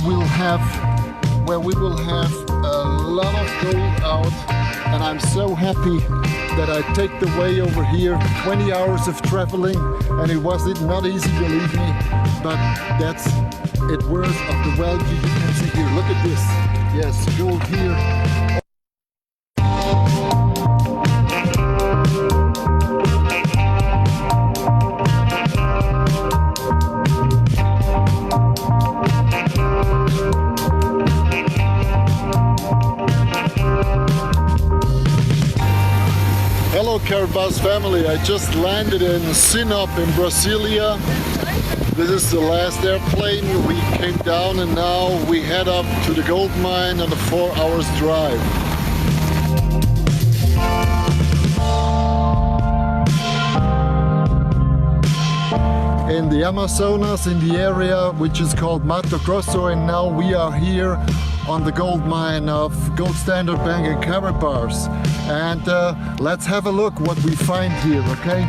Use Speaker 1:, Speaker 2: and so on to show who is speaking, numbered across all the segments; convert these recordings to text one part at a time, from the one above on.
Speaker 1: we will have a lot of gold out, and I'm so happy that I take the way over here. 20 hours of traveling, and it was not easy, believe me, but that's it worth of the value. You can see here, look at this. Yes, gold here. Hello Carabas family, I just landed in Sinop in Brasilia. This is the last airplane. We came down and now we head up to the gold mine on a 4 hours drive. In the Amazonas, in the area which is called Mato Grosso, and now we are here on the gold mine of Gold Standard Bank in Carabas. And let's have a look what we find here, okay?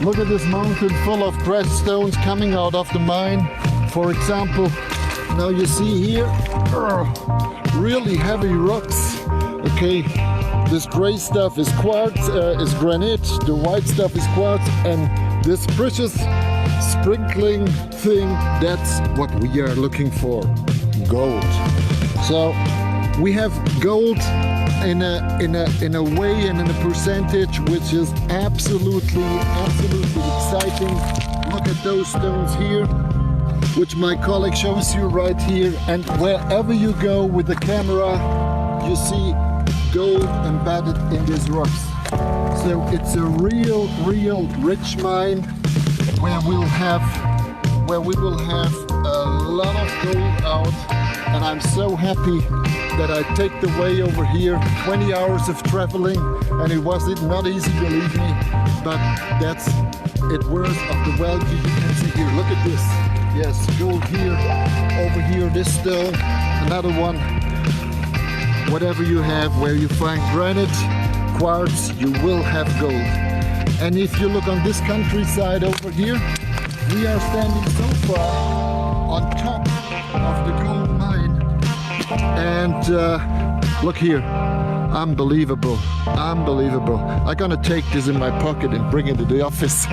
Speaker 1: Look at this mountain full of crushed stones coming out of the mine. For example, now you see here, really heavy rocks, okay? This gray stuff is quartz, is granite, the white stuff is quartz, and this precious sprinkling thing, that's what we are looking for, gold. So we have gold in a way and in a percentage which is absolutely exciting. Look at those stones here, which my colleague shows you right here, and wherever you go with the camera you see gold embedded in these rocks. So it's a real rich mine where we will have a lot of gold out, and I'm so happy that I take the way over here. 20 hours of traveling, and it was not easy, believe me, but that's it worth of the value. You can see here, look at this. Yes, gold here, over here, this stone, another one. Whatever you have, where you find granite, quartz, you will have gold. And if you look on this countryside over here, we are standing so far on top of the gold mine. And look here, unbelievable, unbelievable. I'm gonna take this in my pocket and bring it to the office.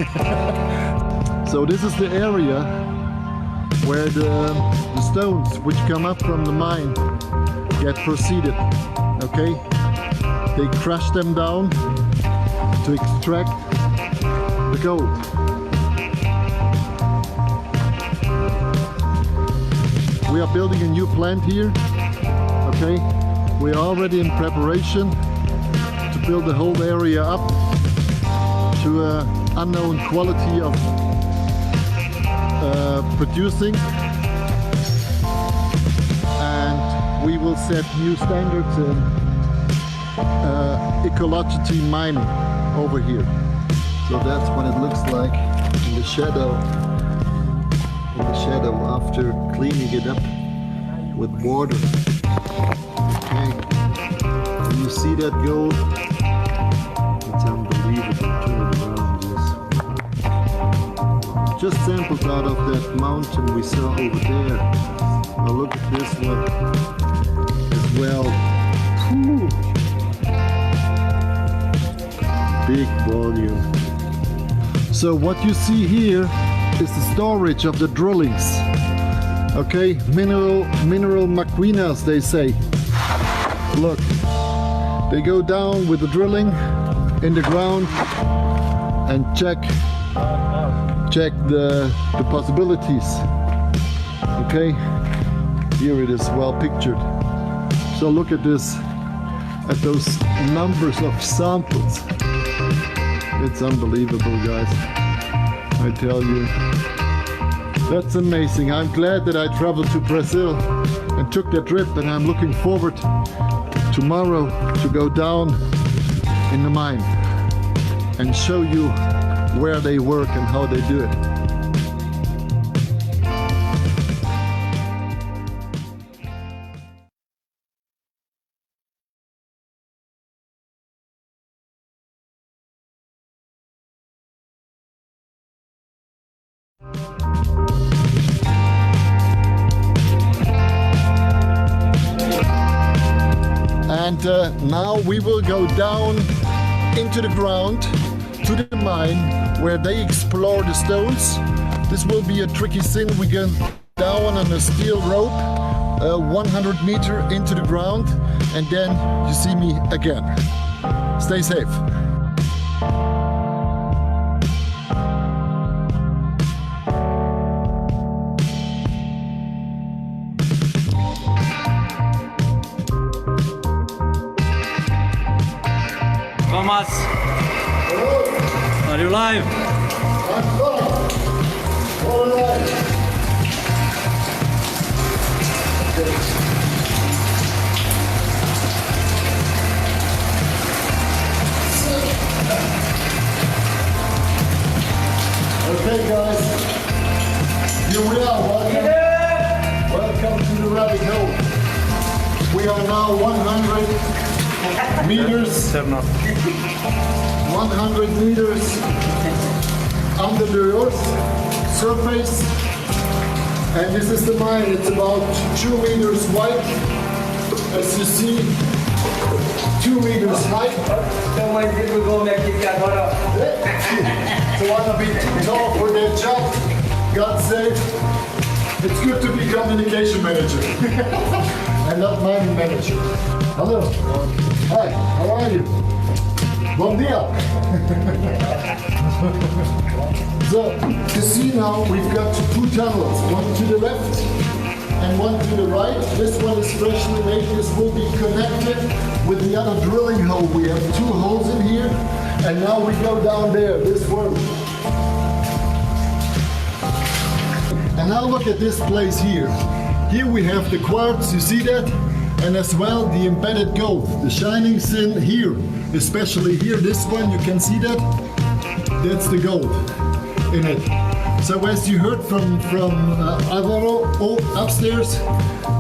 Speaker 1: So this is the area where the stones which come up from the mine get proceeded, okay? They crush them down to extract the gold. We are building a new plant here, okay? We are already in preparation to build the whole area up to an unknown quality of producing, and we will set new standards in ecology mining over here. So that's what it looks like in the shadow. After cleaning it up with water. Okay, and you see that gold? It's unbelievable. Turn it around, yes. Just samples out of that mountain we saw over there. Now look at this one as well. Whew. Big volume. So what you see here is the storage of the drillings. Okay, mineral maquinas, they say. Look, they go down with the drilling in the ground and check the possibilities. Okay, here it is well pictured. So look at this, at those numbers of samples. It's unbelievable, guys. I tell you, that's amazing. I'm glad that I traveled to Brazil and took that trip, and I'm looking forward tomorrow to go down in the mine and show you where they work and how they do it. And now we will go down into the ground to the mine where they explore the stones. This will be a tricky thing. We go down on a steel rope 100 meters into the ground, and then you see me again. Stay safe.
Speaker 2: Thomas, are you live?
Speaker 1: I'm all right. Okay guys, here we are. Welcome to the rabbit hole. We are now 100 meters. 100 meters under the earth surface, and this is the mine. It's about 2 meters wide, as you see, 2 meters high. So I'm a bit tall for that job. God save. It's good to be communication manager and not mining manager. Hello. Hi, how are you? Bon dia. So, you see now we've got 2 tunnels, one to the left and one to the right. This one is freshly made. This will be connected with the other drilling hole. We have 2 holes in here, and now we go down there, this one. And now look at this place here. Here we have the quartz, you see that? And as well the embedded gold, the shining sin here, especially here, this one, you can see that? That's the gold in it. So as you heard from Alvaro upstairs,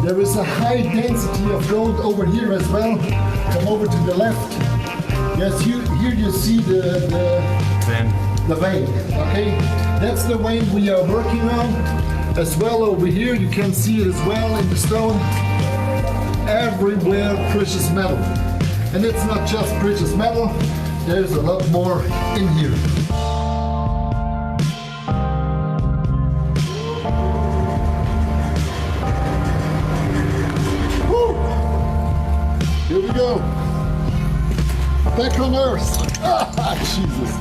Speaker 1: there is a high density of gold over here as well. Come over to the left. Yes, here you see the vein, okay? That's the vein we are working on. As well over here, you can see it as well in the stone. Everywhere precious metal. And it's not just precious metal, there's a lot more in here. Woo! Here we go. Back on Earth. Ah, Jesus.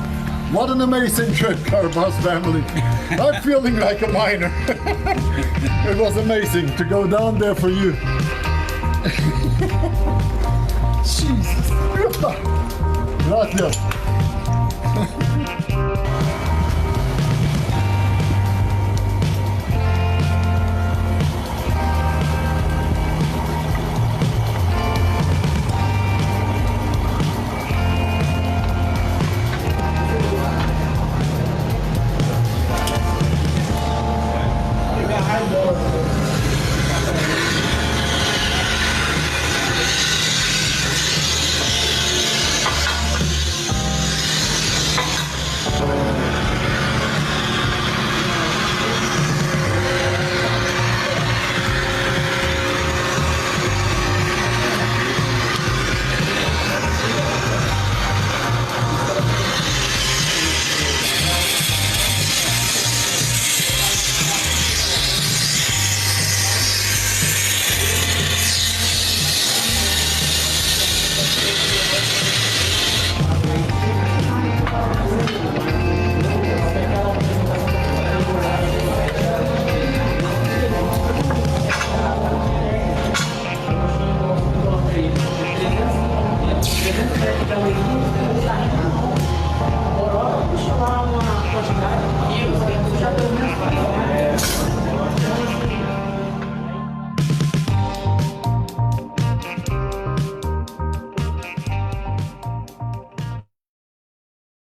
Speaker 1: What an amazing trip, Carboss family. I'm feeling like a miner. It was amazing to go down there for you. Jesus. Gracias.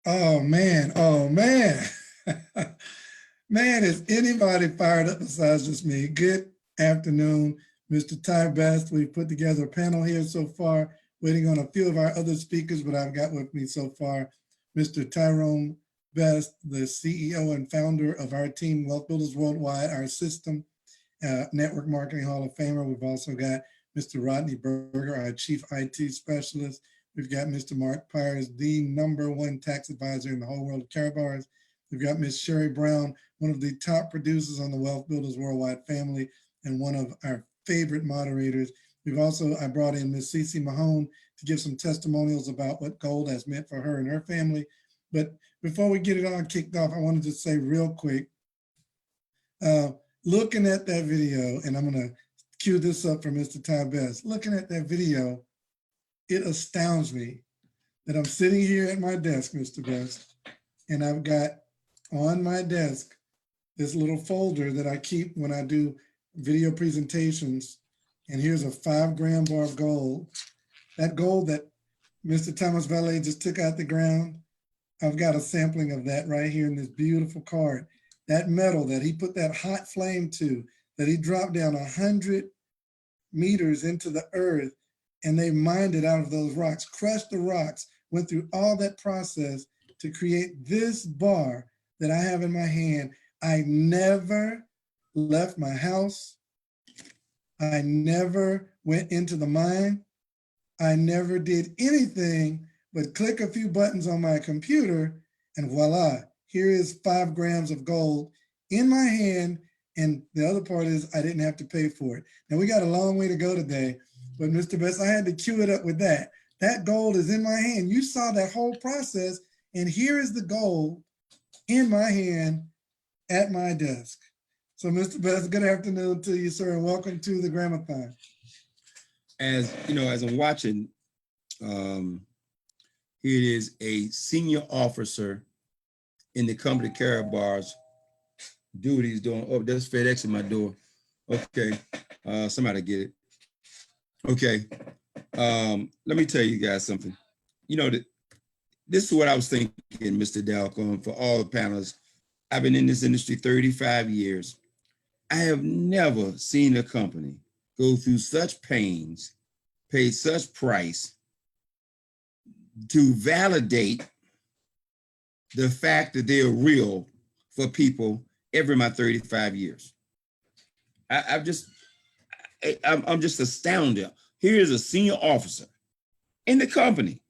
Speaker 3: Oh man, oh man. Man, is anybody fired up besides just me? Good afternoon, Mr. Ty Best. We've put together a panel here so far, waiting on a few of our other speakers, but I've got with me so far Mr. Tyrone Best, the CEO and founder of our team, Wealth Builders Worldwide, our system network marketing Hall of Famer. We've also got Mr. Rodney Berger, our Chief IT Specialist. We've got Mr. Mark Pyers, the #1 tax advisor in the whole world of Karatbars. We've got Ms. Sherry Brown, one of the top producers on the Wealth Builders Worldwide family and one of our favorite moderators. I brought in Ms. Cece Mahone to give some testimonials about what gold has meant for her and her family. But before we get it all kicked off, I wanted to say real quick, looking at that video, and I'm gonna cue this up for Mr. Ty Best. Looking at that video, it astounds me that I'm sitting here at my desk, Mr. Best, and I've got on my desk this little folder that I keep when I do video presentations. And here's a 5-gram bar of gold. That gold that Mr. Thomas Valet just took out the ground, I've got a sampling of that right here in this beautiful card. That metal that he put that hot flame to, that he dropped down 100 meters into the earth, and they mined it out of those rocks, crushed the rocks, went through all that process to create this bar that I have in my hand. I never left my house. I never went into the mine. I never did anything but click a few buttons on my computer, and voila, here is 5 grams of gold in my hand. And the other part is I didn't have to pay for it. Now we got a long way to go today, but Mr. Best, I had to cue it up with that. That gold is in my hand. You saw that whole process, and here is the gold in my hand at my desk. So Mr. Best, good afternoon to you, sir, and welcome to the GramAThon.
Speaker 2: As you know, as I'm watching, here it is, a senior officer in the company Karatbars. Dude, he's doing, oh, there's FedEx in my door. Okay, somebody get it. Okay, let me tell you guys something. You know, this is what I was thinking, Mr. Dalcon, for all the panelists. I've been in this industry 35 years. I have never seen a company go through such pains, pay such price to validate the fact that they're real for people every my 35 years. I'm just astounded. Here is a senior officer in the company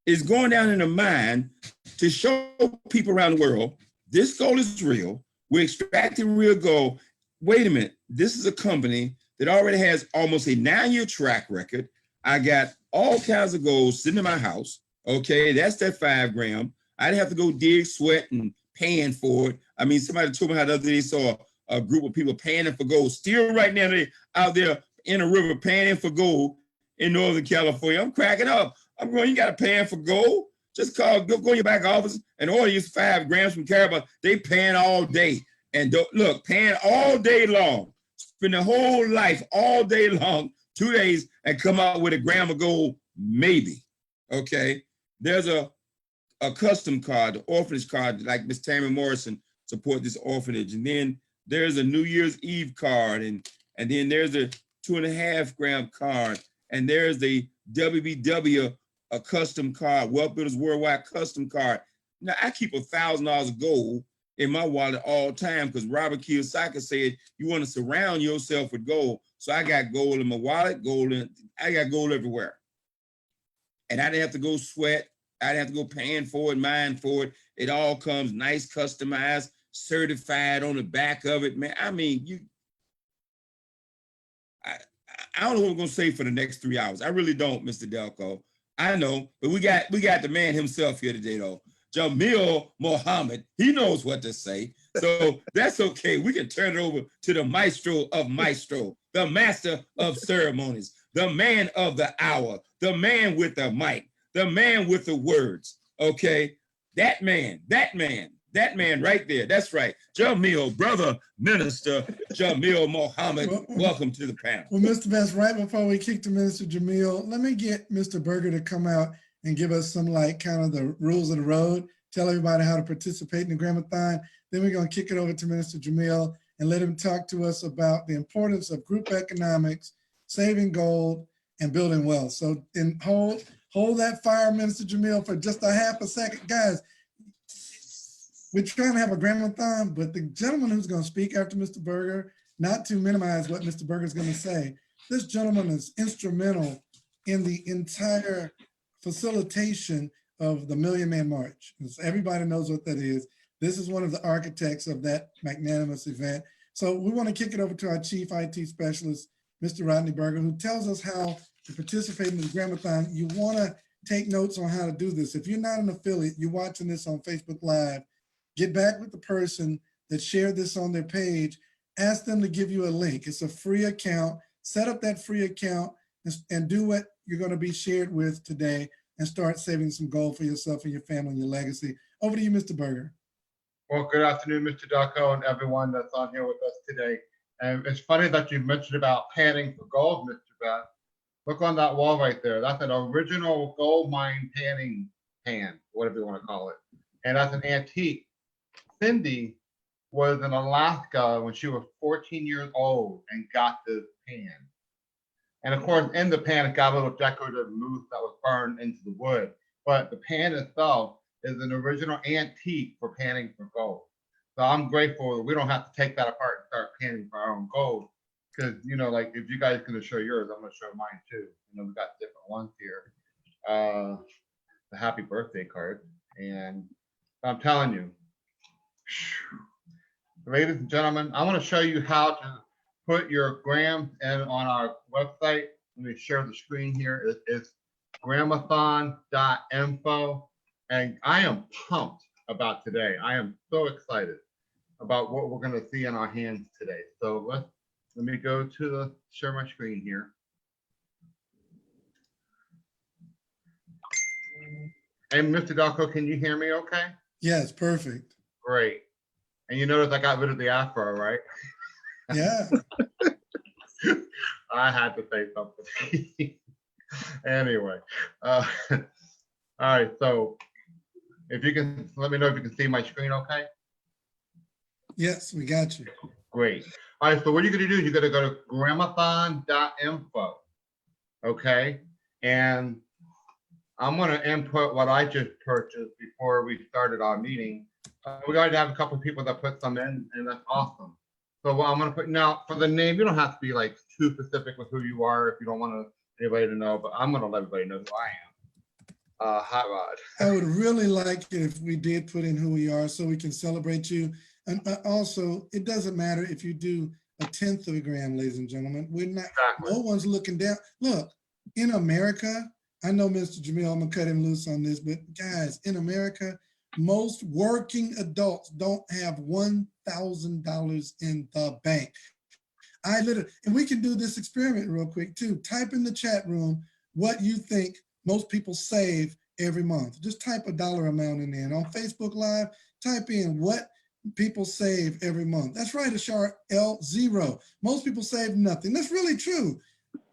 Speaker 2: is going down in the mine to show people around the world, this gold is real. We're extracting real gold. Wait a minute. This is a company that already has almost a 9-year track record. I got all kinds of gold sitting in my house. Okay, that's that 5 gram. I didn't have to go dig, sweat, and paying for it. I mean, somebody told me how the other day they saw a group of people panning for gold. Still right now, they out there in a river panning for gold in Northern California. I'm cracking up. I'm going, you got to pan for gold? Just go in your back office and order you 5 grams from Karatbars. They pan all day. And look, pan all day long. Spend their whole life all day long, 2 days, and come out with a gram of gold, maybe. Okay? There's a custom card, the orphanage card, like Miss Tammy Morrison support this orphanage. And then there's a New Year's Eve card, and then there's a 2.5 gram card, and there's the WBW, a custom card, Wealth Builders Worldwide custom card. Now, I keep $1,000 of gold in my wallet all time because Robert Kiyosaki said you want to surround yourself with gold. So I got gold in my wallet, I got gold everywhere. And I didn't have to go sweat. I didn't have to go paying for it, mine for it. It all comes nice, customized, certified on the back of it, man. I mean, I don't know what I'm gonna say for the next 3 hours. I really don't, Mr. Delco. I know, but we got the man himself here today, though. Jamil Mohammed, he knows what to say. So that's okay. We can turn it over to the maestro of maestro, the master of ceremonies, the man of the hour, the man with the mic, the man with the words. Okay. That man right there. That's right. Jamil, brother minister Jamil Mohammed. Welcome to the panel.
Speaker 3: Well, Mr. Best, right before we kick to Minister Jamil, let me get Mr. Berger to come out and give us some kind of the rules of the road, tell everybody how to participate in the GramAThon. Then we're going to kick it over to Minister Jamil and let him talk to us about the importance of group economics, saving gold, and building wealth. So hold that fire, Minister Jamil, for just a half a second. Guys, we're trying to have a GramAThon, but the gentleman who's going to speak after Mr. Berger, not to minimize what Mr. Berger is going to say, This gentleman is instrumental in the entire facilitation of the Million Man March. Everybody knows what that is. This is one of the architects of that magnanimous event. So we want to kick it over to our chief IT specialist, Mr. Rodney Berger, who tells us how to participate in the GramAThon. You want to take notes on how to do this. If you're not an affiliate, you're watching this on Facebook Live, get back with the person that shared this on their page, ask them to give you a link. It's a free account. Set up that free account and do what you're going to be shared with today and start saving some gold for yourself and your family and your legacy. Over to you, Mr. Berger.
Speaker 4: Well, good afternoon, Mr. Ducko, and everyone that's on here with us today. And it's funny that you mentioned about panning for gold, Mr. Beth. Look on that wall right there. That's an original gold mine panning pan, whatever you want to call it. And that's an antique. Cindy was in Alaska when she was 14 years old and got this pan. And of course, in the pan, it got a little decorative moose that was burned into the wood. But the pan itself is an original antique for panning for gold. So I'm grateful that we don't have to take that apart and start panning for our own gold. Because, you know, like if you guys are going to show yours, I'm going to show mine too. You know, we've got different ones here. The happy birthday card. And I'm telling you, ladies and gentlemen, I want to show you how to put your grams in on our website. Let me share the screen here. It's GramAthon.info. And I am pumped about today. I am so excited about what we're going to see in our hands today. So let me go to the share my screen here. And Mr. Dalco, can you hear me okay?
Speaker 3: Yes, perfect.
Speaker 4: Great. And you notice I got rid of the afro, right?
Speaker 3: Yeah.
Speaker 4: I had to say something. Anyway, all right. So if you can let me know if you can see my screen okay.
Speaker 3: Yes, we got you.
Speaker 4: Great. All right, so what you're going to do is you're going to go to GramAthon.info, okay? And I'm going to input what I just purchased before we started our meeting. We already have a couple of people that put some in, and that's awesome. So what I'm going to put now for the name, you don't have to be like too specific with who you are if you don't want anybody to know, but I'm going to let everybody know who I am. Hot Rod.
Speaker 3: I would really like it if we did put in who we are so we can celebrate you. And also, it doesn't matter if you do 1/10 of a gram, ladies and gentlemen. We're not,
Speaker 4: Exactly.
Speaker 3: No one's looking down. Look, in America, I know Mr. Jamil, I'm gonna cut him loose on this, but guys, in America, most working adults don't have $1,000 in the bank. And we can do this experiment real quick too. Type in the chat room what you think most people save every month. Just type a dollar amount in there. And on Facebook Live, type in what people save every month. That's right, Ashar L, 0. Most people save nothing. That's really true.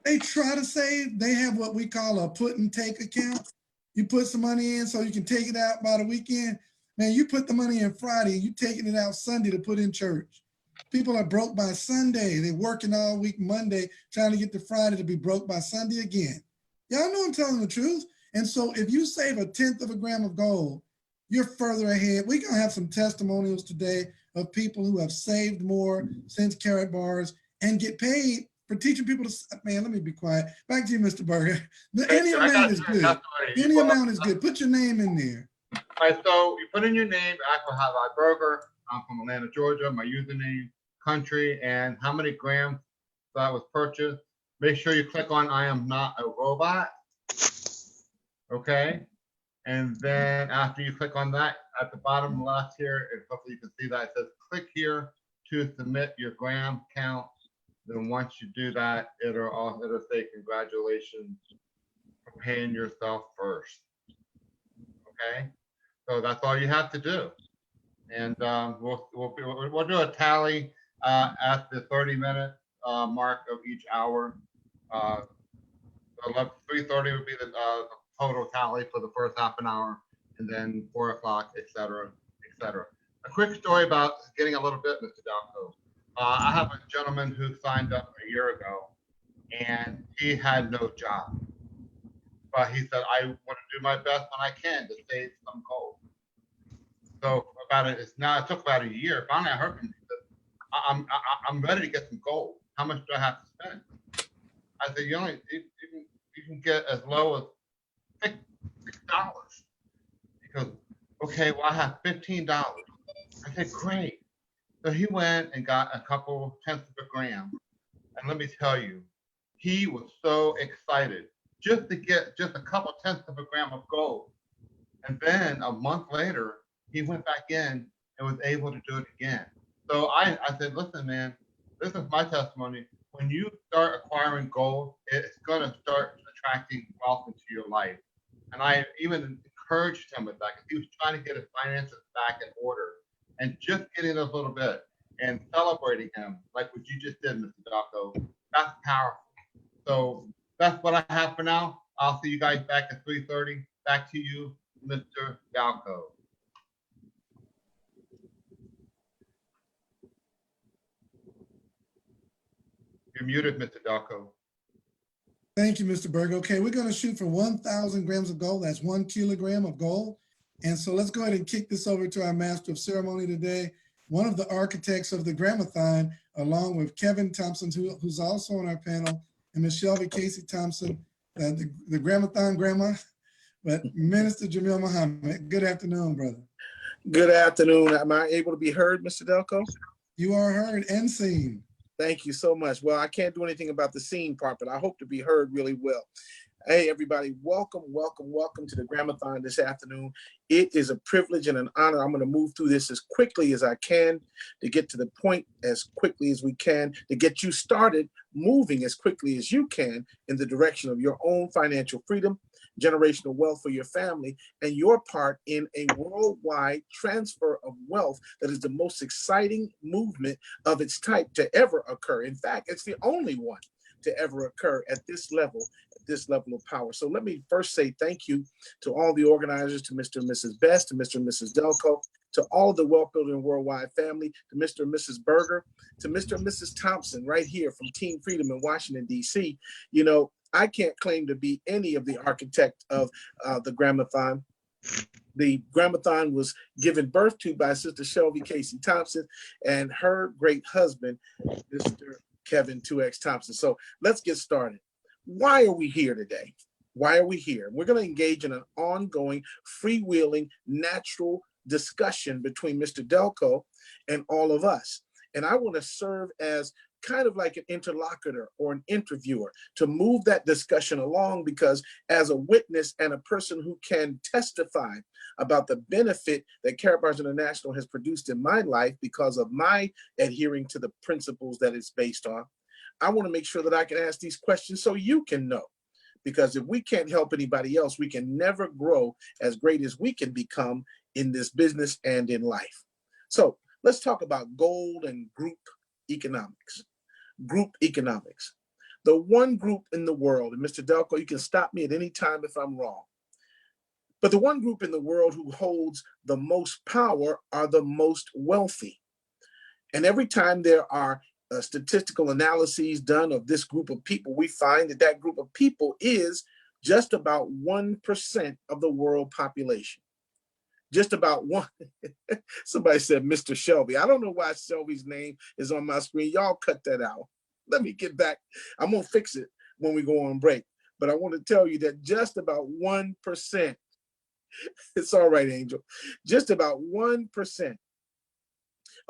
Speaker 3: They try to save. They have what we call a put and take account. You put some money in so you can take it out by the weekend. Man, you put the money in Friday, you taking it out Sunday to put in church. People are broke by Sunday. They're working all week Monday, trying to get to Friday to be broke by Sunday again. Y'all know I'm telling the truth. And so if you save 1/10 of a gram of gold, you're further ahead. We're gonna have some testimonials today of people who have saved more since Carrot Bars and get paid for teaching people to, man, let me be quiet. Back to you, Mr. Berger. Any amount is good. Any amount is good. Put your name in there.
Speaker 4: All right, so you put in your name, Aqua Hot Rod Burger. I'm from Atlanta, Georgia. My username, country, and how many grams that was purchased. Make sure you click on I am not a robot. Okay. And then after you click on that, at the bottom left here, and hopefully you can see that, it says click here to submit your gram count. Then once you do that, it'll say congratulations for paying yourself first. Okay. So that's all you have to do. And we'll do a tally at the 30-minute mark of each hour. 3:30 would be the total tally for the first half an hour, and then 4 o'clock, et cetera, et cetera. A quick story about getting a little bit, Mr. Dalco. I have a gentleman who signed up a year ago, and he had no job. But he said, I want to do my best when I can to save some gold. So it took about a year. Finally, I heard from him. He said, I'm ready to get some gold. How much do I have to spend? I said, you can get as low as $6. He goes, okay, well, I have $15. I said, great. So he went and got a couple tenths of a gram. And let me tell you, he was so excited just to get just a couple tenths of a gram of gold. And then a month later, he went back in and was able to do it again. So I said, listen, man, this is my testimony. When you start acquiring gold, it's going to start attracting wealth into your life. And I even encouraged him with that because he was trying to get his finances back in order and just getting those little bit and celebrating him like what you just did, Mr. Daco. That's powerful. So that's what I have for now. I'll see you guys back at 3:30. Back to you, Mr. Dalco. You're muted, Mr. Dalco.
Speaker 3: Thank you, Mr. Berg. Okay, we're going to shoot for 1,000 grams of gold. That's 1 kilogram of gold. And so let's go ahead and kick this over to our master of ceremony today, one of the architects of the Gram-A-Thon, along with Kevin Thompson, who's also on our panel, and Ms. Shelby Casey Thompson, the Gram-A-Thon grandma, but Minister Jamil Muhammad. Good afternoon, brother.
Speaker 5: Good afternoon. Am I able to be heard, Mr. Delco?
Speaker 3: You are heard and seen.
Speaker 5: Thank you so much. Well, I can't do anything about the scene part, but I hope to be heard really well. Hey, everybody, welcome to the Gram-A-Thon this afternoon. It is a privilege and an honor. I'm going to move through this as quickly as I can to get to the point as quickly as we can, to get you started moving as quickly as you can in the direction of your own financial freedom, generational wealth for your family, and your part in a worldwide transfer of wealth that is the most exciting movement of its type to ever occur. In fact, it's the only one to ever occur at this level of power. So let me first say thank you to all the organizers, to Mr. and Mrs. Best, to Mr. and Mrs. Delco, to all the Wealth Building Worldwide family, to Mr. and Mrs. Berger, to Mr. and Mrs. Thompson right here from Team Freedom in Washington, D.C. You know, I can't claim to be any of the architect of the Gram-A-Thon. The Gram-A-Thon was given birth to by Sister Shelby Casey Thompson and her great husband, Mr. Kevin 2X Thompson. So let's get started. Why are we here today? Why are we here? We're going to engage in an ongoing, freewheeling, natural discussion between Mr. Delco and all of us. And I want to serve as kind of like an interlocutor or an interviewer to move that discussion along, because as a witness and a person who can testify about the benefit that Karatbars International has produced in my life because of my adhering to the principles that it's based on, I want to make sure that I can ask these questions so you can know. Because if we can't help anybody else, we can never grow as great as we can become in this business and in life. So let's talk about gold and group economics. Group economics. The one group in the world, and Mr. Delco, you can stop me at any time if I'm wrong, but the one group in the world who holds the most power are the most wealthy. And every time there are statistical analyses done of this group of people, we find that that group of people is just about 1% of the world population. Just about one. Somebody said Mr. Shelby. I don't know why Shelby's name is on my screen. Y'all cut that out. Let me get back. I'm going to fix it when we go on break. But I want to tell you that just about 1%, it's all right, Angel, just about 1%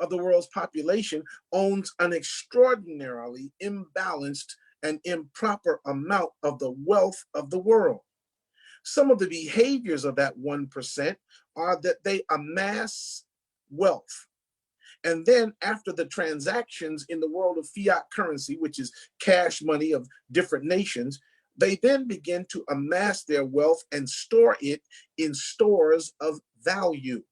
Speaker 5: of the world's population owns an extraordinarily imbalanced and improper amount of the wealth of the world. Some of the behaviors of that 1% are that they amass wealth. And then after the transactions in the world of fiat currency, which is cash money of different nations, they then begin to amass their wealth and store it in stores of value.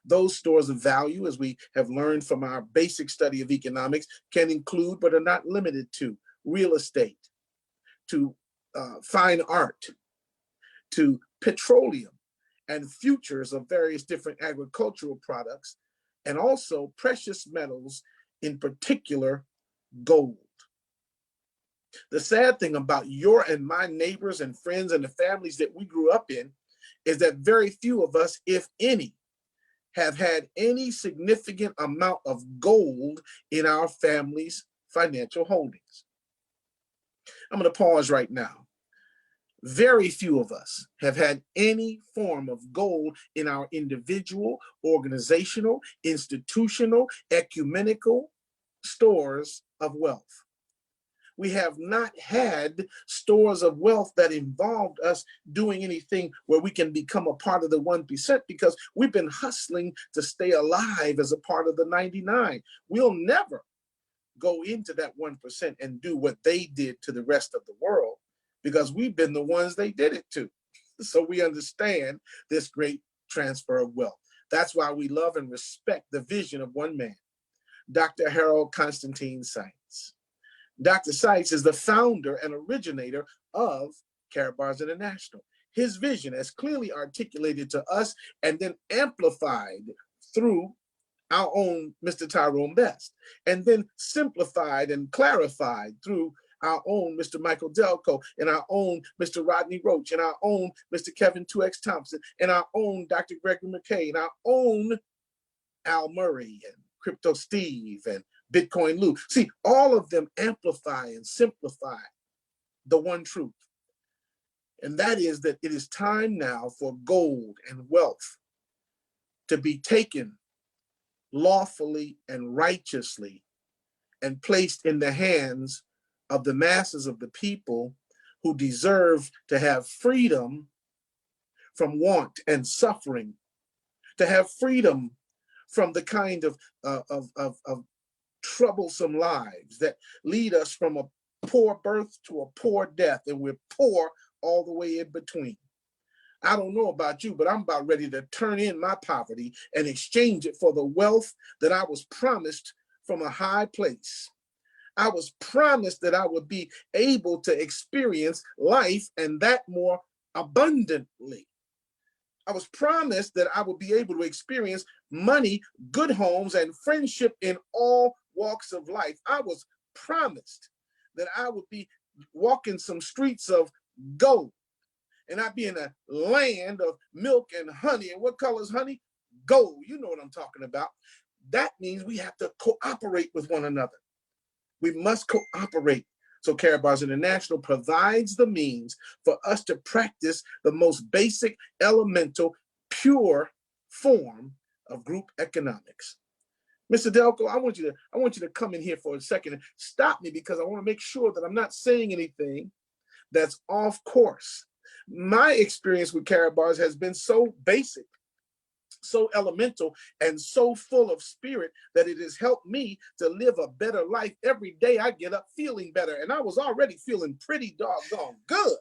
Speaker 5: Those stores of value, as we have learned from our basic study of economics, can include, but are not limited to, real estate, to fine art, to petroleum and futures of various different agricultural products, and also precious metals, in particular, gold. The sad thing about your and my neighbors and friends and the families that we grew up in is that very few of us, if any, have had any significant amount of gold in our family's financial holdings. I'm going to pause right now. Very few of us have had any form of gold in our individual, organizational, institutional, ecumenical stores of wealth. We have not had stores of wealth that involved us doing anything where we can become a part of the 1% because we've been hustling to stay alive as a part of the 99. We'll never go into that 1% and do what they did to the rest of the world because we've been the ones they did it to. So we understand this great transfer of wealth. That's why we love and respect the vision of one man, Dr. Harold Constantine Seitz. Dr. Seitz is the founder and originator of Karatbars International. His vision, as clearly articulated to us and then amplified through our own Mr. Tyrone Best, and then simplified and clarified through our own Mr. Michael Delco, and our own Mr. Rodney Roach, and our own Mr. Kevin 2X Thompson, and our own Dr. Gregory McKay, and our own Al Murray, and Crypto Steve, and Bitcoin Lou. See, all of them amplify and simplify the one truth. And that is that it is time now for gold and wealth to be taken lawfully and righteously and placed in the hands of the masses of the people who deserve to have freedom from want and suffering, to have freedom from the kind of troublesome lives that lead us from a poor birth to a poor death, and we're poor all the way in between. I don't know about you, but I'm about ready to turn in my poverty and exchange it for the wealth that I was promised from a high place. I was promised that I would be able to experience life and that more abundantly. I was promised that I would be able to experience money, good homes, and friendship in all walks of life. I was promised that I would be walking some streets of gold, and I'd be in a land of milk and honey. And what color is honey? Gold. You know what I'm talking about. That means we have to cooperate with one another. We must cooperate. So Karatbars International provides the means for us to practice the most basic, elemental, pure form of group economics. Mr. Delco, I want you to come in here for a second and stop me, because I want to make sure that I'm not saying anything that's off course. My experience with Karatbars has been so basic, so elemental, and so full of spirit that it has helped me to live a better life. Every day I get up feeling better, and I was already feeling pretty doggone good.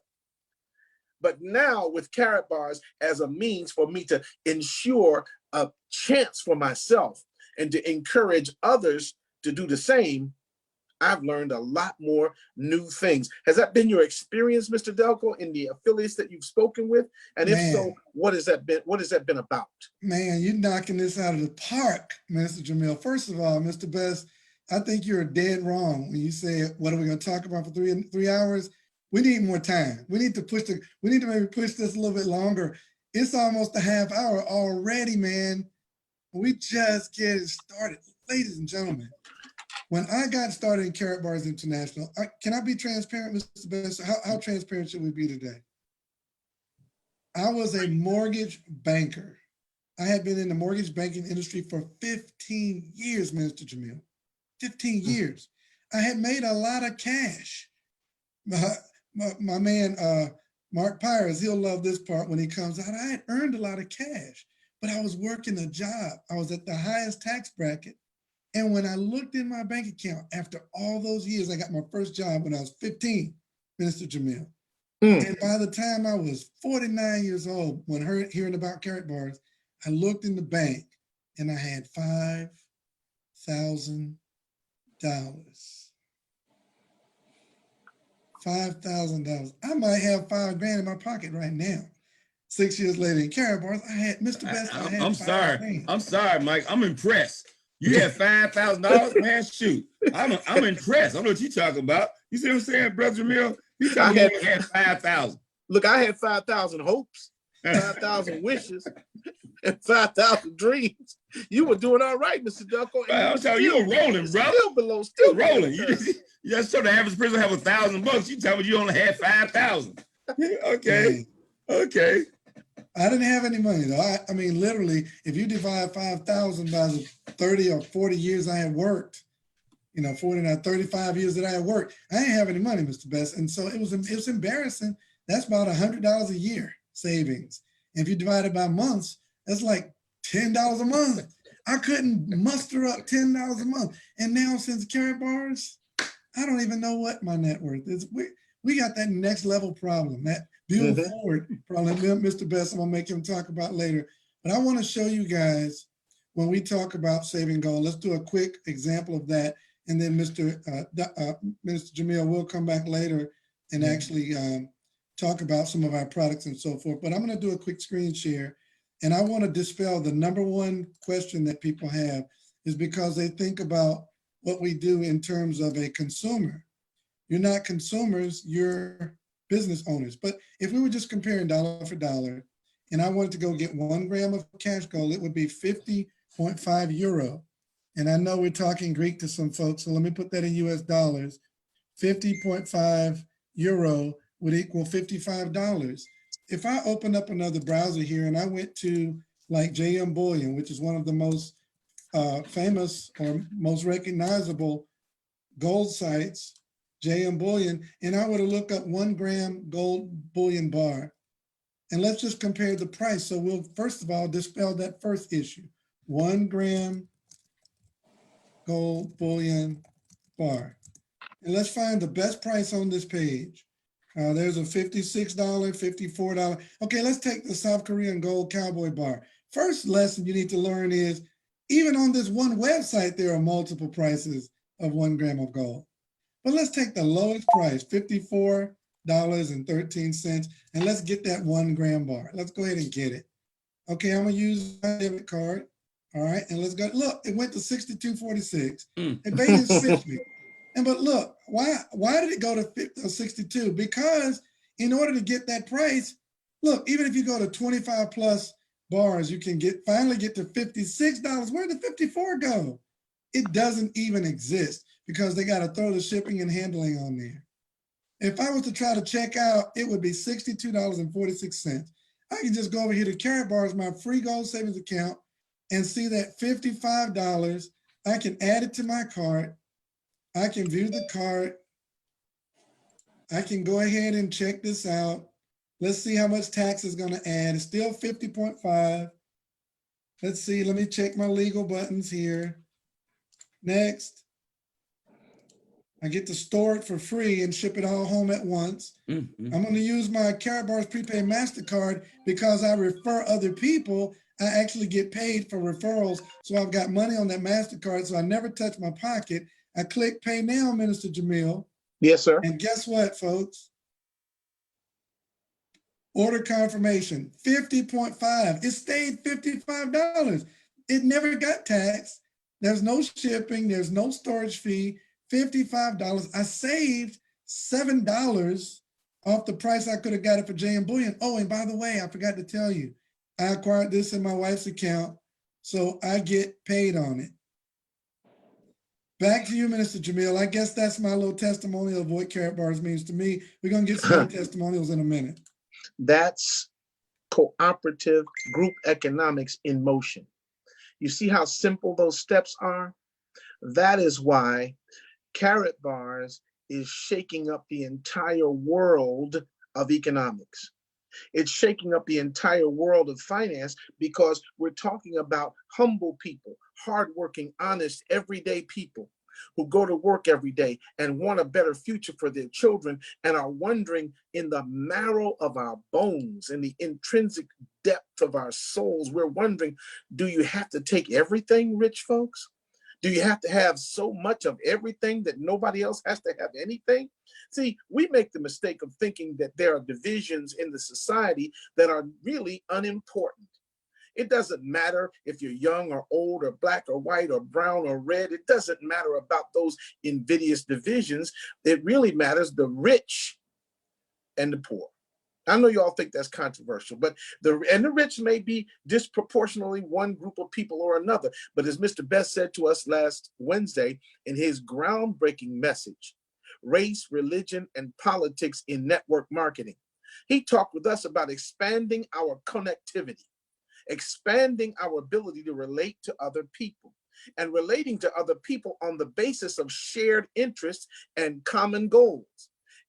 Speaker 5: But now with Karatbars as a means for me to ensure a chance for myself and to encourage others to do the same, I've learned a lot more new things. Has that been your experience, Mr. Delco, in the affiliates that you've spoken with? And if so, what has that been about?
Speaker 3: Man, you're knocking this out of the park, Mr. Jamil. First of all, Mr. Best, I think you're dead wrong when you say, what are we going to talk about for three hours? We need more time. We need to maybe push this a little bit longer. It's almost a half hour already, man. We just getting started. Ladies and gentlemen, when I got started in Karatbars International, can I be transparent, Mr. Best? How transparent should we be today? I was a mortgage banker. I had been in the mortgage banking industry for 15 years, Mr. Jamil. 15 years. I had made a lot of cash. My man, Mark Pyers, he'll love this part when he comes out. I had earned a lot of cash, but I was working a job. I was at the highest tax bracket. And when I looked in my bank account, after all those years, I got my first job when I was 15, Mr. Jamil. And by the time I was 49 years old, when hearing about Karatbars, I looked in the bank and I had $5,000. $5,000. I might have $5 grand in my pocket right now. 6 years later in Karatbars, I had Mr. Best.
Speaker 2: I'm sorry. I'm sorry, Mike. I'm impressed. You had $5,000, man. Shoot, I'm impressed. I don't know what you're talking about. You see what I'm saying, Brother Jamil? You talking about had 5,000.
Speaker 5: Look, I had 5,000 hopes, 5,000 wishes. and 5,000 dreams, you were doing all right, Mr. Ducko.
Speaker 2: I'm telling you, you're rolling, bro.
Speaker 5: Still
Speaker 2: rolling. You just told the average person have $1,000. You tell me you only had 5,000. Okay. Okay.
Speaker 3: I didn't have any money though. I mean, literally, if you divide 5,000 by the 30 or 40 years I had worked, 40 or 35 years that I had worked, I didn't have any money, Mr. Best. And so it was embarrassing. That's about $100 a year savings. And if you divide it by months, that's like $10 a month. I couldn't muster up $10 a month. And now since Karatbars, I don't even know what my net worth is. We got that next level problem, that Bill Ford problem, Mr. Best, I'm gonna make him talk about later. But I wanna show you guys, when we talk about saving gold, let's do a quick example of that. And then Minister Jamil will come back later and actually talk about some of our products and so forth. But I'm gonna do a quick screen share. And I wanna dispel the number one question that people have is because they think about what we do in terms of a consumer. You're not consumers, you're business owners. But if we were just comparing dollar for dollar, and I wanted to go get 1 gram of cash gold, it would be 50.5 euro. And I know we're talking Greek to some folks, so let me put that in US dollars. 50.5 euro would equal $55. If I open up another browser here and I went to like JM Bullion, which is one of the most famous or most recognizable gold sites, JM Bullion, and I were to look up 1 gram gold bullion bar, and let's just compare the price. So we'll first of all dispel that first issue. 1 gram gold bullion bar. And let's find the best price on this page. There's a $56, $54. Okay, let's take the South Korean gold cowboy bar. First lesson you need to learn is, even on this one website, there are multiple prices of 1 gram of gold. But let's take the lowest price, $54.13, and let's get that 1 gram bar. Let's go ahead and get it. Okay, I'm gonna use my debit card. All right, and let's go. Look, it went to 62.46. It baited switched me. But look, why did it go to 62? Because in order to get that price, look, even if you go to 25 plus bars, you can finally get to $56. Where did the 54 go? It doesn't even exist because they got to throw the shipping and handling on there. If I was to try to check out, it would be $62.46. I can just go over here to Karatbars, my free gold savings account, and see that $55. I can add it to my cart. I can view the cart. I can go ahead and check this out. Let's see how much tax is going to add. It's still 50.5. Let's see. Let me check my legal buttons here. Next. I get to store it for free and ship it all home at once. I'm going to use my Karatbars prepaid MasterCard because I refer other people. I actually get paid for referrals. So I've got money on that MasterCard, so I never touch my pocket. I click pay now, Minister Jamil.
Speaker 5: Yes, sir.
Speaker 3: And guess what, folks? Order confirmation, 50.5. It stayed $55. It never got taxed. There's no shipping. There's no storage fee. $55. I saved $7 off the price I could have got it for JM Bullion. Oh, and by the way, I forgot to tell you, I acquired this in my wife's account, so I get paid on it. Back to you, Minister Jamil. I guess that's my little testimonial of what Karatbars means to me. We're going to get some more testimonials in a minute.
Speaker 5: That's cooperative group economics in motion. You see how simple those steps are? That is why Karatbars is shaking up the entire world of economics. It's shaking up the entire world of finance because we're talking about humble people, hardworking, honest, everyday people who go to work every day and want a better future for their children and are wondering in the marrow of our bones, in the intrinsic depth of our souls, we're wondering, do you have to take everything, rich folks? Do you have to have so much of everything that nobody else has to have anything? See, we make the mistake of thinking that there are divisions in the society that are really unimportant. It doesn't matter if you're young or old or black or white or brown or red. It doesn't matter about those invidious divisions. It really matters the rich and the poor. I know you all think that's controversial, but the rich may be disproportionately one group of people or another. But as Mr. Best said to us last Wednesday in his groundbreaking message, Race, Religion, and Politics in Network Marketing, he talked with us about expanding our connectivity, expanding our ability to relate to other people, and relating to other people on the basis of shared interests and common goals.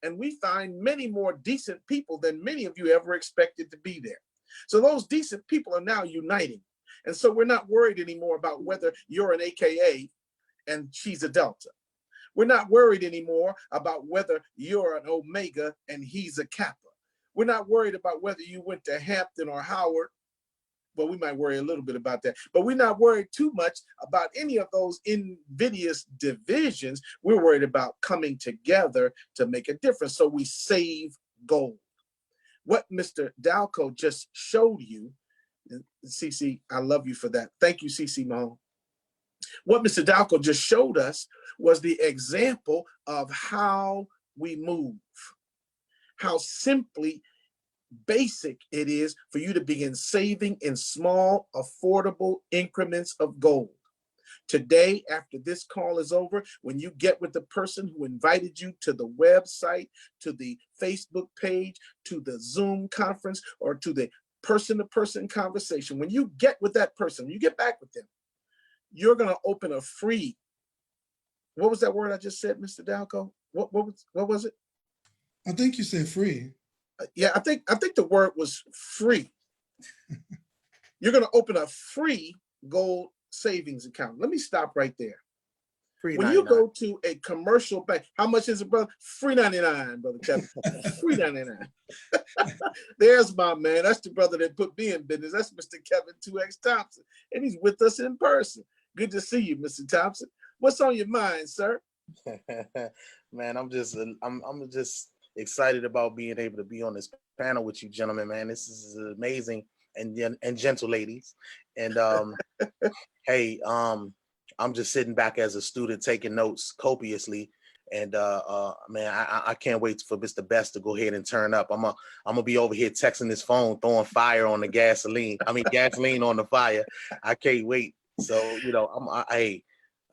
Speaker 5: And we find many more decent people than many of you ever expected to be there. So those decent people are now uniting. And so we're not worried anymore about whether you're an AKA and she's a Delta. We're not worried anymore about whether you're an Omega and he's a Kappa. We're not worried about whether you went to Hampton or Howard. Well, we might worry a little bit about that, but we're not worried too much about any of those invidious divisions. We're worried about coming together to make a difference. So we save gold. What Mr. Dalco just showed you, CC, I love you for that. Thank you, CC Mahone. What Mr. Dalco just showed us was the example of how we move, how simply basic it is for you to begin saving in small, affordable increments of gold. Today, after this call is over, when you get with the person who invited you to the website, to the Facebook page, to the Zoom conference, or to the person-to-person conversation, when you get with that person, you get back with them, you're going to open a free, what was that word I just said, Mr. Dalco? What was it?
Speaker 3: I think you said free.
Speaker 5: Yeah, I think the word was free. You're going to open a free gold savings account. Let me stop right there.
Speaker 6: Free
Speaker 5: when
Speaker 6: 99.
Speaker 5: you go to a commercial bank, how much is it, brother? Free 99, brother Kevin. Free 99. There's my man. That's the brother that put me in business. That's Mr. Kevin 2X Thompson, and he's with us in person. Good to see you, Mr. Thompson. What's on your mind, sir?
Speaker 6: Man, I'm just excited about being able to be on this panel with you, gentlemen. Man, this is amazing, and gentle ladies. And hey, I'm just sitting back as a student taking notes copiously. And man, I can't wait for Mr. Best to go ahead and turn up. I'm gonna be over here texting his phone, throwing fire on the gasoline. I mean, gasoline on the fire. I can't wait. So you know,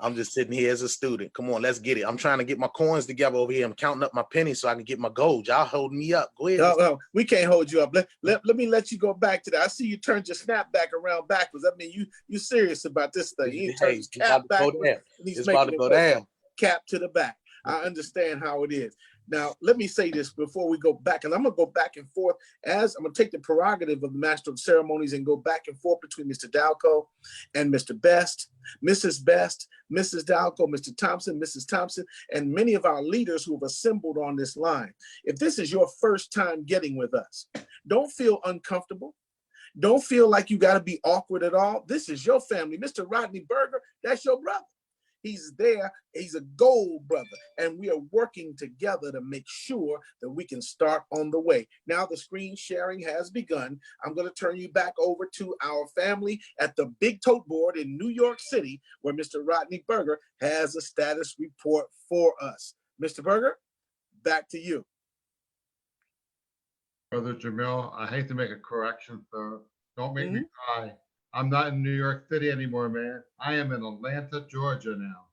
Speaker 6: I'm just sitting here as a student. Come on, let's get it. I'm trying to get my coins together over here. I'm counting up my pennies so I can get my gold. Y'all holding me up. Go ahead.
Speaker 5: No, we can't hold you up. Let me let you go back to that. I see you turned your snapback around backwards. I mean, you serious about this thing. You turned his cap backwards, and he's making it down. Cap to the back. I understand how it is. Now, let me say this before we go back, and I'm going to go back and forth as I'm going to take the prerogative of the Master of Ceremonies and go back and forth between Mr. Dalco and Mr. Best, Mrs. Best, Mrs. Dalco, Mr. Thompson, Mrs. Thompson, and many of our leaders who have assembled on this line. If this is your first time getting with us, don't feel uncomfortable. Don't feel like you got to be awkward at all. This is your family. Mr. Rodney Berger, that's your brother. He's there. He's a gold brother. And we are working together to make sure that we can start on the way. Now the screen sharing has begun. I'm going to turn you back over to our family at the Big Tote Board in New York City, where Mr. Rodney Berger has a status report for us. Mr. Berger, back to you.
Speaker 4: Brother Jamil, I hate to make a correction, sir. Don't make me cry. I'm not in New York City anymore, man. I am in Atlanta, Georgia now.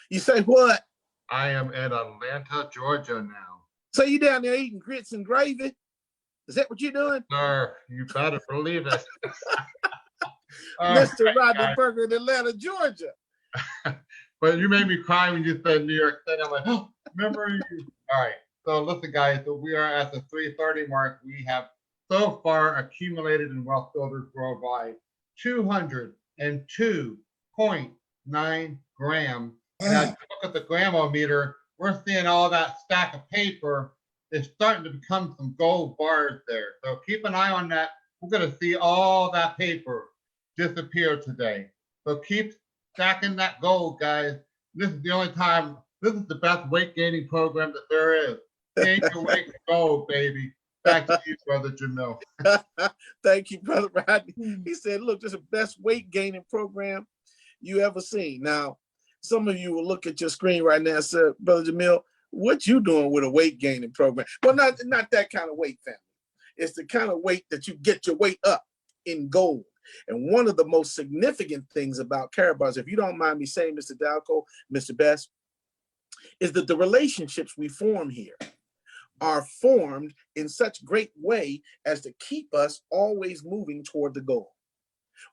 Speaker 5: You say what?
Speaker 4: I am in Atlanta, Georgia now.
Speaker 5: So you down there eating grits and gravy? Is that what you're doing?
Speaker 4: Sir, you better believe it.
Speaker 5: Mr. Rodney Berger in Atlanta, Georgia.
Speaker 4: But you made me cry when you said New York City. I'm like, oh, remember you? All right. So listen, guys, so we are at the 3:30 mark. We have so far accumulated in Wealth Builders Worldwide 202.9 grams. And as you look at the Gram-O-meter, we're seeing all that stack of paper is starting to become some gold bars there. So keep an eye on that. We're going to see all that paper disappear today. So keep stacking that gold, guys. This is the only time, this is the best weight gaining program that there is. Gain your weight in gold, baby. Back to you, Brother Jamil.
Speaker 5: Thank you, Brother Rodney. He said, look, this is the best weight gaining program you ever seen. Now, some of you will look at your screen right now and say, Brother Jamil, What you doing with a weight gaining program? Well, not that kind of weight, family. It's the kind of weight that you get your weight up in gold. And one of the most significant things about Karatbars, if you don't mind me saying, Mr. Dalco, Mr. Best, is that the relationships we form here are formed in such great way as to keep us always moving toward the goal.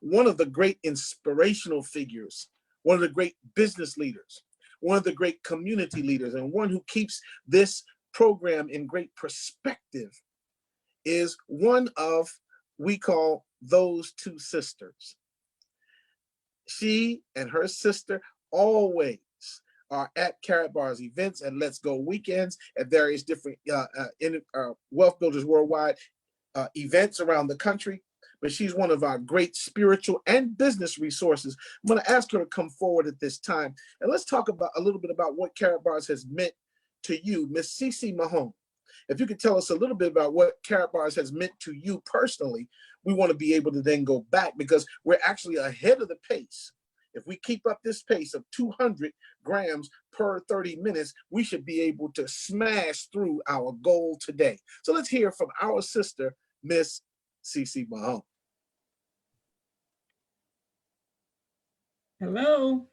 Speaker 5: One of the great inspirational figures, one of the great business leaders, one of the great community leaders, and one who keeps this program in great perspective is one of, we call those two sisters. She and her sister always are at Karatbars events and Let's Go weekends at various different Wealth Builders Worldwide events around the country. But she's one of our great spiritual and business resources. I'm going to ask her to come forward at this time. And let's talk about a little bit about what Karatbars has meant to you, Miss Cece Mahone. If you could tell us a little bit about what Karatbars has meant to you personally, we want to be able to then go back because we're actually ahead of the pace. If we keep up this pace of 200 grams per 30 minutes, we should be able to smash through our goal today. So let's hear from our sister, Miss Cece Mahone.
Speaker 7: Hello.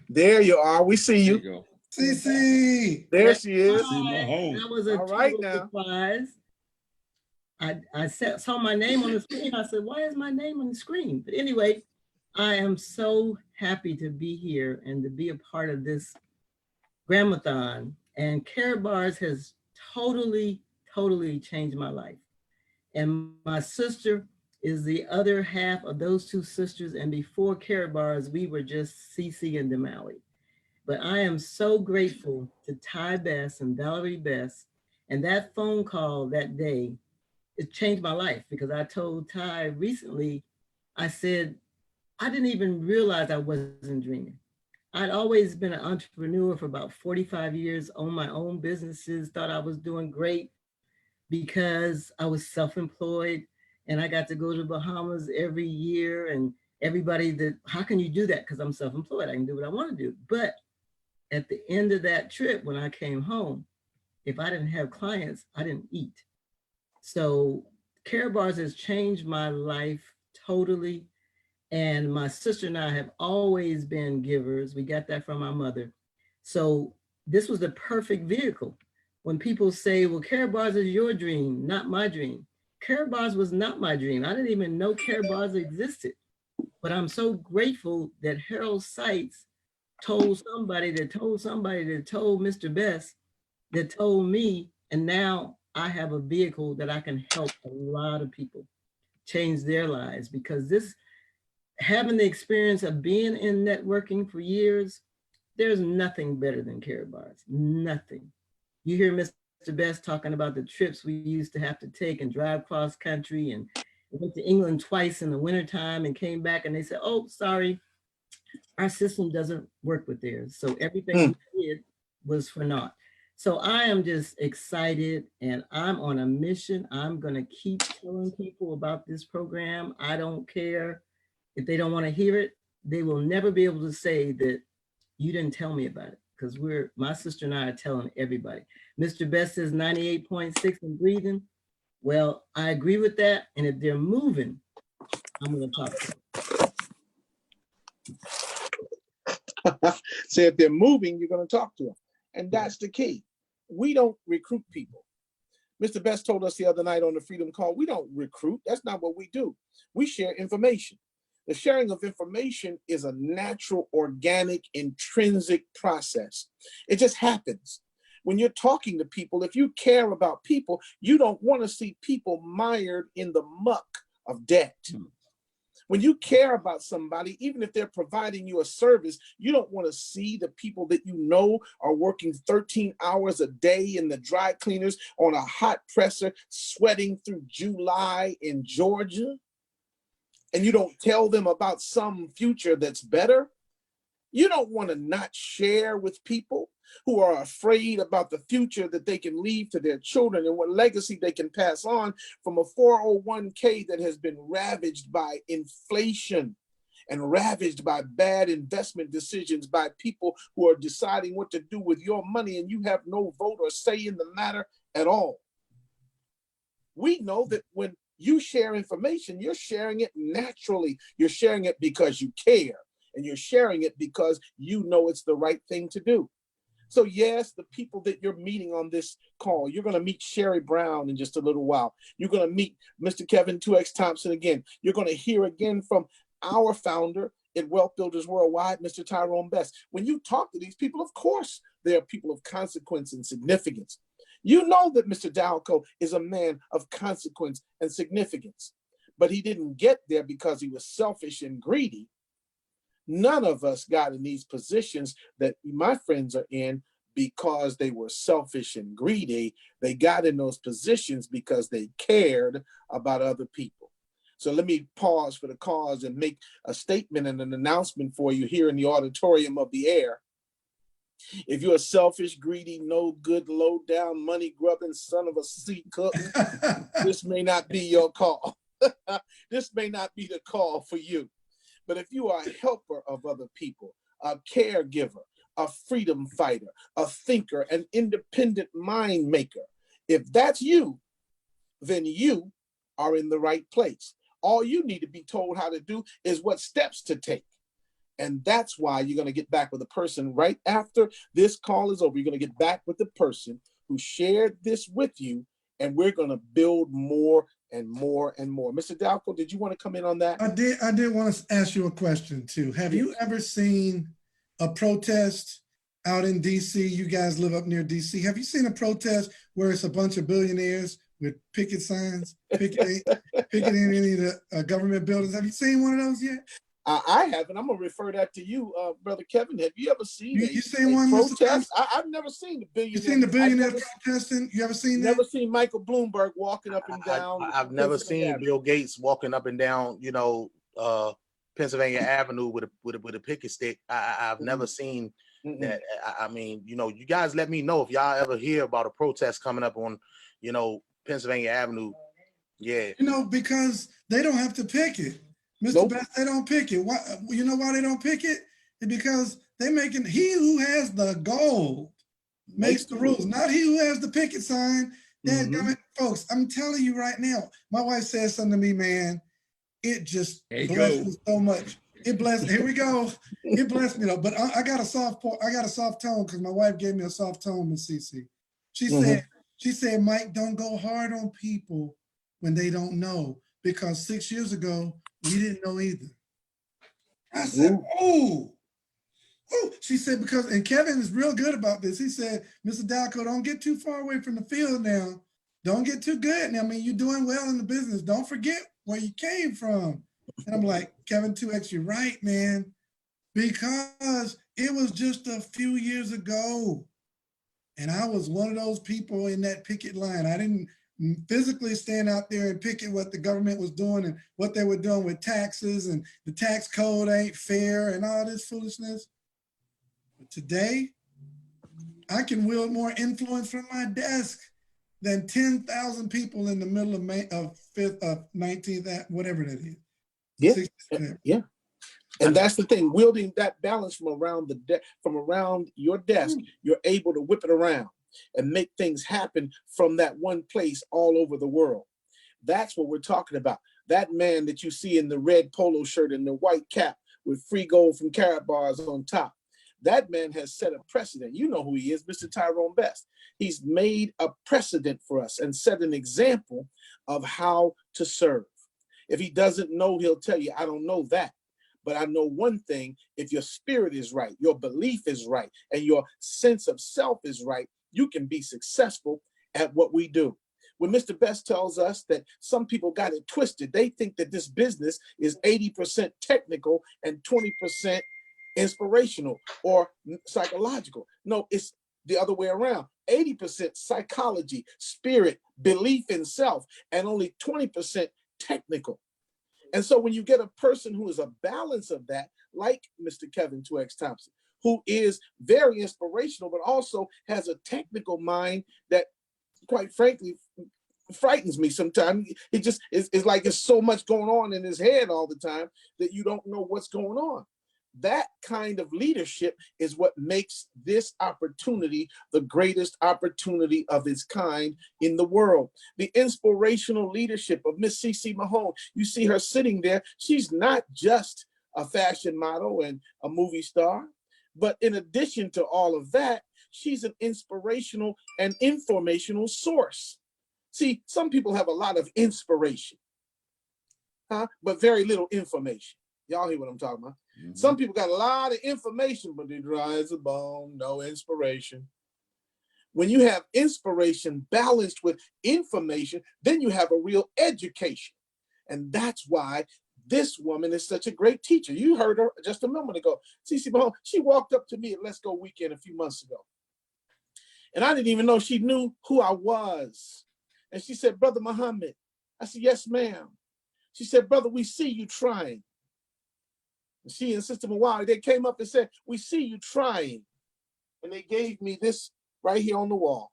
Speaker 5: There you are. We see
Speaker 2: There
Speaker 5: you.
Speaker 2: you go.
Speaker 3: Cece.
Speaker 5: There she is.
Speaker 2: See my home.
Speaker 7: That was a
Speaker 5: All right
Speaker 7: total
Speaker 5: now.
Speaker 7: surprise. I saw my name on the screen. I said, why is my name on the screen? But anyway, I am so happy to be here and to be a part of this Gram-A-Thon. And Karatbars has totally changed my life. And my sister is the other half of those two sisters. And before Karatbars, we were just Cece and Damali. But I am so grateful to Ty Best and Valerie Best. And that phone call that day, it changed my life because I told Ty recently, I said, I didn't even realize I wasn't dreaming. I'd always been an entrepreneur for about 45 years, owned my own businesses, thought I was doing great because I was self-employed and I got to go to Bahamas every year and everybody that, how can you do that? Because I'm self-employed, I can do what I want to do. But at the end of that trip, when I came home, if I didn't have clients, I didn't eat. So Karatbars has changed my life totally. And my sister and I have always been givers. We got that from our mother. So this was the perfect vehicle. When people say, well, Karatbars is your dream, not my dream. Karatbars was not my dream. I didn't even know Karatbars existed. But I'm so grateful that Harold Seitz told somebody that told somebody that told Mr. Best that told me, and now I have a vehicle that I can help a lot of people change their lives because this, having the experience of being in networking for years, there's nothing better than Karatbars, nothing. You hear Mr. Best talking about the trips we used to have to take and drive cross country and went to England twice in the wintertime and came back and they said, oh, sorry, our system doesn't work with theirs. So everything we did was for naught. So I am just excited and I'm on a mission. I'm gonna keep telling people about this program. I don't care if they don't wanna hear it. They will never be able to say that you didn't tell me about it because my sister and I are telling everybody. Mr. Best says 98.6 and breathing. Well, I agree with that. And if they're moving, I'm gonna talk to them.
Speaker 5: So if they're moving, you're going to talk to them. And that's the key. We don't recruit people. Mr. Best told us the other night on the Freedom Call, we don't recruit. That's not what we do. We share information. The sharing of information is a natural, organic, intrinsic process. It just happens. When you're talking to people, if you care about people, you don't want to see people mired in the muck of debt. When you care about somebody, even if they're providing you a service, you don't want to see the people that you know are working 13 hours a day in the dry cleaners on a hot presser, sweating through July in Georgia, and you don't tell them about some future that's better. You don't want to not share with people who are afraid about the future that they can leave to their children and what legacy they can pass on from a 401k that has been ravaged by inflation and ravaged by bad investment decisions by people who are deciding what to do with your money, and you have no vote or say in the matter at all. We know that when you share information, you're sharing it naturally. You're sharing it because you care, and you're sharing it because you know it's the right thing to do. So yes, the people that you're meeting on this call, you're going to meet Sherry Brown in just a little while. You're going to meet Mr. Kevin 2X Thompson again. You're going to hear again from our founder at Wealth Builders Worldwide, Mr. Tyrone Best. When you talk to these people, of course, they are people of consequence and significance. You know that Mr. Dalco is a man of consequence and significance, but he didn't get there because he was selfish and greedy. None of us got in these positions that my friends are in because they were selfish and greedy. They got in those positions because they cared about other people. So let me pause for the cause and make a statement and an announcement for you here in the auditorium of the air. If you're a selfish, greedy, no good, low down, money grubbing son of a sea cook, this may not be your call. This may not be the call for you. But if you are a helper of other people, a caregiver, a freedom fighter, a thinker, an independent mind maker, if that's you, then you are in the right place. All you need to be told how to do is what steps to take. And that's why you're going to get back with a person right after this call is over. You're going to get back with the person who shared this with you, and we're going to build more and more and more. Mr. Dalco, did you want to come in on that?
Speaker 3: I did want to ask you a question too. Have you ever seen a protest out in DC? You guys live up near DC. Have you seen a protest where it's a bunch of billionaires with picket signs, picketing any of the government buildings? Have you seen one of those yet?
Speaker 5: I haven't. I'm gonna refer that to you, Brother Kevin. Have you ever seen
Speaker 3: you seen one
Speaker 5: protest? I've never seen the billionaires.
Speaker 3: You seen the billionaires protesting? You ever seen that?
Speaker 5: Never seen Michael Bloomberg walking up and down.
Speaker 6: I've never seen Bill Gates walking up and down, Pennsylvania Avenue with a picket stick. I've never seen that. I mean, you guys let me know if y'all ever hear about a protest coming up on, Pennsylvania Avenue. Yeah.
Speaker 3: Because they don't have to picket. Mr. Nope. Best, they don't pick it. Why? You know why they don't pick it? It's because he who has the gold makes the rules, not he who has the picket sign. Folks, I'm telling you right now, my wife said something to me, man. It just blessed me so much. It blessed. Here we go. It blessed me though. But I got a soft tone because my wife gave me a soft tone, Miss Cece. She said, Mike, don't go hard on people when they don't know, because 6 years ago we didn't know either. I said, oh. She said, and Kevin is real good about this. He said, Mr. Dalco, don't get too far away from the field now. Don't get too good. I mean, you're doing well in the business. Don't forget where you came from. And I'm like, Kevin 2X, you're right, man. Because it was just a few years ago. And I was one of those people in that picket line. I didn't physically stand out there and picket what the government was doing and what they were doing with taxes and the tax code ain't fair and all this foolishness. But today, I can wield more influence from my desk than 10,000 people in the middle of 19th, whatever that is.
Speaker 5: Yeah. And that's the thing, wielding that balance from around your desk, you're able to whip it around and make things happen from that one place all over the world. That's what we're talking about. That man that you see in the red polo shirt and the white cap with free gold from Carrot Bars on top, that man has set a precedent. You know who he is, Mr. Tyrone Best. He's made a precedent for us and set an example of how to serve. If he doesn't know, he'll tell you, I don't know that. But I know one thing, if your spirit is right, your belief is right, and your sense of self is right, you can be successful at what we do. When Mr. Best tells us that some people got it twisted, they think that this business is 80% technical and 20% inspirational or psychological. No, it's the other way around. 80% psychology, spirit, belief in self, and only 20% technical. And so when you get a person who is a balance of that, like Mr. Kevin 2X Thompson, who is very inspirational, but also has a technical mind that, quite frankly, frightens me sometimes. It just it's like there's so much going on in his head all the time that you don't know what's going on. That kind of leadership is what makes this opportunity the greatest opportunity of its kind in the world. The inspirational leadership of Miss CeCe Mahone. You see her sitting there. She's not just a fashion model and a movie star, but in addition to all of that, she's an inspirational and informational source. See, some people have a lot of inspiration, but very little information. Y'all hear what I'm talking about? Mm-hmm. Some people got a lot of information, but they're dry as a bone, no inspiration. When you have inspiration balanced with information, then you have a real education. And that's why this woman is such a great teacher. You heard her just a moment ago. CeCe Mahone, she walked up to me at Let's Go Weekend a few months ago. And I didn't even know she knew who I was. And she said, Brother Muhammad. I said, yes, ma'am. She said, brother, we see you trying. And she and Sister Mawali, they came up and said, we see you trying. And they gave me this right here on the wall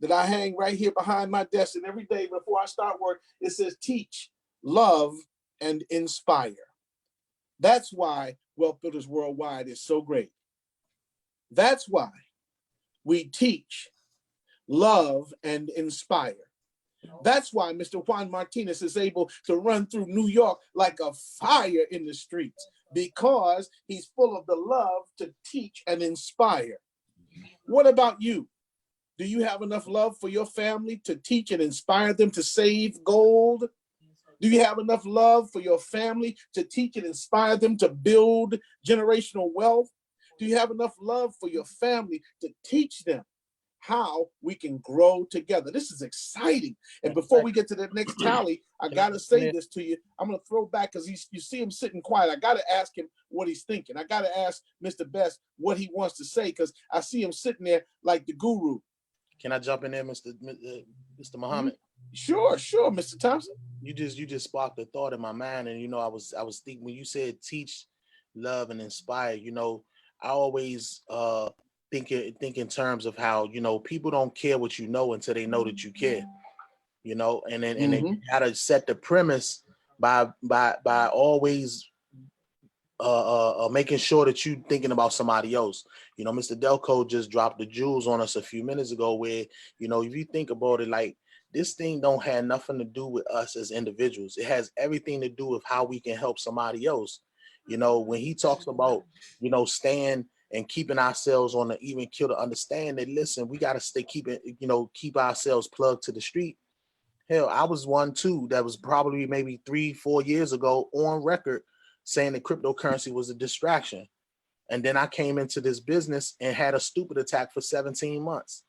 Speaker 5: that I hang right here behind my desk. And every day before I start work, it says, teach, love, and inspire. That's why Wealth Builders Worldwide is so great. That's why we teach, love, and inspire. That's why Mr. Juan Martinez is able to run through New York like a fire in the streets, because he's full of the love to teach and inspire. What about you? Do you have enough love for your family to teach and inspire them to save gold? Do you have enough love for your family to teach and inspire them to build generational wealth? Do you have enough love for your family to teach them how we can grow together? This is exciting. And before we get to the next tally, I got to say this to you. I'm going to throw back because you see him sitting quiet. I got to ask him what he's thinking. I got to ask Mr. Best what he wants to say, because I see him sitting there like the guru.
Speaker 6: Can I jump in there, Mr. Muhammad?
Speaker 5: Sure, Mr. Thompson.
Speaker 6: You just sparked a thought in my mind. And, you know, I was thinking when you said teach, love, and inspire, you know, I always think in terms of how, you know, people don't care what you know until they know that you care, you know, and then and they gotta set the premise by always making sure that you thinking about somebody else. You know, Mr. Delco just dropped the jewels on us a few minutes ago where, you know, if you think about it, like, this thing don't have nothing to do with us as individuals. It has everything to do with how we can help somebody else. You know, when he talks about, you know, staying and keeping ourselves on the even keel, to understand that, listen, we got to keep ourselves plugged to the street. Hell, I was one too that was probably maybe 3-4 years ago on record saying that cryptocurrency was a distraction. And then I came into this business and had a stupid attack for 17 months,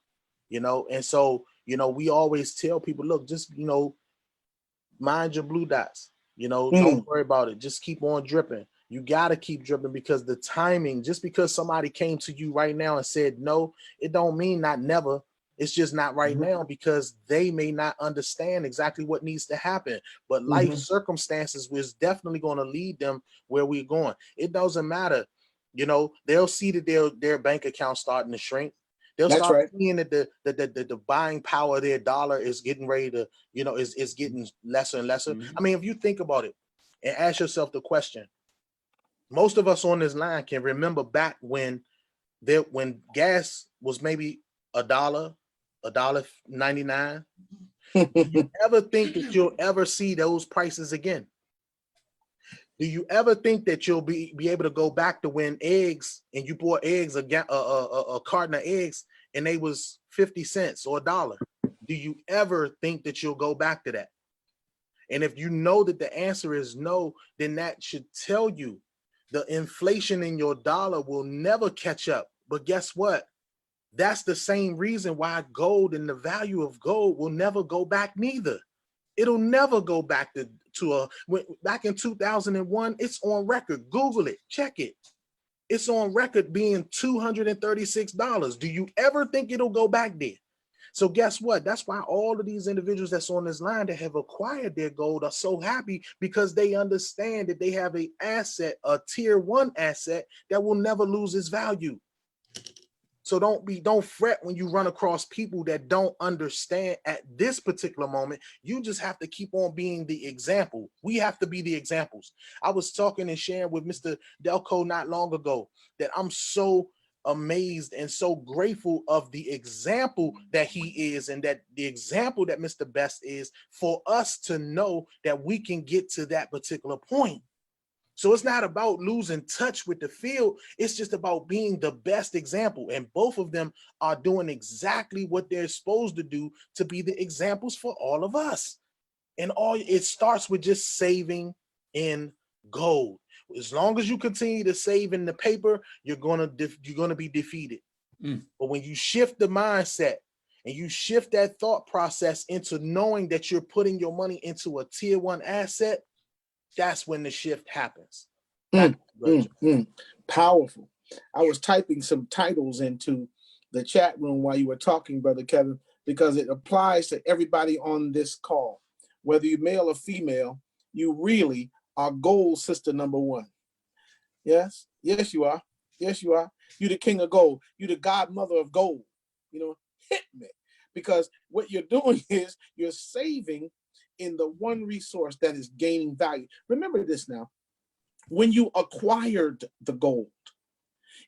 Speaker 6: you know? And so, you know, we always tell people, look, just, you know, mind your blue dots, you know, don't worry about it. Just keep on dripping. You got to keep dripping, because the timing, just because somebody came to you right now and said no, it don't mean not never. It's just not right now, because they may not understand exactly what needs to happen. But life circumstances was definitely going to lead them where we're going. It doesn't matter. You know, they'll see that their bank account starting to shrink. They'll start seeing that the buying power of their dollar is getting ready to, you know, is getting lesser and lesser. I mean, if you think about it and ask yourself the question, most of us on this line can remember back when gas was maybe $1.99. Do you ever think that you'll ever see those prices again? Do you ever think that you'll be able to go back to when eggs, and you bought eggs, a carton of eggs, and they was 50 cents or $1? Do you ever think that you'll go back to that? And if you know that the answer is no, then that should tell you the inflation in your dollar will never catch up. But guess what? That's the same reason why gold and the value of gold will never go back neither. It'll never go back back in 2001. It's on record. Google it, check it. It's on record being $236. Do you ever think it'll go back there? So guess what? That's why all of these individuals that's on this line that have acquired their gold are so happy, because they understand that they have an asset, a tier 1 asset that will never lose its value. So don't fret when you run across people that don't understand at this particular moment. You just have to keep on being the example. We have to be the examples. I was talking and sharing with Mr. Delco not long ago that I'm so amazed and so grateful of the example that he is, and that the example that Mr. Best is, for us to know that we can get to that particular point. So it's not about losing touch with the field. It's just about being the best example. And both of them are doing exactly what they're supposed to do to be the examples for all of us. And it starts with just saving in gold. As long as you continue to save in the paper, you're gonna be defeated. But when you shift the mindset and you shift that thought process into knowing that you're putting your money into a tier 1 asset, that's when the shift happens.
Speaker 5: Powerful. I was typing some titles into the chat room while you were talking, Brother Kevin, because it applies to everybody on this call. Whether you're male or female, you really are gold sister number 1. Yes, you are. Yes, you are. You're the king of gold. You're the godmother of gold. Hit me. Because what you're doing is you're saving in the one resource that is gaining value. Remember this now. When you acquired the gold,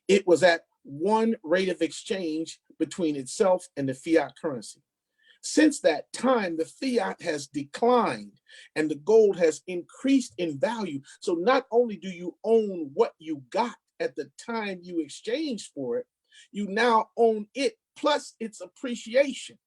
Speaker 5: it was at one rate of exchange between itself and the fiat currency. Since that time, the fiat has declined and the gold has increased in value. So not only do you own what you got at the time you exchanged for it, you now own it plus its appreciation.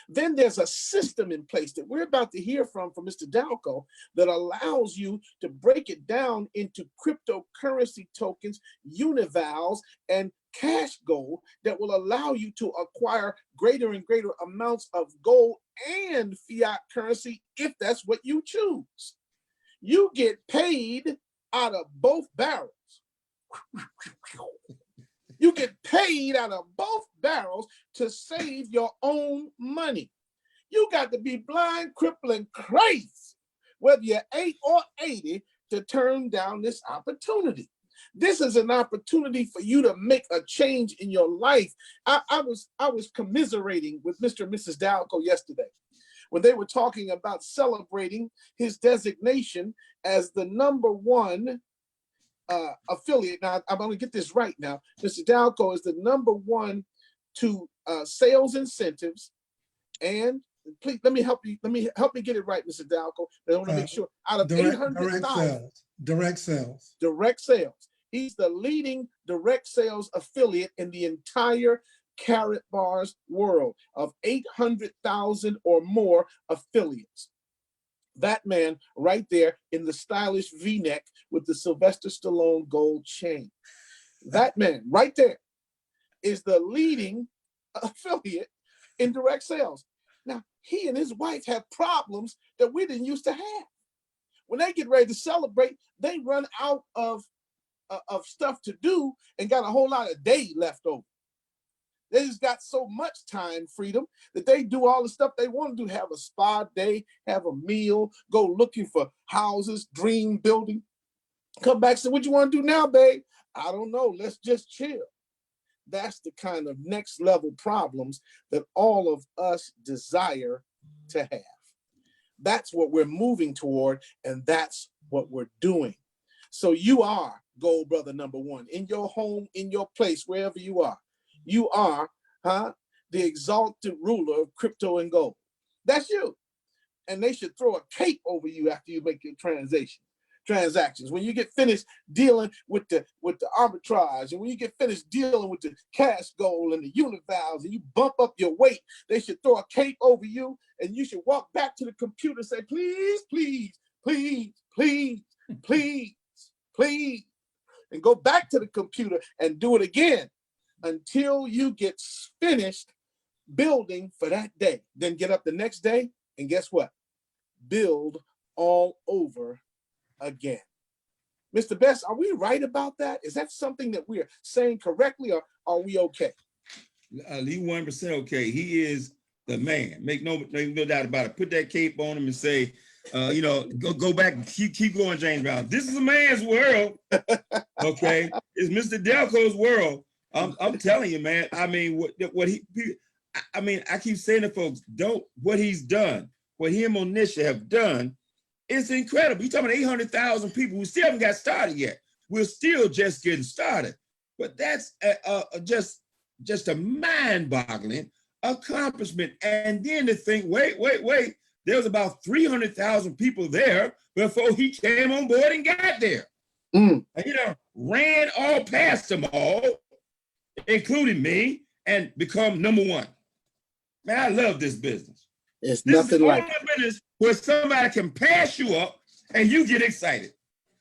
Speaker 5: Then there's a system in place that we're about to hear from Mr. Dalco that allows you to break it down into cryptocurrency tokens, univals, and cash gold that will allow you to acquire greater and greater amounts of gold and fiat currency if that's what you choose. You get paid out of both barrels. You get paid out of both barrels to save your own money. You got to be blind, crippling, crazy, whether you're 8 or 80, to turn down this opportunity. This is an opportunity for you to make a change in your life. I was commiserating with Mr. and Mrs. Dalco yesterday when they were talking about celebrating his designation as the #1 affiliate. Now, I'm going to get this right now. Mr. Dalco is the #1 to sales incentives. And please, let me help you get it right, Mr. Dalco. I want to make sure. Out of 800,000
Speaker 3: direct sales.
Speaker 5: He's the leading direct sales affiliate in the entire Karatbars world of 800,000 or more affiliates. That man right there in the stylish V-neck with the Sylvester Stallone gold chain. That man right there is the leading affiliate in direct sales. Now, he and his wife have problems that we didn't used to have. When they get ready to celebrate, they run out of stuff to do and got a whole lot of day left over. They just got so much time freedom that they do all the stuff they want to do. Have a spa day, have a meal, go looking for houses, dream building. Come back and say, what you want to do now, babe? I don't know. Let's just chill. That's the kind of next level problems that all of us desire to have. That's what we're moving toward, and that's what we're doing. So you are gold brother #1 in your home, in your place, wherever you are. You are the exalted ruler of crypto and gold. That's you. And they should throw a cape over you after you make your transactions. When you get finished dealing with the arbitrage, and when you get finished dealing with the cash gold and the univals, and you bump up your weight, they should throw a cape over you, and you should walk back to the computer and say, please, please, please, please, please, please, and go back to the computer and do it again until you get finished building for that day. Then get up the next day, and guess what? Build all over again. Mr. Best, are we right about that? Is that something that we're saying correctly, or are we okay?
Speaker 2: He 100% okay. He is the man. Make no doubt about it. Put that cape on him and say, go back and keep going, James Brown. This is a man's world. Okay, it's Mr. Delco's world. I'm telling you, man. I mean, I keep saying to folks, what he's done, what he and Monisha have done, it's incredible. You're talking about 800,000 people who still haven't got started yet. We're still just getting started. But that's just a mind-boggling accomplishment. And then to think, wait, there was about 300,000 people there before he came on board and got there. And, ran all past them all, including me, and become number one. Man, I love this business.
Speaker 5: It's
Speaker 2: This
Speaker 5: nothing
Speaker 2: is the
Speaker 5: like
Speaker 2: only business where somebody can pass you up and you get excited.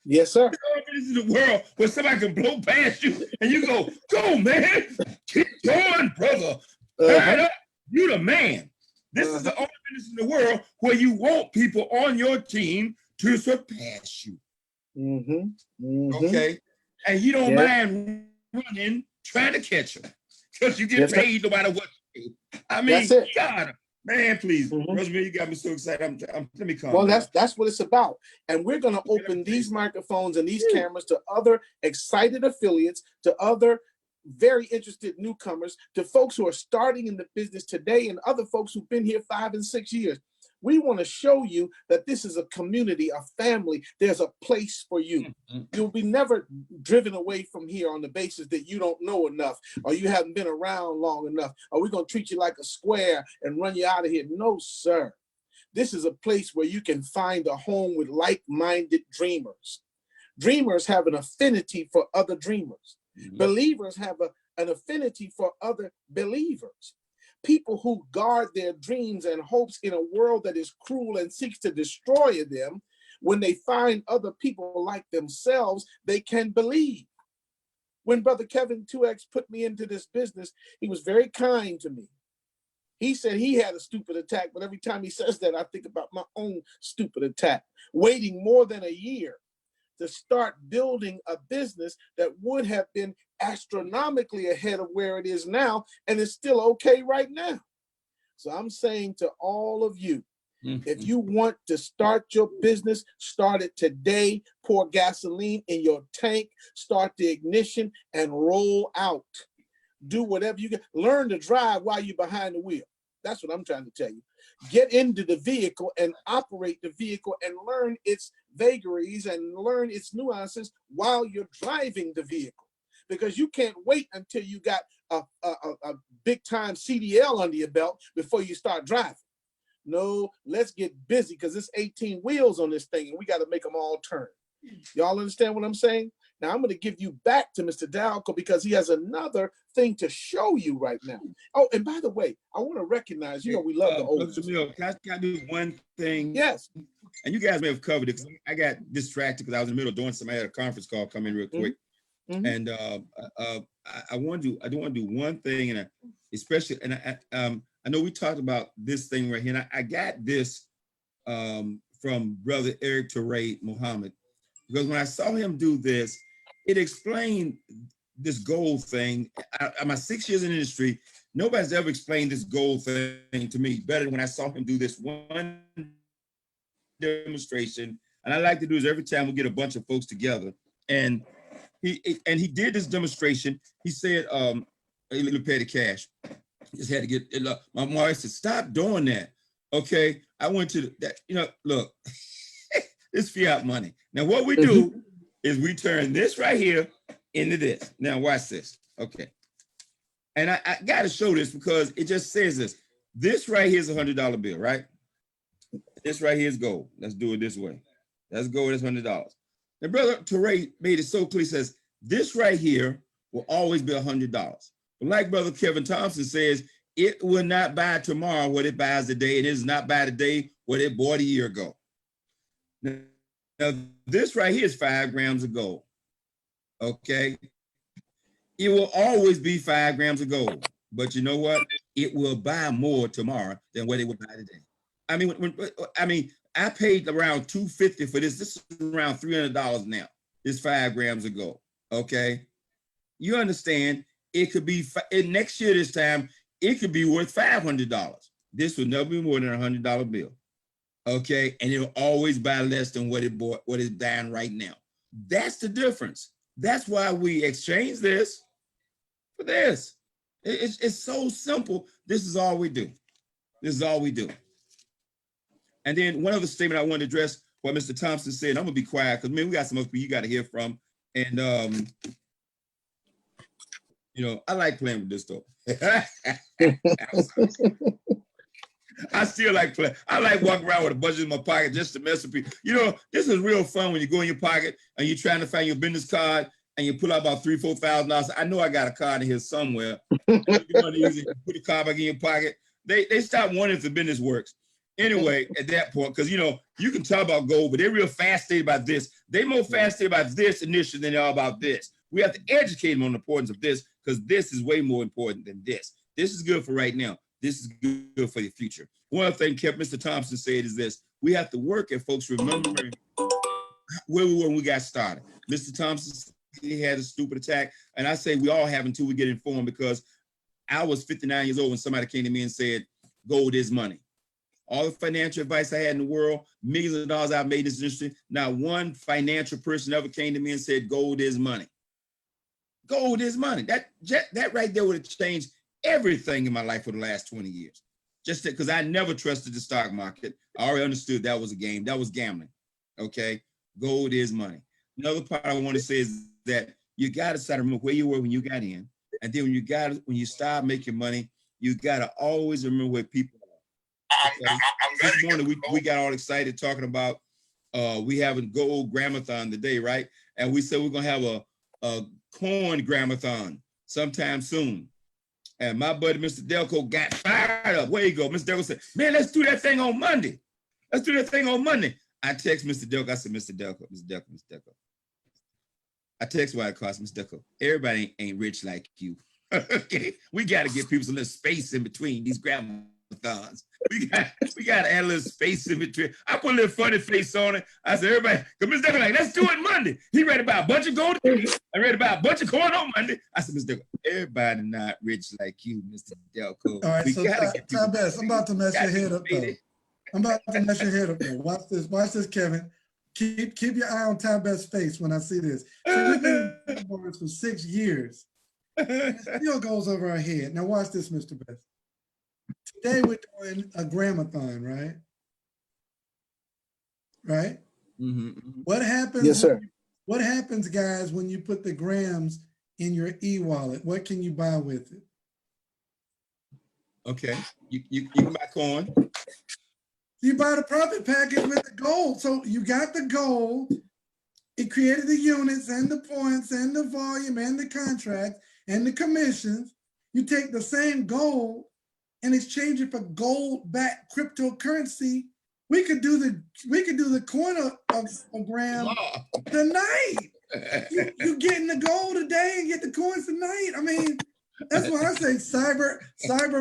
Speaker 5: Yes, sir.
Speaker 2: This is the world where somebody can blow past you and you go, man, keep going, brother. Turn up. You the man. This is the only business in the world where you want people on your team to surpass you. Okay? And you don't mind running, trying to catch them because you get paid no matter what. I mean, God, man, please. Rosemary, you got me so excited. Let me calm down.
Speaker 5: Well, that's what it's about. And we're going to open these microphones and these cameras to other excited affiliates, to other very interested newcomers, to folks who are starting in the business today and other folks who've been here 5 and 6 years. We want to show you that this is a community, a family. There's a place for you. You'll be never driven away from here on the basis that you don't know enough or you haven't been around long enough, or we're going to treat you like a square and run you out of here. No, sir. This is a place where you can find a home with like-minded dreamers. Dreamers have an affinity for other dreamers. Believers have an affinity for other believers. People who guard their dreams and hopes in a world that is cruel and seeks to destroy them, when they find other people like themselves, they can believe. When Brother Kevin 2X put me into this business, he was very kind to me. He said he had a stupid attack, but every time he says that, I think about my own stupid attack, waiting more than a year to start building a business that would have been astronomically ahead of where it is now, and it's still okay right now. So I'm saying to all of you, if you want to start your business, start it today. Pour gasoline in your tank, start the ignition, and roll out. Do whatever you can. Learn to drive while you're behind the wheel. That's what I'm trying to tell you. Get into the vehicle and operate the vehicle and learn its vagaries and learn its nuances while you're driving the vehicle. Because you can't wait until you got a big time CDL under your belt before you start driving. No, let's get busy because there's 18 wheels on this thing and we got to make them all turn. Y'all understand what I'm saying? Now I'm going to give you back to Mr. Dalco because he has another thing to show you right now. Oh, and by the way, I want to recognize, we love the old.
Speaker 2: Can I do one thing?
Speaker 5: Yes.
Speaker 2: And you guys may have covered it because I got distracted because I was in the middle of doing something. I had a conference call come in real quick. And I do want to do one thing, and especially, and I know we talked about this thing right here, and I got this from Brother Eric Teray Muhammad, because when I saw him do this, it explained this gold thing. My 6 years in the industry, nobody's ever explained this gold thing to me better than when I saw him do this one demonstration. And I like to do this every time we get a bunch of folks together. And he did this demonstration. He said, a little petty cash. Just had to get it. My wife said, stop doing that. Okay. I went to that, look, it's fiat money. Now what we do is we turn this right here into this. Now watch this. Okay. And I got to show this because it just says this. This right here is a $100 bill, right? This right here is gold. Let's do it this way. That's gold, that's $100. Now, Brother Teray made it so clear. He says, this right here will always be $100. But like Brother Kevin Thompson says, it will not buy tomorrow what it buys today. It is not buy today what it bought a year ago. Now, this right here is 5 grams of gold. Okay. It will always be 5 grams of gold. But you know what? It will buy more tomorrow than what it would buy today. I mean, I paid around $250 for this. This is around $300 now. It's 5 grams of gold. Okay. You understand? It could be next year, this time, it could be worth $500. This will never be more than a $100 bill. Okay. And it'll always buy less than what it bought, what it's buying right now. That's the difference. That's why we exchange this. for this. It's so simple. This is all we do. This is all we do. And then one other statement I want to address what Mr. Thompson said. I'm gonna be quiet because man, we got some other people you got to hear from. And you know, I like playing with this stuff. I still like playing. I like walking around with a budget in my pocket just to mess with people. You know, this is real fun when you go in your pocket and you're trying to find your business card and you pull out about $3,000, $4,000. I know I got a card in here somewhere. You put the card back in your pocket. They stop wondering if the business works. Anyway, at that point, because you know, you can talk about gold, but they're real fascinated about this. They're more fascinated about this initiative than they are about this. We have to educate them on the importance of this because this is way more important than this. This is good for right now. This is good for the future. One other thing Mr. Thompson said is this: we have to work at folks remembering where we were when we got started. Mr. Thompson, he had a stupid attack, and I say we all have until we get informed, because I was 59 years old when somebody came to me and said, gold is money. All the financial advice I had in the world, millions of dollars I've made in this industry, not one financial person ever came to me and said, gold is money. Gold is money. That right there would have changed everything in my life for the last 20 years. Just because I never trusted the stock market. I already understood that was a game. That was gambling. Okay? Gold is money. Another part I want to say is that you got to start to remember where you were when you got in. And then when you start making money, you got to always remember where people are. Okay? This morning, we got all excited talking about we having gold Gram-A-Thon today, right? And we said we're going to have a corn Gram-A-Thon sometime soon. And my buddy, Mr. Delco, got fired up. Where you go? Mr. Delco said, man, let's do that thing on Monday. Let's do that thing on Monday. I text Mr. Delco. I said, Mr. Delco. I text why it costs Mr. Delco. Everybody ain't rich like you. Okay, we got to give people some little space in between these Gram-A-Thons. We got to add a little space in between. I put a little funny face on it. I said, everybody, because Mr. Delco like, let's do it Monday. He read about a bunch of gold. I read about a bunch of corn on Monday. I said, Mr. Delco, everybody not rich like you, Mr. Delco.
Speaker 3: All right,
Speaker 2: we
Speaker 3: so Ty Best, I'm about to mess your head up though. Watch this, Kevin. Keep your eye on Ty Best's face when I see this. So we've been for 6 years. And it still goes over our head. Now watch this, Mr. Best. Today we're doing a Gram-A-Thon, right? Right?
Speaker 2: Mm-hmm.
Speaker 3: What happens?
Speaker 5: Yes, sir.
Speaker 3: What happens, guys, when you put the grams in your e-wallet? What can you buy with it?
Speaker 2: Okay, you can buy corn.
Speaker 3: You buy the profit package with the gold. So you got the gold. It created the units and the points and the volume and the contract and the commissions. You take the same gold and exchange it for gold-backed cryptocurrency. We could do the coin of gram tonight. You getting the gold today and get the coins tonight. I mean, that's why I say Cyber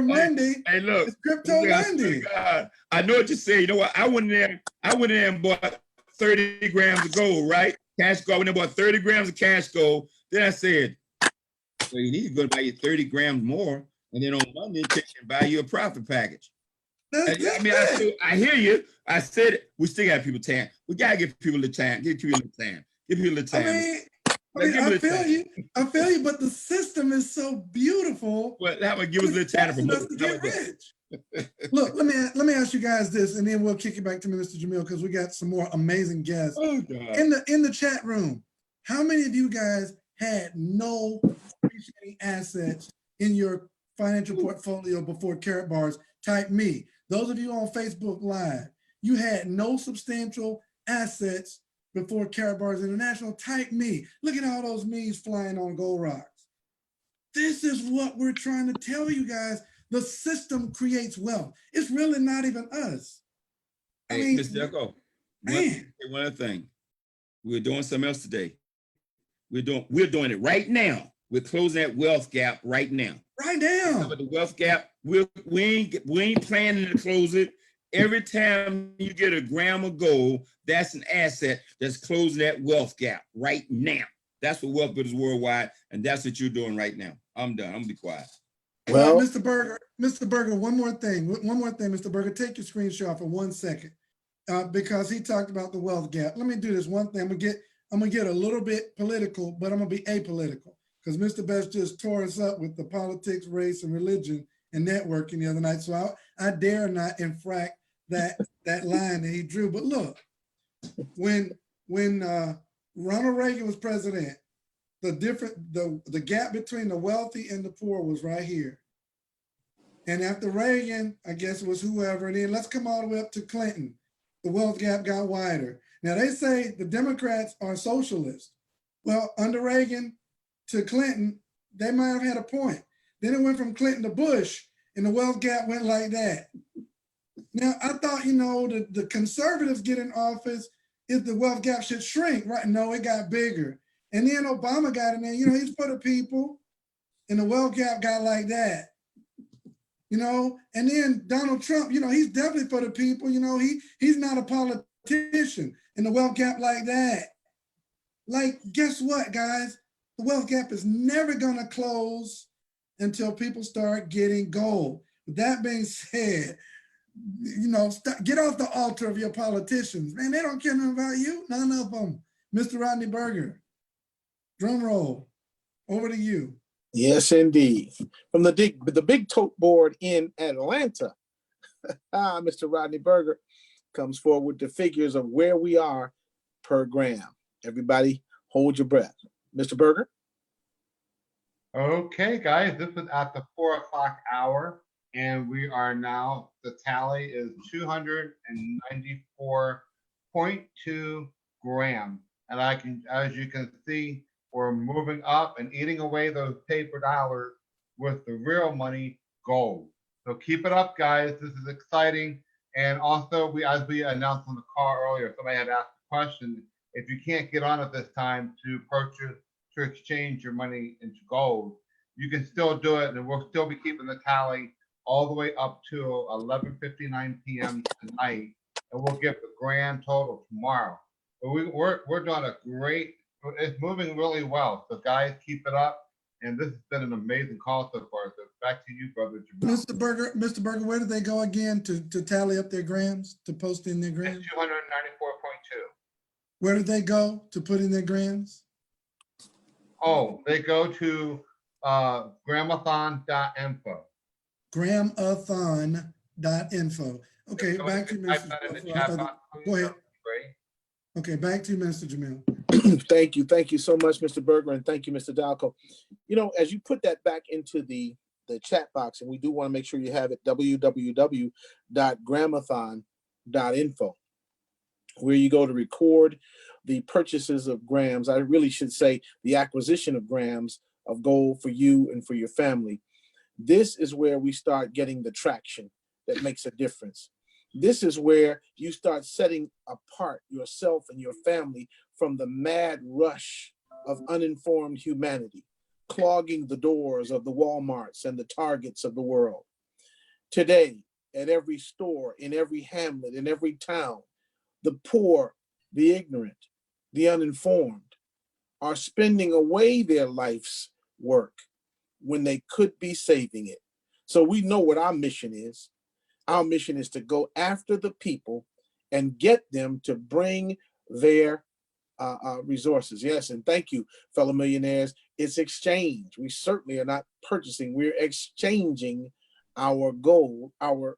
Speaker 3: Monday.
Speaker 2: Hey, look,
Speaker 3: it's Crypto Monday.
Speaker 2: God, I know what you say. You know what? I went in there and bought 30 grams of gold, right? Cash gold. I went in and bought 30 grams of cash gold. Then I said, well, you need to go buy you 30 grams more. And then on Monday, take and buy you a profit package. I hear you. I said we still got people tan. We gotta give people the time. Give people the time. Give people the time.
Speaker 3: I feel you, but the system is so beautiful.
Speaker 2: Well, that would give us a little time for
Speaker 3: us to get rich. Look, let me ask you guys this, and then we'll kick it back to Mr. Jamil because we got some more amazing guests in the chat room. How many of you guys had no appreciating assets in your financial portfolio before Carrot Bars? Type me. Those of you on Facebook Live, you had no substantial assets before Carrot Bars International. Type me. Look at all those memes flying on gold rocks. This is what we're trying to tell you guys. The system creates wealth. It's really not even us.
Speaker 2: Hey, Mr. Delco, one other thing. We're doing something else today. We're doing it right now. We're closing that wealth gap right now.
Speaker 3: Right now.
Speaker 2: The wealth gap, we ain't planning to close it. Every time you get a gram of gold, that's an asset that's closing that wealth gap right now. That's what Wealth Builders Worldwide, and that's what you're doing right now. I'm done. I'm gonna be quiet.
Speaker 3: Well, Mr. Berger, one more thing, Mr. Berger, take your screenshot for 1 second, because he talked about the wealth gap. Let me do this one thing. I'm gonna get a little bit political, but I'm gonna be apolitical. because Mr. Best just tore us up with the politics, race, and religion and networking the other night. So I dare not infract that line that he drew. But look, when Ronald Reagan was president, the gap between the wealthy and the poor was right here. And after Reagan, I guess it was whoever, and then let's come all the way up to Clinton. The wealth gap got wider. Now they say the Democrats are socialists. Well, under Reagan to Clinton, they might have had a point. Then it went from Clinton to Bush, and the wealth gap went like that. Now I thought, the conservatives get in office, if the wealth gap should shrink, right? No, it got bigger. And then Obama got in there, he's for the people, and the wealth gap got like that. And then Donald Trump, he's definitely for the people, he's not a politician, and the wealth gap like that. Like, guess what, guys? The wealth gap is never gonna close until people start getting gold. With that being said, get off the altar of your politicians. Man, they don't care nothing about you, none of them. Mr. Rodney Berger, drum roll, over to you.
Speaker 5: Yes, indeed. From the big tote board in Atlanta, Mr. Rodney Berger comes forward with the figures of where we are per gram. Everybody hold your breath. Mr. Berger?
Speaker 4: Okay, guys, this is at the 4 o'clock hour, and we are now, the tally is 294.2 grams. And as you can see, we're moving up and eating away those paper dollars with the real money, gold. So keep it up, guys. This is exciting. And also, as we announced on the call earlier, somebody had asked a question. If you can't get on at this time to exchange your money into gold, you can still do it, and we'll still be keeping the tally all the way up to 11:59 p.m. tonight, and we'll get the grand total tomorrow. But we're doing a great. It's moving really well. So guys, keep it up. And this has been an amazing call so far. So back to you, Brother Jamil.
Speaker 3: Mr. Berger, where do they go again to tally up their grams, to post in their grams?
Speaker 4: 294.2.
Speaker 3: Where do they go to put in their grams?
Speaker 4: Oh, they go to GramAThon.info.
Speaker 3: GramAthon.info. Okay, back to you, Mr. Go ahead. Okay, back to you, Mr. Jamil.
Speaker 5: Thank you so much, Mr. Berger, and thank you, Mr. Dalco. As you put that back into the chat box, and we do want to make sure you have it, www.gramathon.info, where you go to record the purchases of grams. I really should say the acquisition of grams of gold for you and for your family. This is where we start getting the traction that makes a difference. This is where you start setting apart yourself and your family from the mad rush of uninformed humanity, clogging the doors of the Walmarts and the Targets of the world. Today, at every store, in every hamlet, in every town, the poor, the ignorant, the uninformed are spending away their life's work when they could be saving it. So we know what our mission is. Our mission is to go after the people and get them to bring their resources. Yes, and thank you, fellow millionaires. It's exchange. We certainly are not purchasing. We're exchanging our gold, our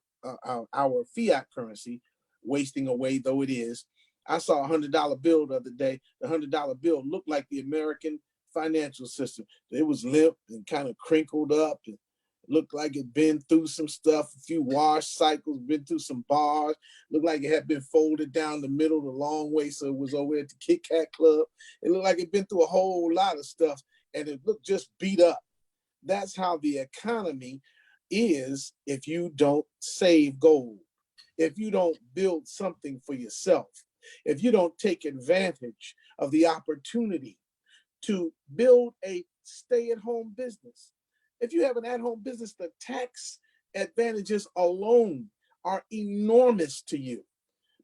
Speaker 5: fiat currency, wasting away though it is. I saw a $100 bill the other day. The $100 bill looked like the American financial system. It was limp and kind of crinkled up, and looked like it'd been through some stuff, a few wash cycles, been through some bars, looked like it had been folded down the middle the long way, so it was over at the Kit Kat Club. It looked like it'd been through a whole lot of stuff, and it looked just beat up. That's how the economy is if you don't save gold, if you don't build something for yourself, if you don't take advantage of the opportunity to build a stay-at-home business. If you have an at-home business, the tax advantages alone are enormous to you,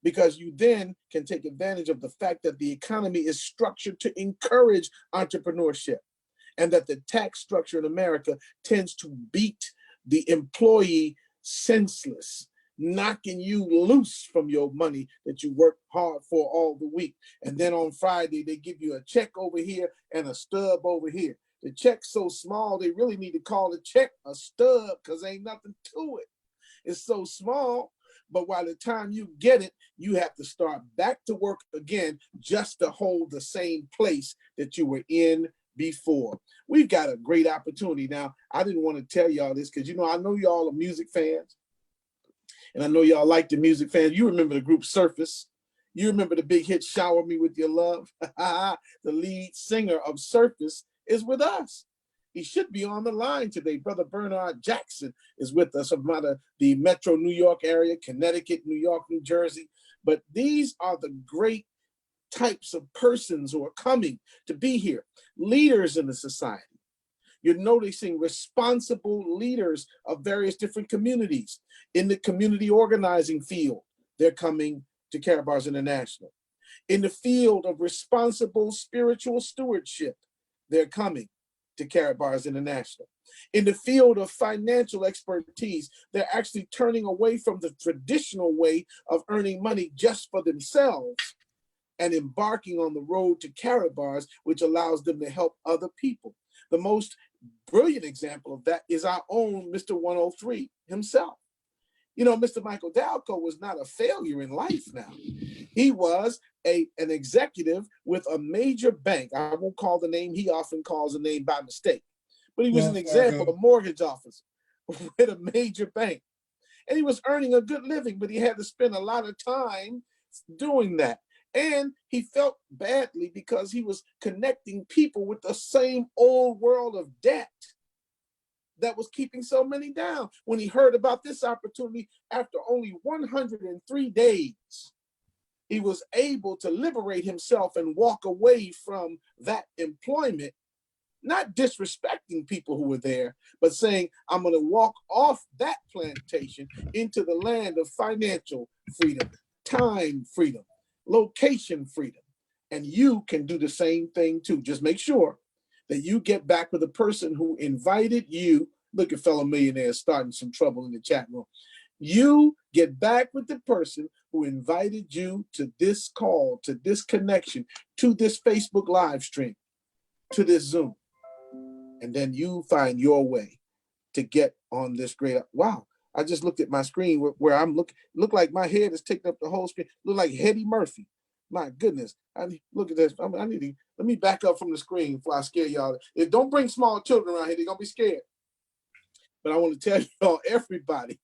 Speaker 5: because you then can take advantage of the fact that the economy is structured to encourage entrepreneurship, and that the tax structure in America tends to beat the employee senseless, knocking you loose from your money that you worked hard for all the week. And then on Friday, they give you a check over here and a stub over here. The check's so small, they really need to call the check a stub because ain't nothing to it. It's so small, but by the time you get it, you have to start back to work again just to hold the same place that you were in before. We've got a great opportunity. Now, I didn't want to tell y'all this because, I know y'all are music fans, and I know y'all like the music fans. You remember the group Surface. You remember the big hit Shower Me With Your Love. The lead singer of Surface is with us. He should be on the line today. Brother Bernard Jackson is with us from the Metro New York area, Connecticut, New York, New Jersey. But these are the great types of persons who are coming to be here, leaders in the society. You're noticing responsible leaders of various different communities. In the community organizing field, they're coming to Karatbars International. In the field of responsible spiritual stewardship, they're coming to Karatbars International. In the field of financial expertise, they're actually turning away from the traditional way of earning money just for themselves and embarking on the road to Karatbars, which allows them to help other people. The most brilliant example of that is our own Mr. 103 himself. Mr. Michael Dalco was not a failure in life now. He was an executive with a major bank. I won't call the name. He often calls the name by mistake. But he was an example, a mortgage officer with a major bank. And he was earning a good living, but he had to spend a lot of time doing that. And he felt badly because he was connecting people with the same old world of debt that was keeping so many down. When he heard about this opportunity, after only 103 days, he was able to liberate himself and walk away from that employment, not disrespecting people who were there, but saying, I'm going to walk off that plantation into the land of financial freedom, time freedom, location freedom. And you can do the same thing too. Just make sure that you get back with the person who invited you. Look at fellow millionaires starting some trouble in the chat room. You get back with the person who invited you to this call, to this connection, to this Facebook live stream, to this Zoom. And then you find your way to get on this great, wow. I just looked at my screen where I'm look like my head is taking up the whole screen. Look like Eddie Murphy. My goodness. Look at this. Let me back up from the screen before I scare y'all. Don't bring small children around here. They're going to be scared. But I want to tell y'all, everybody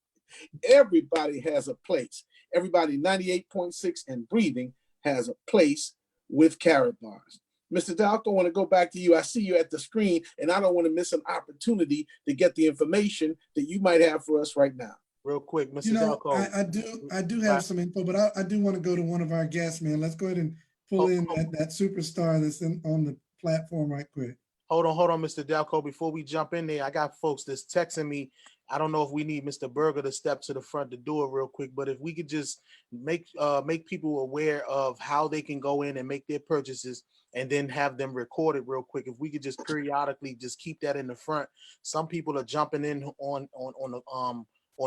Speaker 5: has a place. Everybody 98.6 and breathing has a place with Karatbars. Mr. Dalco, I want to go back to you. I see you at the screen, and I don't want to miss an opportunity to get the information that you might have for us right now.
Speaker 6: Real quick, Mr. Dalco.
Speaker 3: I do have some info, but I do want to go to one of our guests, man. Let's go ahead and pull in that superstar that's on the platform right quick.
Speaker 6: Hold on, Mr. Dalco. Before we jump in there, I got folks that's texting me. I don't know if we need Mr. Berger to step to the front to do it real quick, but if we could just make people aware of how they can go in and make their purchases and then have them recorded real quick. If we could just periodically just keep that in the front. Some people are jumping in on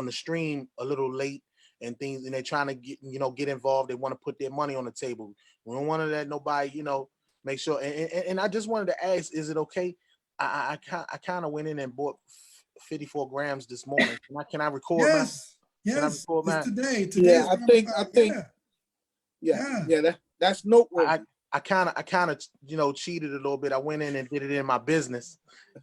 Speaker 6: the stream a little late and things, and they're trying to get involved. They want to put their money on the table. We don't want to let nobody, make sure. And I just wanted to ask, is it okay? I kind of went in and bought 54 grams this morning. Can I record?
Speaker 3: Yes.
Speaker 6: Can I record, man?
Speaker 3: Today.
Speaker 5: Yeah, I think. Yeah. That's noteworthy.
Speaker 6: I kind of cheated a little bit. I went in and did it in my business.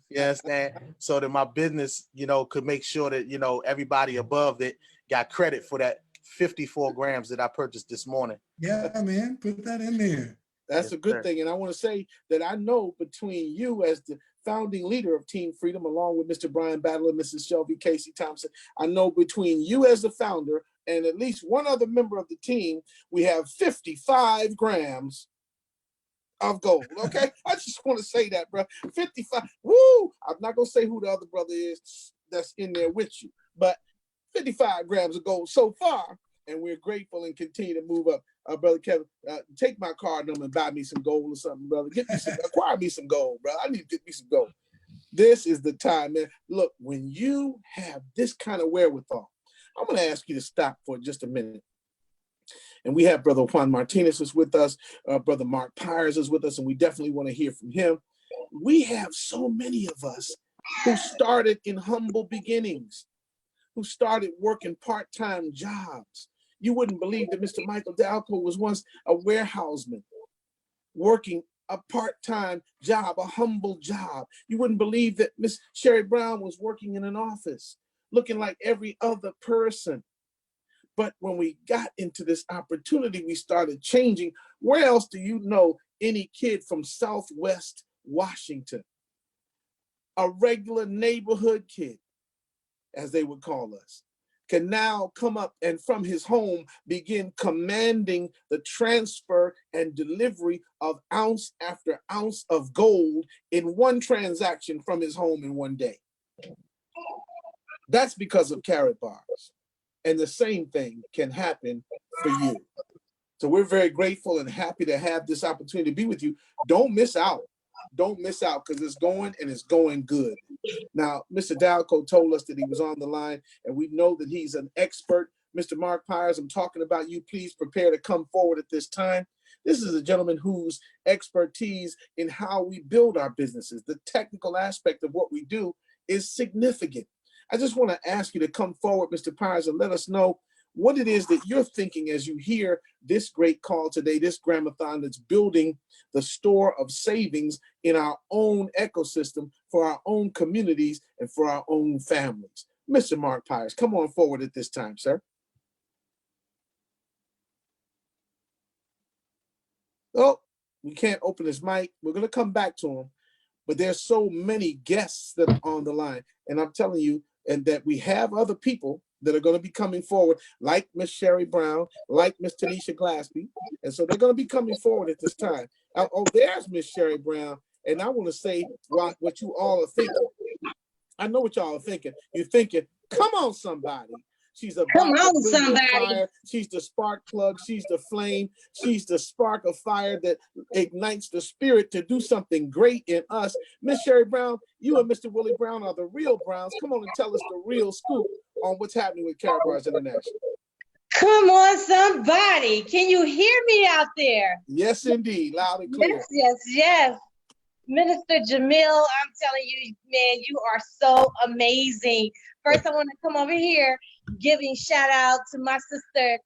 Speaker 6: You understand? So that my business, could make sure that, everybody above it got credit for that 54 grams that I purchased this morning.
Speaker 3: Yeah, man, put that in there.
Speaker 5: That's a good thing. And I want to say that I know between you as the founding leader of Team Freedom, along with Mr. Brian Battler, Mrs. Shelby Casey Thompson, I know between you as the founder and at least one other member of the team, we have 55 grams of gold. Okay. I just want to say that, bro. 55. Woo. I'm not going to say who the other brother is that's in there with you, but 55 grams of gold so far. And we're grateful and continue to move up. Brother Kevin, take my card number and buy me some gold or something, brother. Acquire me some gold, bro. I need to get me some gold. This is the time, man. Look, when you have this kind of wherewithal, I'm going to ask you to stop for just a minute. And we have Brother Juan Martinez is with us. Brother Mark Pyers is with us, and we definitely want to hear from him. We have so many of us who started in humble beginnings, who started working part-time jobs. You wouldn't believe that Mr. Michael Dalco was once a warehouseman, working a part-time job, a humble job. You wouldn't believe that Miss Sherry Brown was working in an office, looking like every other person. But when we got into this opportunity, we started changing. Where else do you know any kid from Southwest Washington, a regular neighborhood kid, as they would call us, can now come up and from his home begin commanding the transfer and delivery of ounce after ounce of gold in one transaction from his home in one day? That's because of Carrot Bars. And the same thing can happen for you. So we're very grateful and happy to have this opportunity to be with you. Don't miss out. Don't miss out, because it's going and it's going good. Now, Mr. Dalco told us that he was on the line, and we know that he's an expert. Mr. Mark Pyers, I'm talking about you. Please prepare to come forward at this time. This is a gentleman whose expertise in how we build our businesses, the technical aspect of what we do, is significant. I just want to ask you to come forward, Mr. Pyers, and let us know what it is that you're thinking as you hear this great call today, this Gram-A-Thon that's building the store of savings in our own ecosystem for our own communities and for our own families. Mr. Mark Pyers, come on forward at this time, sir. Oh, we can't open his mic. We're going to come back to him, but there's so many guests that are on the line, and I'm telling you, and that we have other people that are going to be coming forward, like Miss Sherry Brown, like Miss Tanisha Glaspie. And so they're going to be coming forward at this time. Oh, there's Miss Sherry Brown. And I want to say what you all are thinking. I know what y'all are thinking. You're thinking, come on, somebody. She's about
Speaker 8: Come on,
Speaker 5: to bring the
Speaker 8: somebody.
Speaker 5: fire. She's the spark plug. She's the flame. She's the spark of fire that ignites the spirit to do something great in us. Miss Sherry Brown, you and Mr. Willie Brown are the real Browns. Come on and tell us the real scoop on what's happening with Carrot Bars International.
Speaker 8: Come on, somebody. Can you hear me out there?
Speaker 5: Yes, indeed. Loud and clear.
Speaker 8: Yes, yes, yes. Minister Jamil, I'm telling you, man, you are so amazing. First, I want to come over here giving shout out to my sister,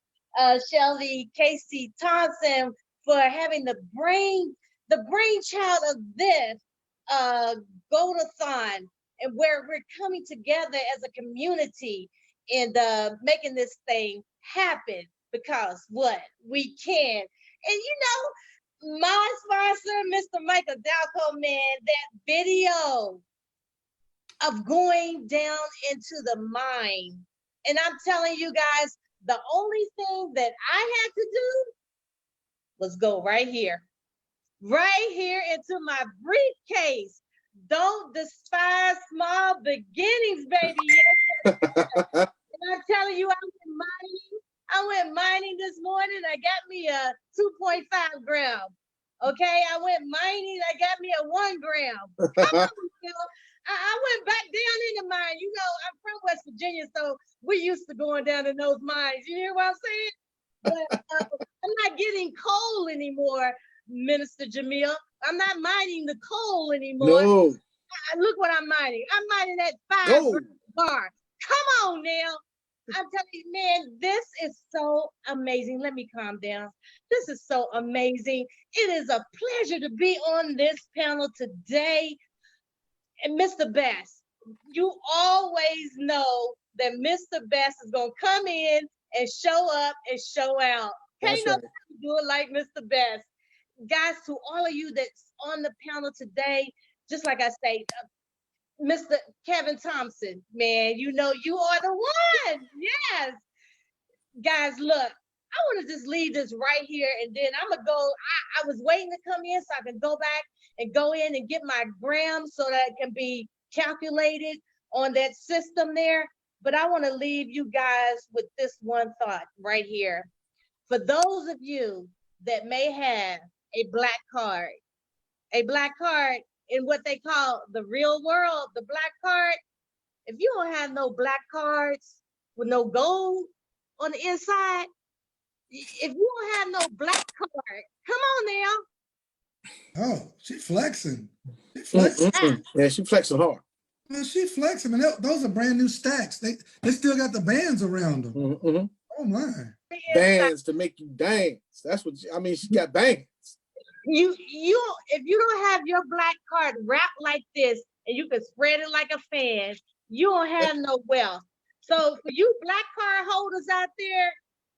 Speaker 8: Shelly Casey Thompson, for having the brainchild of this GramAThon, and where we're coming together as a community and making this thing happen, because what we can. And you know, my sponsor, Mr. Michael Dalco, man, that video of going down into the mine. And I'm telling you guys, the only thing that I had to do was go right here into my briefcase. Don't despise small beginnings, baby. Yes, yes. And I'm telling you, I went mining this morning. I got me a 2.5 gram. Okay, I went mining. I got me a 1 gram. Come on, you know. I went back down in the mine. You know, I'm from West Virginia, so we used to going down in those mines. You hear what I'm saying? But I'm not getting coal anymore, Minister Jamil. I'm not mining the coal anymore.
Speaker 5: No.
Speaker 8: Look what I'm mining. I'm mining that 5 bar. Come on now. I'm telling you, man, this is so amazing. Let me calm down. This is so amazing. It is a pleasure to be on this panel today. And Mr. Bass, you always know that Mr. Bass is going to come in and show up and show out. Can't nobody do it like Mr. Bass. Guys, to all of you that's on the panel today, just like I say, Mr. Kevin Thompson, man, you know you are the one. Yes. Guys, look, I want to just leave this right here, and then I'm going to go. I was waiting to come in so I can go back and go in and get my grams so that it can be calculated on that system there. But I want to leave you guys with this one thought right here. For those of you that may have a black card in what they call the real world, the black card, if you don't have no black cards with no gold on the inside, if you don't have no black card, come on now.
Speaker 3: Oh, she flexing. She flexing.
Speaker 5: Yeah, she flexing hard.
Speaker 3: Well, she flexing. And those are brand new stacks. They still got the bands around them. Oh my.
Speaker 5: Bands to make you dance. That's what I mean. She got bands.
Speaker 8: You if you don't have your black card wrapped like this and you can spread it like a fan, you don't have no wealth. So for you black card holders out there,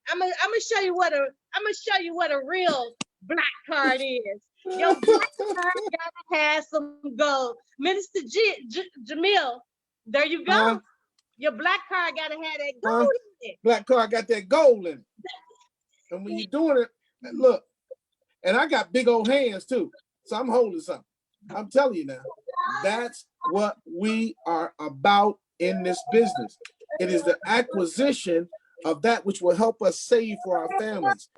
Speaker 8: I'm gonna show you what a real black card is. Your black card gotta have some gold. Minister Jamil, there you go. Your black card gotta have that gold in it.
Speaker 5: Black card got that gold in it. And when you're doing it, look, and I got big old hands too. So I'm holding something. I'm telling you now, that's what we are about in this business. It is the acquisition of that which will help us save for our families.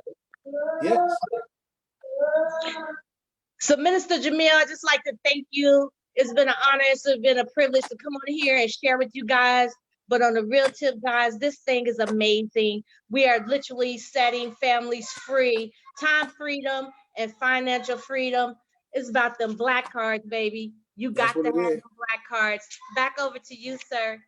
Speaker 5: Yes.
Speaker 8: So Minister Jamil, I'd just like to thank you. It's been an honor. It's been a privilege to come on here and share with you guys. But on the real tip, guys, this thing is amazing. We are literally setting families free. Time freedom and financial freedom. It's about them black cards, baby. You got to have them black cards. Back over to you, sir.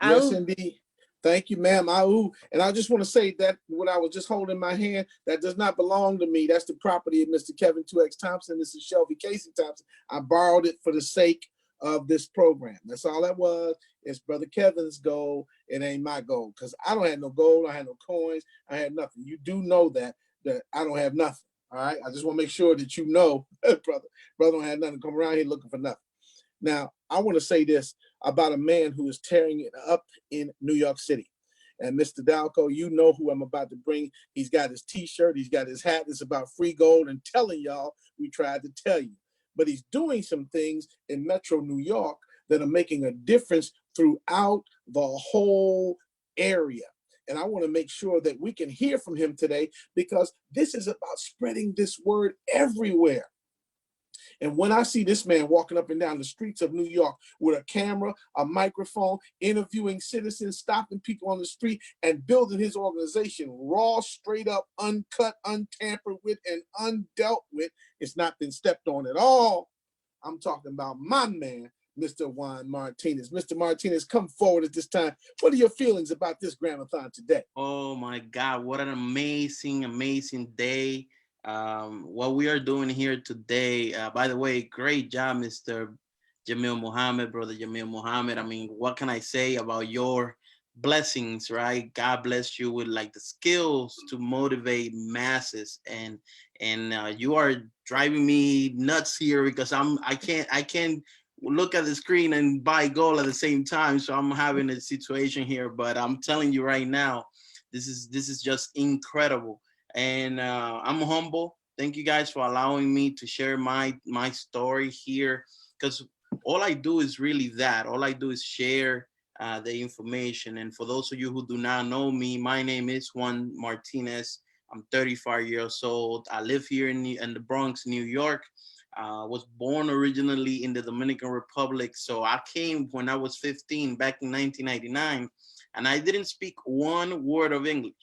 Speaker 5: Yes, indeed. Thank you, ma'am. And I just want to say that what I was just holding in my hand, that does not belong to me. That's the property of Mr. Kevin 2X Thompson. This is Shelby Casey Thompson. I borrowed it for the sake of this program. That's all that was. It's Brother Kevin's gold. It ain't my gold because I don't have no gold. I had no coins. I had nothing. You do know that I don't have nothing. All right. I just want to make sure that you know, brother don't have nothing. Come around here looking for nothing. Now, I want to say this about a man who is tearing it up in New York City. And Mr. Dalco, you know who I'm about to bring. He's got his t-shirt. He's got his hat. It's about free gold and telling y'all we tried to tell you. But he's doing some things in Metro New York that are making a difference throughout the whole area. And I want to make sure that we can hear from him today because this is about spreading this word everywhere. And when I see this man walking up and down the streets of New York with a camera, a microphone, interviewing citizens, stopping people on the street and building his organization raw, straight up, uncut, untampered with, and undealt with, it's not been stepped on at all. I'm talking about my man, Mr. Juan Martinez. Mr. Martinez, come forward at this time. What are your feelings about this Gram-A-Thon today?
Speaker 9: Oh my God, what an amazing, amazing day. What we are doing here today, by the way, great job, Mr. Jamil Muhammad, Brother Jamil Muhammad. I mean, what can I say about your blessings, right? God bless you with like the skills to motivate masses, and you are driving me nuts here because I can't look at the screen and buy gold at the same time. So I'm having a situation here, but I'm telling you right now, this is just incredible. And I'm humble. Thank you guys for allowing me to share my story here, because all I do is really that. All I do is share the information. And for those of you who do not know me, my name is Juan Martinez. I'm 35 years old. I live here in the Bronx, New York. Was born originally in the Dominican Republic. So I came when I was 15 back in 1999, and I didn't speak one word of English.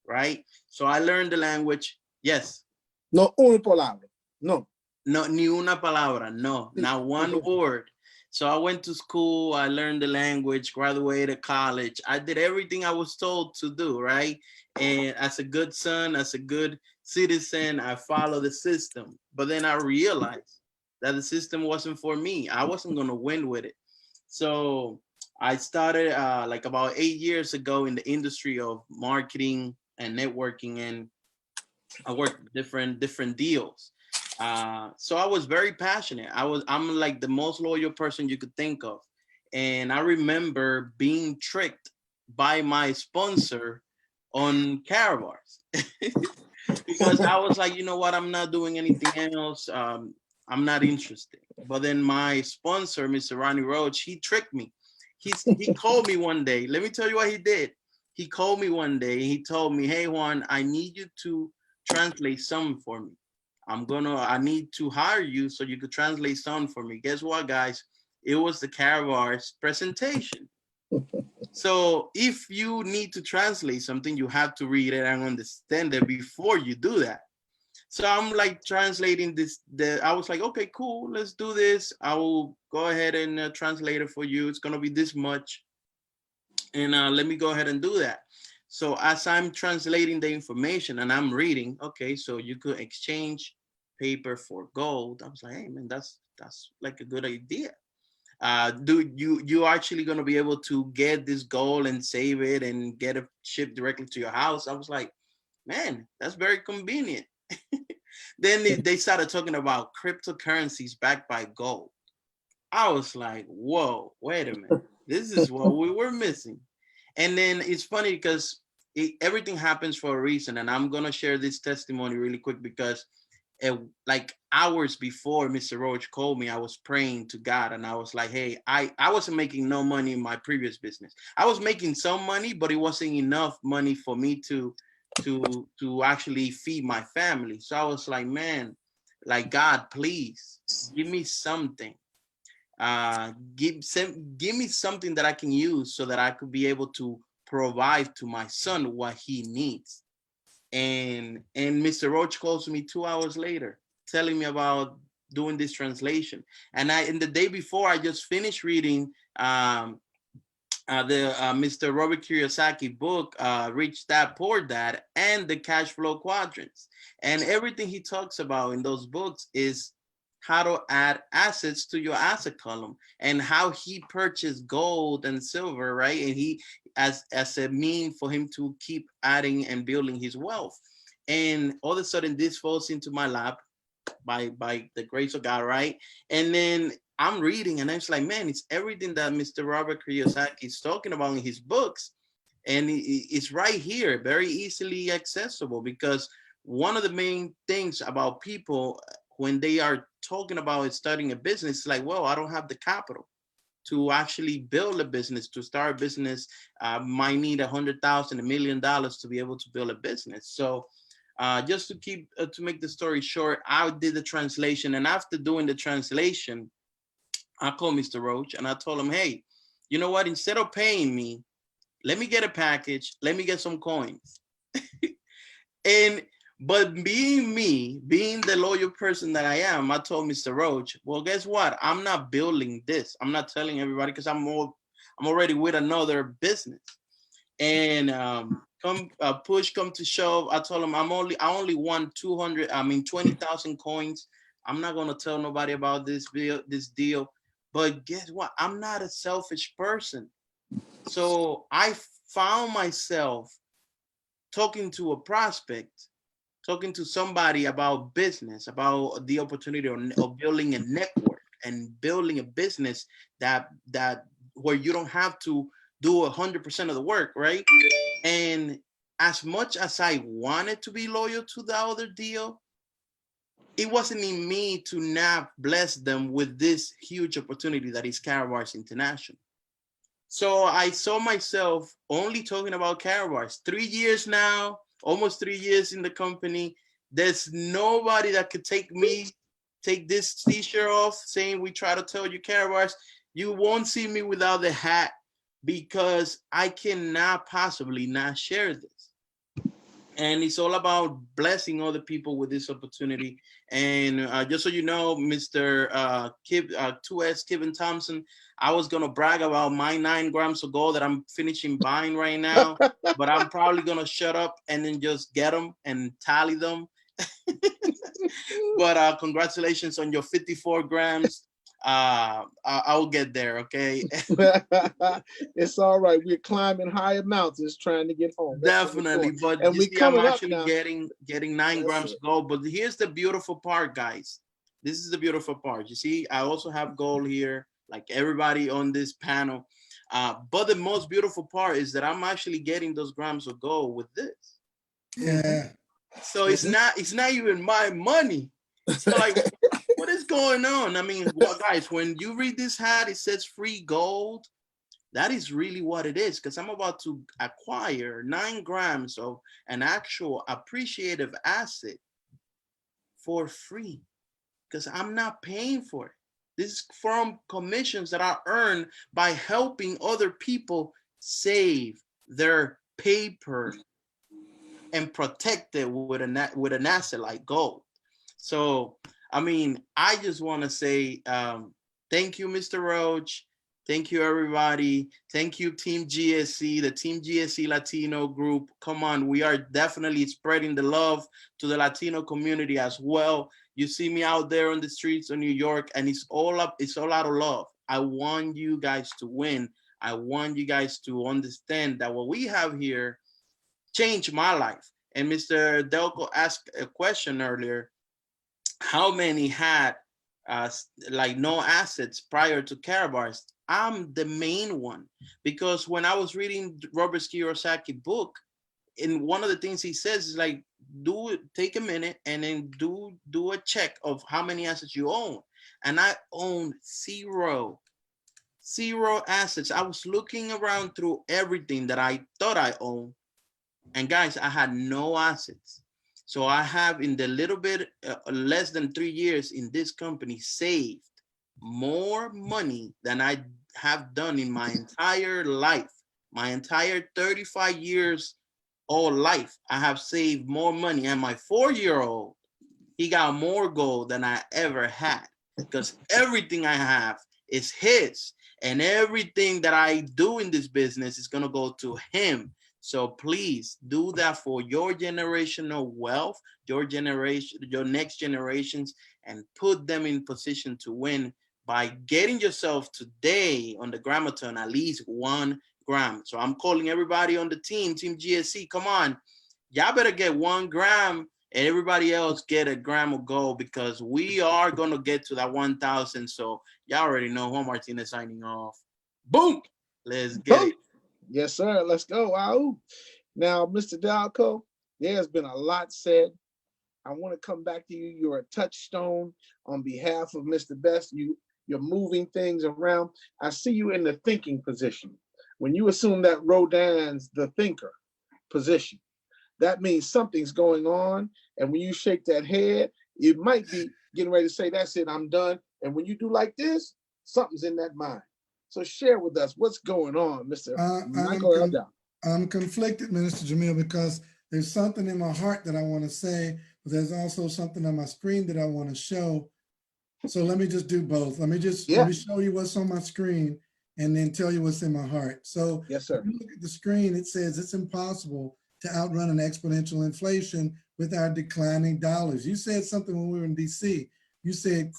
Speaker 9: Right? So I learned the language. Yes.
Speaker 5: No una palabra. No.
Speaker 9: No, ni una palabra. No, not one word. So I went to school. I learned the language, graduated college. I did everything I was told to do, right? And as a good son, as a good citizen, I followed the system. But then I realized that the system wasn't for me. I wasn't going to win with it. So I started like about 8 years ago in the industry of marketing and networking, and I worked different deals. So I was very passionate. I'm like the most loyal person you could think of. And I remember being tricked by my sponsor on Carabars because I was like, you know what, I'm not doing anything else. I'm not interested. But then my sponsor, Mr. Ronnie Roach, he tricked me. He called me one day. Let me tell you what he did. He called me one day. He told me, hey, Juan, I need you to translate something for me. I need to hire you so you could translate something for me. Guess what, guys? It was the Carabars presentation. So if you need to translate something, you have to read it and understand it before you do that. So I'm like translating this. I was like, okay, cool, let's do this. I will go ahead and translate it for you. It's gonna be this much, and let me go ahead and do that. So as I'm translating the information and I'm reading, okay, so you could exchange paper for gold. I was like, hey man, that's like a good idea. Do you actually gonna be able to get this gold and save it and get it shipped directly to your house? I was like, man, that's very convenient. Then they started talking about cryptocurrencies backed by gold. I was like, whoa, wait a minute. This is what we were missing. And then it's funny because everything happens for a reason. And I'm going to share this testimony really quick because like hours before Mr. Roach called me, I was praying to God and I was like, hey, I wasn't making no money in my previous business. I was making some money, but it wasn't enough money for me to actually feed my family. So I was like, man, like God, please give me something. Give me something that I can use so that I could be able to provide to my son what he needs. And Mr. Roach calls me 2 hours later, telling me about doing this translation. And the day before, I just finished reading the Mr. Robert Kiyosaki book, Rich Dad Poor Dad, and the cash flow quadrants. And everything he talks about in those books is how to add assets to your asset column and how he purchased gold and silver, right? And he as a mean for him to keep adding and building his wealth. And all of a sudden this falls into my lap by the grace of God, right? And then I'm reading and I'm just like, man, it's everything that Mr. Robert Kiyosaki is talking about in his books. And it's right here, very easily accessible, because one of the main things about people when they are talking about starting a business, like, well, I don't have the capital to actually build a business, to start a business. Might need $100,000, $1 million to be able to build a business. So just to make the story short, I did the translation. And after doing the translation, I called Mr. Roach and I told him, hey, you know what? Instead of paying me, let me get a package. Let me get some coins. But being me, being the loyal person that I am, I told Mr. Roach, well, guess what? I'm not building this. I'm not telling everybody because I'm already with another business. And push come to shove, I told him I only want 20,000 coins. I'm not gonna tell nobody about this deal. But guess what? I'm not a selfish person. So I found myself talking to a prospect, talking to somebody about business, about the opportunity of building a network and building a business that where you don't have to do 100% of the work, right? And as much as I wanted to be loyal to the other deal, it wasn't in me to not bless them with this huge opportunity that is Karatbars International. So I saw myself only talking about Karatbars. 3 years now, almost 3 years in the company. There's nobody that could take this t-shirt off saying we try to tell you Karatbars. You won't see me without the hat because I cannot possibly not share this. And it's all about blessing other people with this opportunity. And just so you know, Mr. 2S Kevin Thompson, I was going to brag about my 9 grams of gold that I'm finishing buying right now, but I'm probably going to shut up and then just get them and tally them. But congratulations on your 54 grams. I'll get there, okay?
Speaker 5: It's all right. We're climbing higher mountains trying to get home.
Speaker 9: Definitely, but
Speaker 5: and
Speaker 9: you
Speaker 5: we
Speaker 9: see, I'm
Speaker 5: coming up
Speaker 9: actually
Speaker 5: now.
Speaker 9: getting 9 grams of gold. But here's the beautiful part, guys. This is the beautiful part. You see, I also have gold here, like everybody on this panel. But the most beautiful part is that I'm actually getting those grams of gold with this.
Speaker 3: Yeah.
Speaker 9: So it's not even my money. So like, what is going on? I mean, well, guys, when you read this hat, it says free gold. That is really what it is, because I'm about to acquire 9 grams of an actual appreciative asset for free, because I'm not paying for it. This is from commissions that are earned by helping other people save their paper and protect it with an asset like gold. So, I mean, I just want to say thank you, Mr. Roach. Thank you, everybody. Thank you, Team GSC, the Team GSC Latino group. Come on, we are definitely spreading the love to the Latino community as well. You see me out there on the streets of New York, and it's all out of love. I want you guys to win. I want you guys to understand that what we have here changed my life. And Mr. Delco asked a question earlier, how many had like no assets prior to Karatbars? I'm the main one, because when I was reading Robert Kiyosaki's book, in one of the things he says is like, take a minute and then do a check of how many assets you own. And I own zero assets. I was looking around through everything that I thought I owned, and guys, I had no assets. So I have, in the little bit less than 3 years in this company, saved more money than I have done in my entire life. My entire 35 years old life, I have saved more money. And my 4-year-old, he got more gold than I ever had, because everything I have is his. And everything that I do in this business is going to go to him. So please do that for your generational wealth, your generation, your next generations, and put them in position to win by getting yourself today on the Gram-A-Thon at least 1 gram. So I'm calling everybody on the team GSC, come on. Y'all better get 1 gram and everybody else get a gram of gold, because we are going to get to that 1,000. So y'all already know Juan Martinez signing off. Boom. Let's get it.
Speaker 5: Yes, sir. Let's go. Wow. Now, Mr. Dalco, there's been a lot said. I want to come back to you. You're a touchstone on behalf of Mr. Best. You're moving things around. I see you in the thinking position. When you assume that Rodin's the thinker position, that means something's going on. And when you shake that head, it might be getting ready to say, that's it, I'm done. And when you do like this, something's in that mind. So share with us what's going on, Mr. Michael Eldon.
Speaker 3: I'm conflicted, Minister Jamil, because there's something in my heart that I want to say, but there's also something on my screen that I want to show. So let me just do both. Let me show you what's on my screen and then tell you what's in my heart. So
Speaker 5: yes, sir.
Speaker 3: If you look at the screen, it says it's impossible to outrun an exponential inflation with our declining dollars. You said something when we were in DC. You said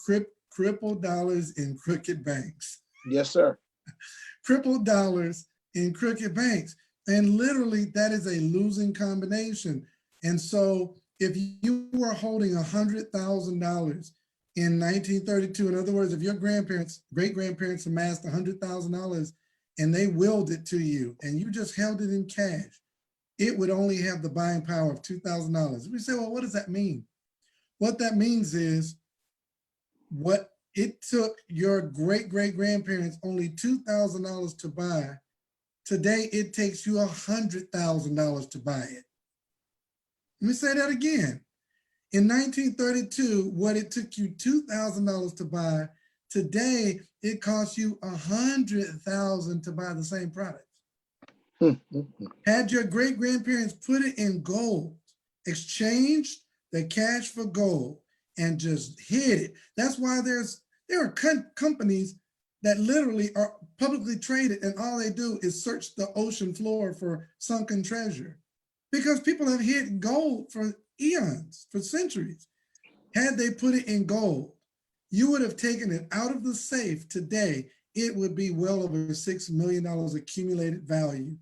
Speaker 3: crippled dollars in crooked banks.
Speaker 5: Yes, sir.
Speaker 3: Crippled dollars in crooked banks. And literally that is a losing combination. And so if you were holding $100,000 in 1932, in other words, if your grandparents, great-grandparents amassed $100,000 and they willed it to you and you just held it in cash, it would only have the buying power of $2,000. We say, well, what does that mean? What that means is what it took your great-great-grandparents only $2,000 to buy. Today, it takes you $100,000 to buy it. Let me say that again. In 1932, what it took you $2,000 to buy, today, it costs you $100,000 to buy the same product. Had your great-grandparents put it in gold, exchanged the cash for gold, and just hid it. That's why there are companies that literally are publicly traded and all they do is search the ocean floor for sunken treasure, because people have hid gold for eons, for centuries. Had they put it in gold, you would have taken it out of the safe today. It would be well over $6 million accumulated value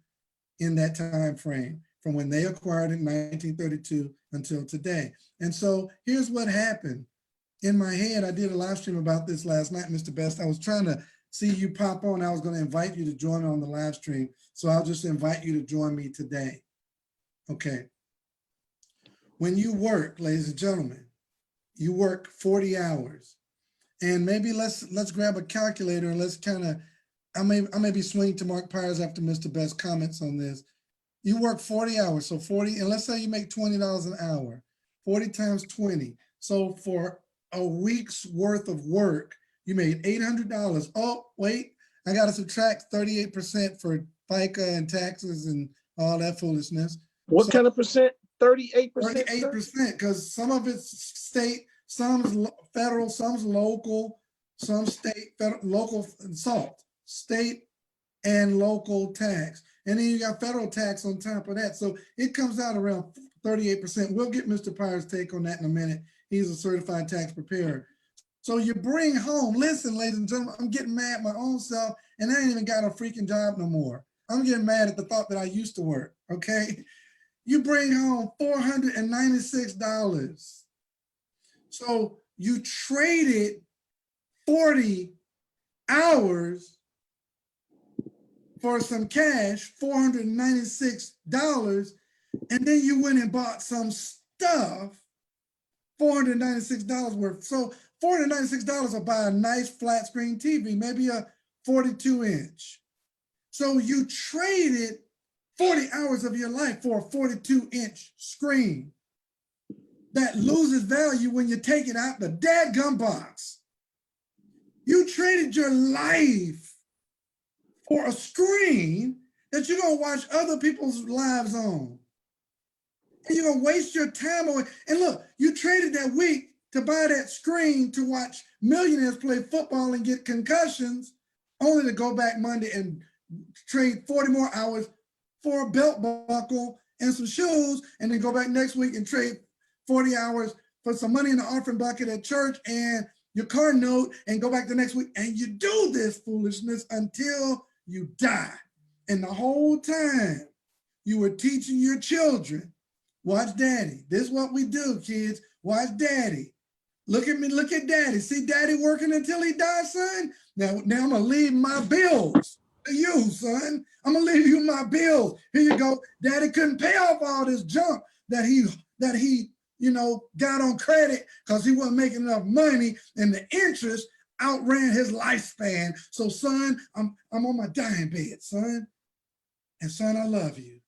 Speaker 3: in that time frame from when they acquired it in 1932 until today. And so here's what happened. In my head, I did a live stream about this last night, Mr. Best. I was trying to see you pop on. I was going to invite you to join me on the live stream. So I'll just invite you to join me today. Okay. When you work, ladies and gentlemen, you work 40 hours. And maybe let's grab a calculator and let's kind of, I may be swinging to Mark Pyers after Mr. Best comments on this. You work 40 hours, so 40, and let's say you make $20 an hour, 40 times 20. So for a week's worth of work, you made $800. Oh, wait, I got to subtract 38% for FICA and taxes and all that foolishness.
Speaker 5: What kind of percent? 38%.
Speaker 3: 38%, because some of it's state, some's federal, some's local, some state, federal, local salt, state and local tax. And then you got federal tax on top of that. So it comes out around 38%. We'll get Mr. Pyre's take on that in a minute. He's a certified tax preparer. So you bring home, listen, ladies and gentlemen, I'm getting mad at my own self, and I ain't even got a freaking job no more. I'm getting mad at the thought that I used to work, okay? You bring home $496. So you traded 40 hours for some cash, $496, and then you went and bought some stuff, $496 worth. So $496 will buy a nice flat screen TV, maybe a 42-inch. So you traded 40 hours of your life for a 42-inch screen that loses value when you take it out the dadgum box. You traded your life for a screen that you're gonna watch other people's lives on. And you're gonna waste your time away. And look, you traded that week to buy that screen to watch millionaires play football and get concussions, only to go back Monday and trade 40 more hours for a belt buckle and some shoes, and then go back next week and trade 40 hours for some money in the offering bucket at church and your car note, and go back the next week. And you do this foolishness until you die. And the whole time you were teaching your children, watch daddy. This is what we do, kids. Watch daddy. Look at me, look at daddy. See daddy working until he dies, son? Now I'm gonna leave my bills to you, son. I'm gonna leave you my bills. Here you go. Daddy couldn't pay off all this junk that he got on credit because he wasn't making enough money, and the interest outran his lifespan. So son, I'm on my dying bed, son. And son, I love you.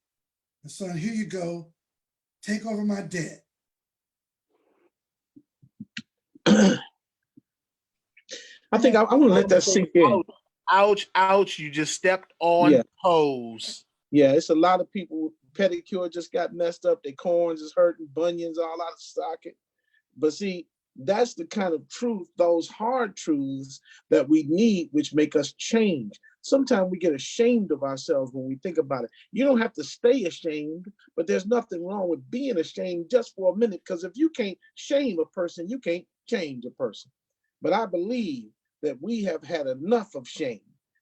Speaker 3: And son, here you go. Take over my debt.
Speaker 5: I think I want to let that sink in.
Speaker 6: Ouch, ouch, you just stepped on toes.
Speaker 5: Yeah, it's a lot of people, pedicure just got messed up, their corns is hurting, bunions all out of socket. But see, that's the kind of truth, those hard truths that we need, which make us change. Sometimes we get ashamed of ourselves when we think about it. You don't have to stay ashamed, but there's nothing wrong with being ashamed just for a minute, because if you can't shame a person, you can't change a person. But I believe that we have had enough of shame,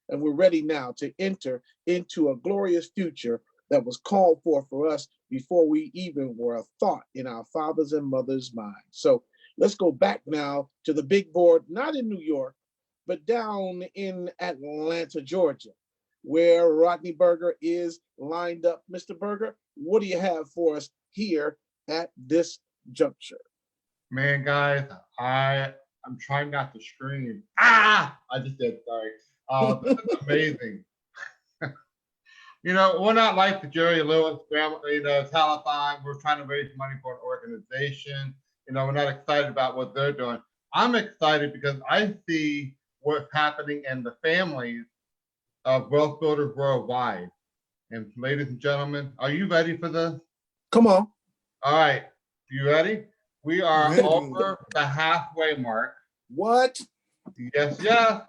Speaker 5: and we're ready now to enter into a glorious future that was called for us before we even were a thought in our fathers and mothers' minds. So let's go back now to the big board, not in New York, but down in Atlanta, Georgia, where Rodney Berger is lined up. Mr. Berger, what do you have for us here at this juncture?
Speaker 4: Man, guys, I'm trying not to scream. Ah! I just did, sorry. This is amazing. We're not like the Jerry Lewis, telethon. We're trying to raise money for an organization. We're not excited about what they're doing. I'm excited because I see what's happening in the families of wealth builders worldwide. And ladies and gentlemen, are you ready for this?
Speaker 5: Come on.
Speaker 4: All right, you ready? We are over the halfway mark.
Speaker 5: What?
Speaker 4: Yes, yes.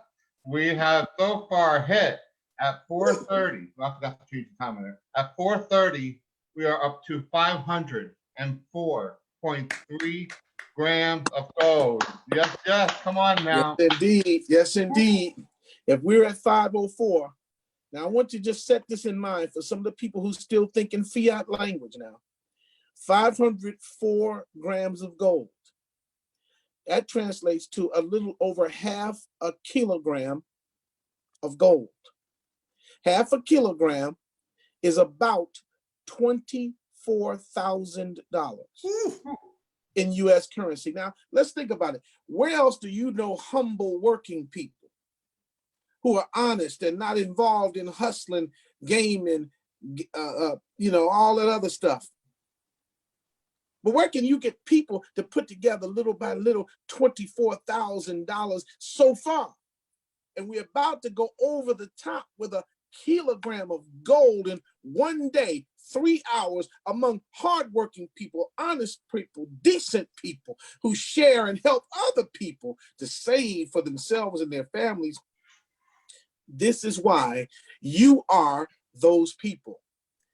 Speaker 4: We have so far hit at 4:30. I forgot to change the time on it. At 4:30, we are up to 504.3 grams of gold. Yes, yes. Come on now.
Speaker 5: Yes, indeed. Yes, indeed. If we're at 504, now I want you to just set this in mind for some of the people who still think in fiat language now. 504 grams of gold. That translates to a little over half a kilogram of gold. Half a kilogram is about $24,000 in US currency. Now, let's think about it. Where else do you know humble working people who are honest and not involved in hustling, gaming, all that other stuff? But where can you get people to put together little by little $24,000 so far? And we're about to go over the top with a kilogram of gold in one day, 3 hours among hardworking people, honest people, decent people who share and help other people to save for themselves and their families. This is why you are those people.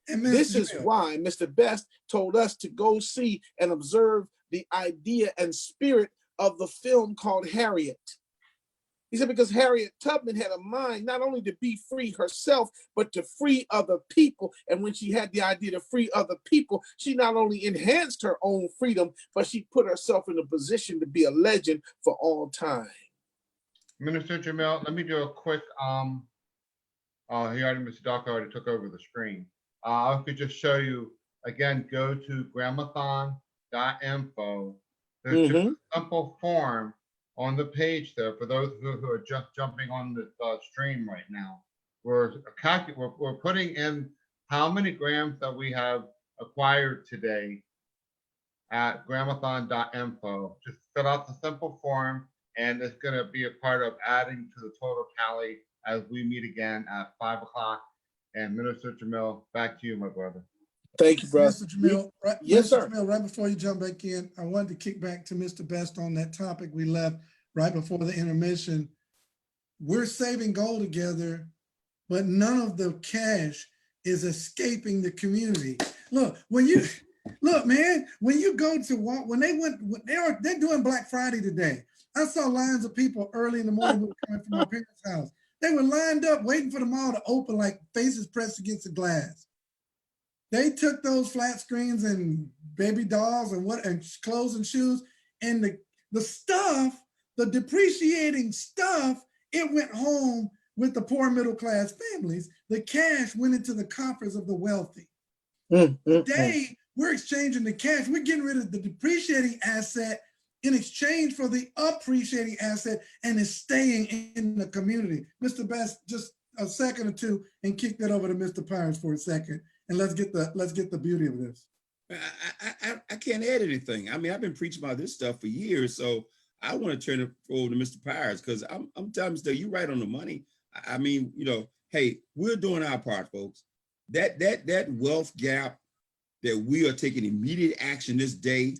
Speaker 3: And
Speaker 5: This is
Speaker 3: Jamil,
Speaker 5: why Mr. Best told us to go see and observe the idea and spirit of the film called Harriet. He said, because Harriet Tubman had a mind not only to be free herself, but to free other people. And when she had the idea to free other people, she not only enhanced her own freedom, but she put herself in a position to be a legend for all time.
Speaker 4: Minister Jamil, let me do a quick, Mr. Doc already took over the screen. I could just show you, again, go to GramAthon.info. There's just a simple form on the page there for those who are just jumping on the stream right now. We're putting in how many grams that we have acquired today at GramAthon.info. Just fill out the simple form, and it's going to be a part of adding to the total tally as we meet again at 5 o'clock. And Minister Jamil, back to you, my brother.
Speaker 5: Thank you, brother.
Speaker 3: Mr. Jamil, right,
Speaker 5: Yes,
Speaker 3: Mr.
Speaker 5: sir.
Speaker 3: Jamil, right before you jump back in, I wanted to kick back to Mr. Best on that topic we left right before the intermission. We're saving gold together, but none of the cash is escaping the community. Look, when you go to they're doing Black Friday today. I saw lines of people early in the morning who were coming from my parents' house. They were lined up waiting for the mall to open, like faces pressed against the glass. They took those flat screens and baby dolls and clothes and shoes, and the stuff, the depreciating stuff, it went home with the poor middle class families. The cash went into the coffers of the wealthy. Today, we're exchanging the cash. We're getting rid of the depreciating asset in exchange for the appreciating asset, and it's staying in the community. Mr. Best, just a second or two and kick that over to Mr. Pires for a second. And let's get the beauty of this.
Speaker 2: I can't add anything. I mean, I've been preaching about this stuff for years, so I want to turn it over to Mr. Pires, because I'm telling you, you're right on the money. I mean, hey, we're doing our part, folks. That wealth gap that we are taking immediate action this day,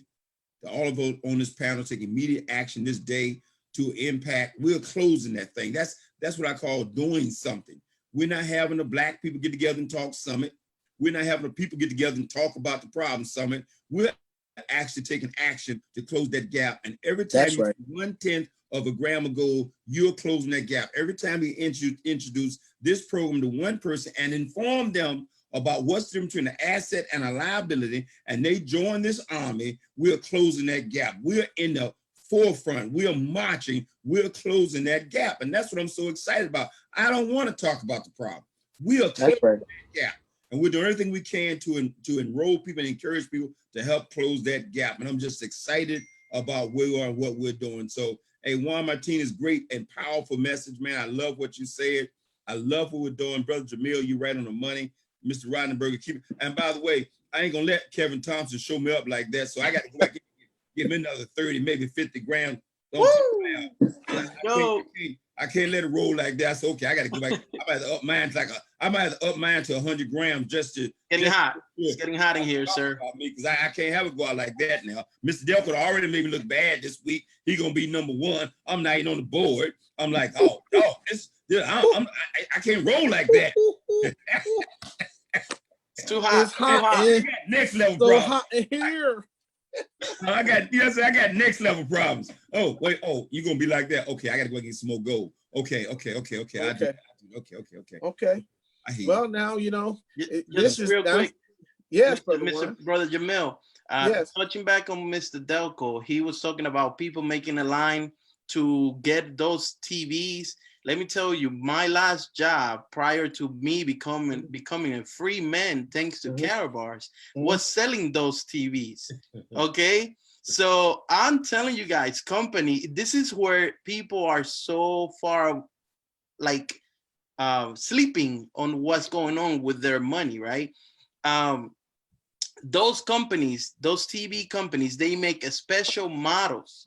Speaker 2: all of us on this panel take immediate action this day to impact. We're closing that thing. That's what I call doing something. We're not having the Black people get together and talk summit. We're not having the people get together and talk about the problem summit. We're actually taking action to close that gap. And every time you do 1/10 of a gram of gold, you're closing that gap. Every time we introduce this program to one person and inform them about what's the difference between an asset and a liability, and they join this army, we're closing that gap. We're in the forefront. We're marching. We're closing that gap. And that's what I'm so excited about. I don't want to talk about the problem. We are closing that gap. And we're doing everything we can to enroll people and encourage people to help close that gap. And I'm just excited about where we are and what we're doing. So, hey, Juan Martinez, great and powerful message, man. I love what you said. I love what we're doing. Brother Jamil, you right on the money. Mr. Roddenberger, keep it. And by the way, I ain't gonna let Kevin Thompson show me up like that. So I got to go back and give him another 30, maybe 50 grand. I can't let it roll like that. So okay, I got to go back. I might have to up mine to 100 grams just to.
Speaker 9: Hot. It's getting hot in here, sir.
Speaker 2: Because I can't have it go out like that now. Mr. Delco already made me look bad this week. He gonna be number one. I'm not even on the board. I'm like, oh, I can't roll like that.
Speaker 9: It's too hot.
Speaker 5: It's hot.
Speaker 2: I got next level
Speaker 5: so
Speaker 2: problems.
Speaker 5: hot in here.
Speaker 2: I got next level problems. Oh, wait. Oh, you're gonna be like that. Okay, I gotta go get some more gold. Okay. Okay. I hear
Speaker 5: Well,
Speaker 2: you.
Speaker 5: now
Speaker 9: This is real quick.
Speaker 5: Yes,
Speaker 9: Brother Jamil.
Speaker 5: Yes.
Speaker 9: Touching back on Mr. Delco, he was talking about people making a line to get those TVs. Let me tell you, my last job prior to me becoming a free man, thanks to Carabars, was selling those TVs. Okay, so I'm telling you guys, company, this is where people are so far, like, sleeping on what's going on with their money, right? Those companies, those TV companies, they make special models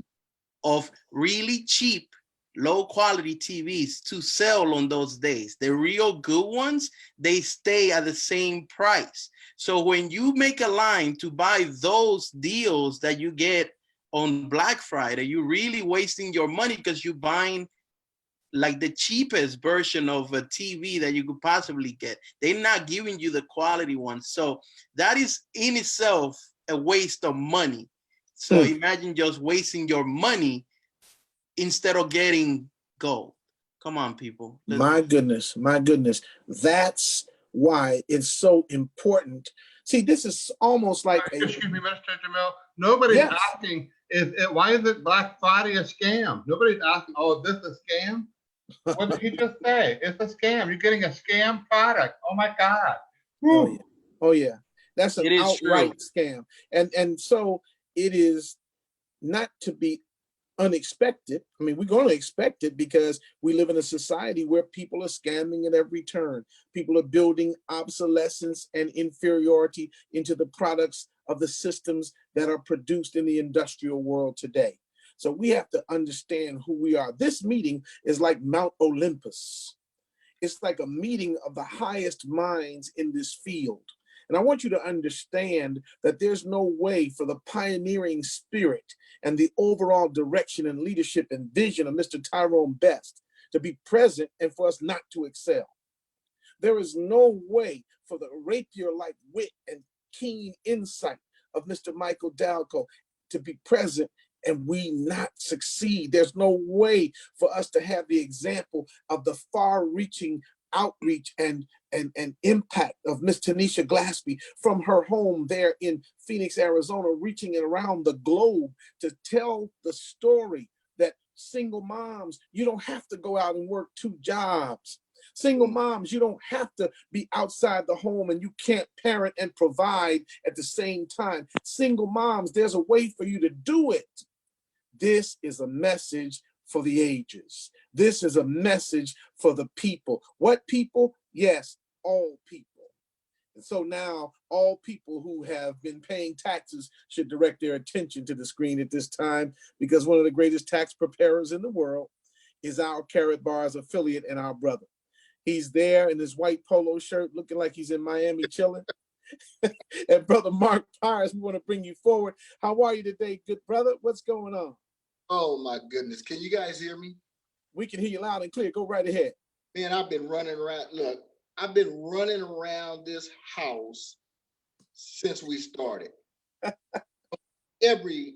Speaker 9: of really cheap low quality TVs to sell on those days. The real good ones, they stay at the same price. So when you make a line to buy those deals that you get on Black Friday, you're really wasting your money because you're buying like the cheapest version of a TV that you could possibly get. They're not giving you the quality one. So that is in itself a waste of money. So imagine just wasting your money instead of getting gold. Come on, people.
Speaker 5: My goodness. That's why it's so important. See, this is almost like
Speaker 4: Excuse me, Mr. Jamil. Nobody's asking why is it Black Friday a scam? Nobody's asking, oh, is this a scam? What did he just say? It's a scam. You're getting a scam product. Oh my God.
Speaker 5: Oh yeah. That's an outright scam. And so it is not to be unexpected. I mean, we're going to expect it because we live in a society where people are scamming at every turn. People are building obsolescence and inferiority into the products of the systems that are produced in the industrial world today. So we have to understand who we are. This meeting is like Mount Olympus. It's like a meeting of the highest minds in this field. And I want you to understand that there's no way for the pioneering spirit and the overall direction and leadership and vision of Mr. Tyrone Best to be present and for us not to excel. There is no way for the rapier-like wit and keen insight of Mr. Michael Dalco to be present and we not succeed. There's no way for us to have the example of the far-reaching outreach and impact of Miss Tanisha Glaspie from her home there in Phoenix, Arizona, reaching around the globe to tell the story that single moms, you don't have to go out and work 2 jobs. Single moms, you don't have to be outside the home and you can't parent and provide at the same time. Single moms, there's a way for you to do it. This is a message for the ages. This is a message for the people. What people? Yes, all people. And so now all people who have been paying taxes should direct their attention to the screen at this time, because one of the greatest tax preparers in the world is our Karatbars affiliate and our brother. He's there in his white polo shirt looking like he's in Miami chilling. And Brother Mark Pires, we want to bring you forward. How are you today, good brother? What's going on?
Speaker 10: Oh my goodness. Can you guys hear me?
Speaker 5: We can hear you loud and clear. Go right ahead.
Speaker 10: Man, I've been running around. Look, I've been running around this house since we started. Every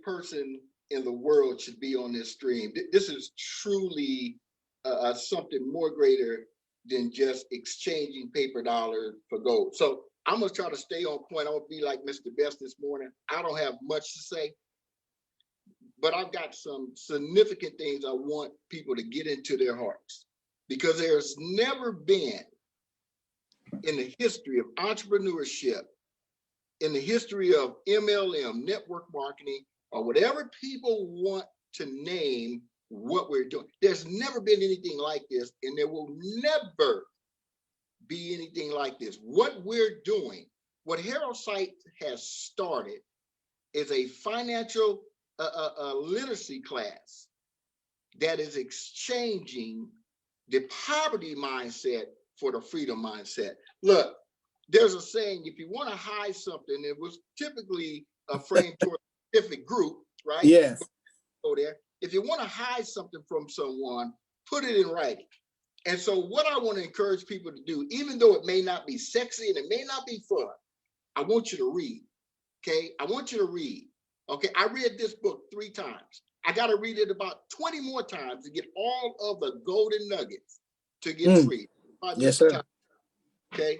Speaker 10: person in the world should be on this stream. This is truly something more greater than just exchanging paper dollars for gold. So I'm gonna try to stay on point. I'm gonna be like Mr. Best this morning. I don't have much to say, but I've got some significant things I want people to get into their hearts, because there's never been in the history of entrepreneurship, in the history of MLM, network marketing, or whatever people want to name what we're doing. There's never been anything like this, and there will never be anything like this. What we're doing, what Herald Site has started, is a financial literacy class that is exchanging the poverty mindset for the freedom mindset. Look, there's a saying, if you want to hide something, it was typically a frame toward a specific group, right?
Speaker 5: Yes.
Speaker 10: Go there. If you want to hide something from someone, put it in writing. And so what I want to encourage people to do, even though it may not be sexy and it may not be fun, I want you to read, okay? I want you to read, okay? I read this book 3 times. I got to read it about 20 more times to get all of the golden nuggets to get free.
Speaker 5: Yes, sir.
Speaker 10: Okay?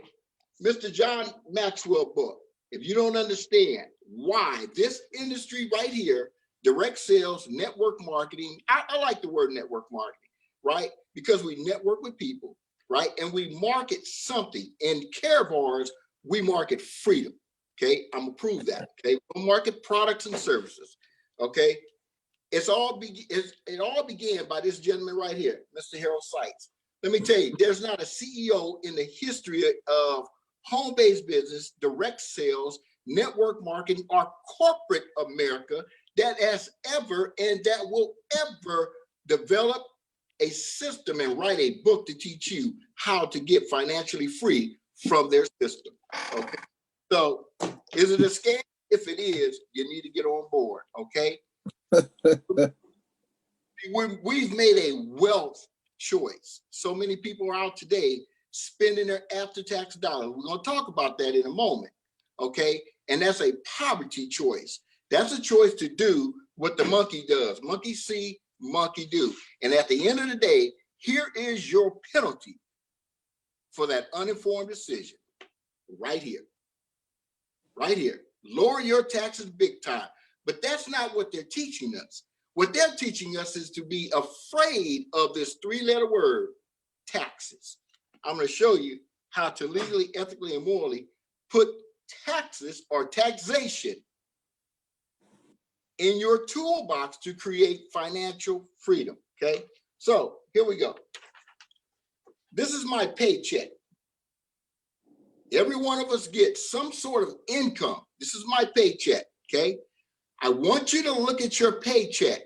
Speaker 10: Mr. John Maxwell book. If you don't understand why this industry right here, direct sales, network marketing, I like the word network marketing, right? Because we network with people, right? And we market something. In Karatbars, we market freedom, okay? I'm gonna prove that, okay? We market products and services, okay? It all began by this gentleman right here, Mr. Harold Seitz. Let me tell you, there's not a CEO in the history of home-based business, direct sales, network marketing, or corporate America that has ever and that will ever develop a system and write a book to teach you how to get financially free from their system. Okay. So is it a scam? If it is, you need to get on board. Okay. We've made a wealth choice. So many people are out today spending their after-tax dollars. We're going to talk about that in a moment. Okay. And that's a poverty choice. That's a choice to do what the monkey does. Monkey see, monkey do. And at the end of the day, here is your penalty for that uninformed decision. Right here. Right here. Lower your taxes big time. But that's not what they're teaching us. What they're teaching us is to be afraid of this three-letter word, taxes. I'm going to show you how to legally, ethically, and morally put taxes or taxation in your toolbox to create financial freedom. Okay, so here we go. This is my paycheck. Every one of us gets some sort of income. This is my paycheck. Okay, I want you to look at your paycheck.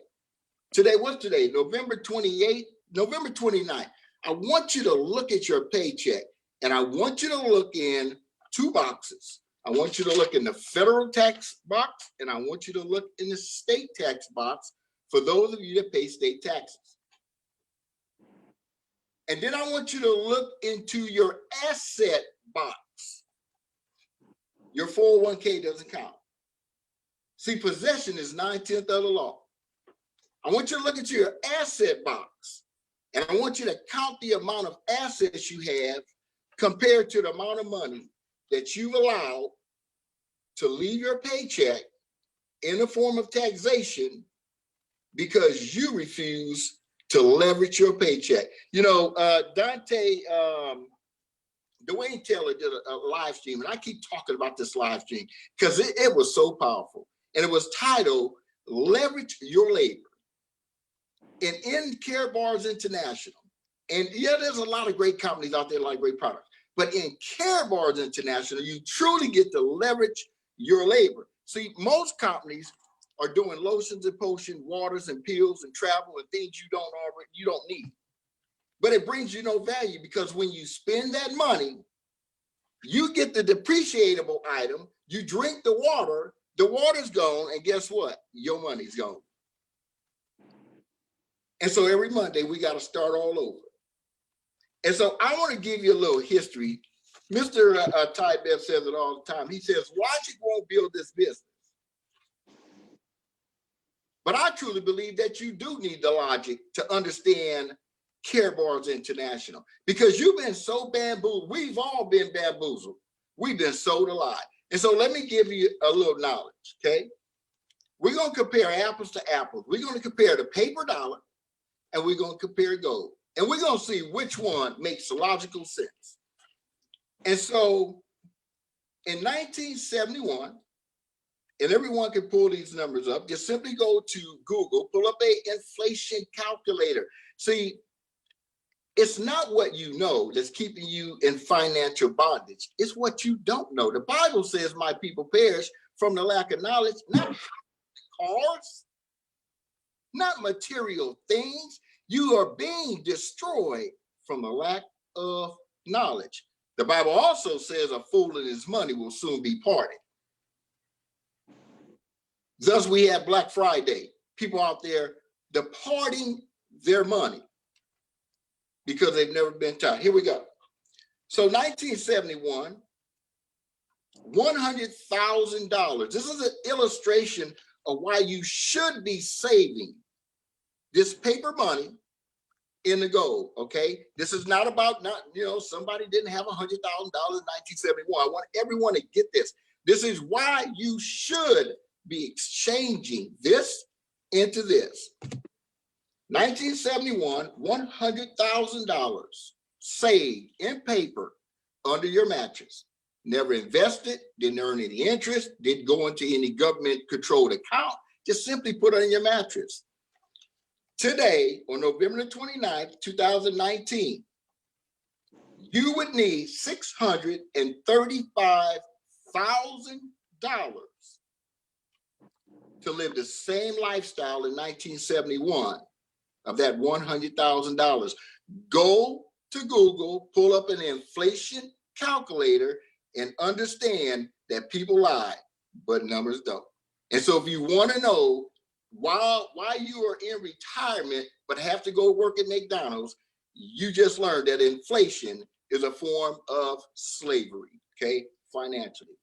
Speaker 10: Today, what's today? November 28th, November 29th. I want you to look at your paycheck, and I want you to look in two boxes. I want you to look in the federal tax box, and I want you to look in the state tax box for those of you that pay state taxes. And then I want you to look into your asset box. Your 401k doesn't count. See, possession is 9/10 of the law. I want you to look at your asset box, and I want you to count the amount of assets you have compared to the amount of money that you've allowed to leave your paycheck in the form of taxation because you refuse to leverage your paycheck. You know, Dwayne Taylor did a live stream, and I keep talking about this live stream because it was so powerful. And it was titled, Leverage Your Labor. And in Care Bars International, and yeah, there's a lot of great companies out there, a lot of great products, but in Care Bars International, you truly get to leverage your labor. See, most companies are doing lotions and potions, waters and pills and travel and things you don't need. But it brings you no value because when you spend that money, you get the depreciable item, you drink the water's gone, and guess what? Your money's gone. And so every Monday, we got to start all over. And so I want to give you a little history. Mr. Ty Bev says it all the time. He says, logic won't build this business. But I truly believe that you do need the logic to understand Care Bars International because you've been so bamboozled. We've all been bamboozled. We've been sold a lie. And so let me give you a little knowledge, okay? We're going to compare apples to apples. We're going to compare the paper dollar and we're going to compare gold. And we're going to see which one makes logical sense. And so in 1971, and everyone can pull these numbers up, just simply go to Google, pull up a inflation calculator. See, it's not what you know that's keeping you in financial bondage. It's what you don't know. The Bible says, my people perish from the lack of knowledge, not cars, not material things. You are being destroyed from the lack of knowledge. The Bible also says a fool and his money will soon be parted. Thus, we have Black Friday, people out there departing their money because they've never been taught. Here we go. So 1971, $100,000. This is an illustration of why you should be saving this paper money in the gold, okay? This is not about, somebody didn't have $100,000 in 1971. I want everyone to get this. This is why you should be exchanging this into this. 1971, $100,000 saved in paper under your mattress. Never invested, didn't earn any interest, didn't go into any government-controlled account, just simply put it on your mattress. Today, on November the 29th, 2019, you would need $635,000 to live the same lifestyle in 1971 of that $100,000. Go to Google, pull up an inflation calculator, and understand that people lie, but numbers don't. And so if you want to know why you are in retirement but have to go work at McDonald's, you just learned that inflation is a form of slavery, okay, financially.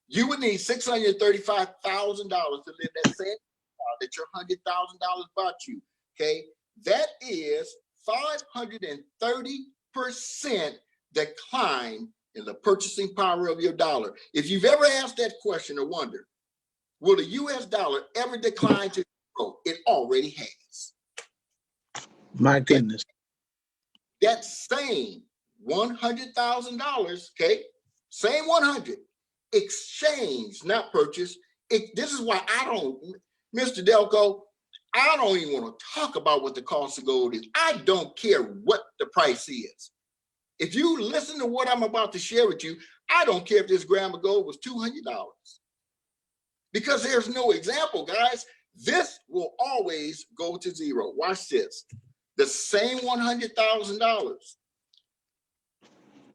Speaker 10: You would need $635,000 to live that same that your $100,000 bought you, okay? That is 530% decline in the purchasing power of your dollar. If you've ever asked that question or wondered, will the US dollar ever decline to zero? It already has.
Speaker 5: My goodness.
Speaker 10: That same $100,000, okay, same 100, exchange, not purchase. This is why I don't, Mr. Delco, I don't even want to talk about what the cost of gold is. I don't care what the price is. If you listen to what I'm about to share with you, I don't care if this gram of gold was $200. Because there's no example, guys. This will always go to zero. Watch this. The same $100,000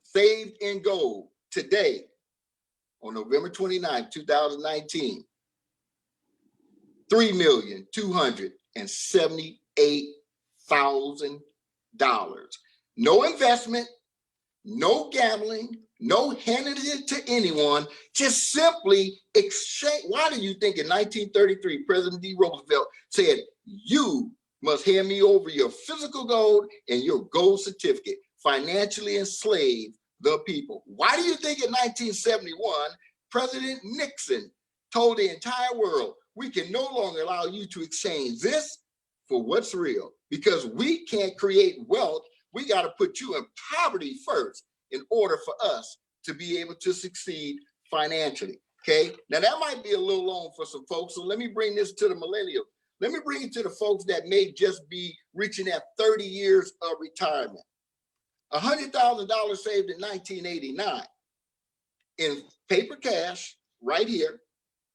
Speaker 10: saved in gold today on November 29, 2019, $3,278,000. No investment, no gambling, no handing it to anyone, just simply exchange. Why do you think in 1933, President D. Roosevelt said, you must hand me over your physical gold and your gold certificate, financially enslave the people? Why do you think in 1971, President Nixon told the entire world, we can no longer allow you to exchange this for what's real, because we can't create wealth. We got to put you in poverty first in order for us to be able to succeed financially, okay? Now that might be a little long for some folks, so let me bring this to the millennials. Let me bring it to the folks that may just be reaching at 30 years of retirement. $100,000 saved in 1989 in paper cash right here,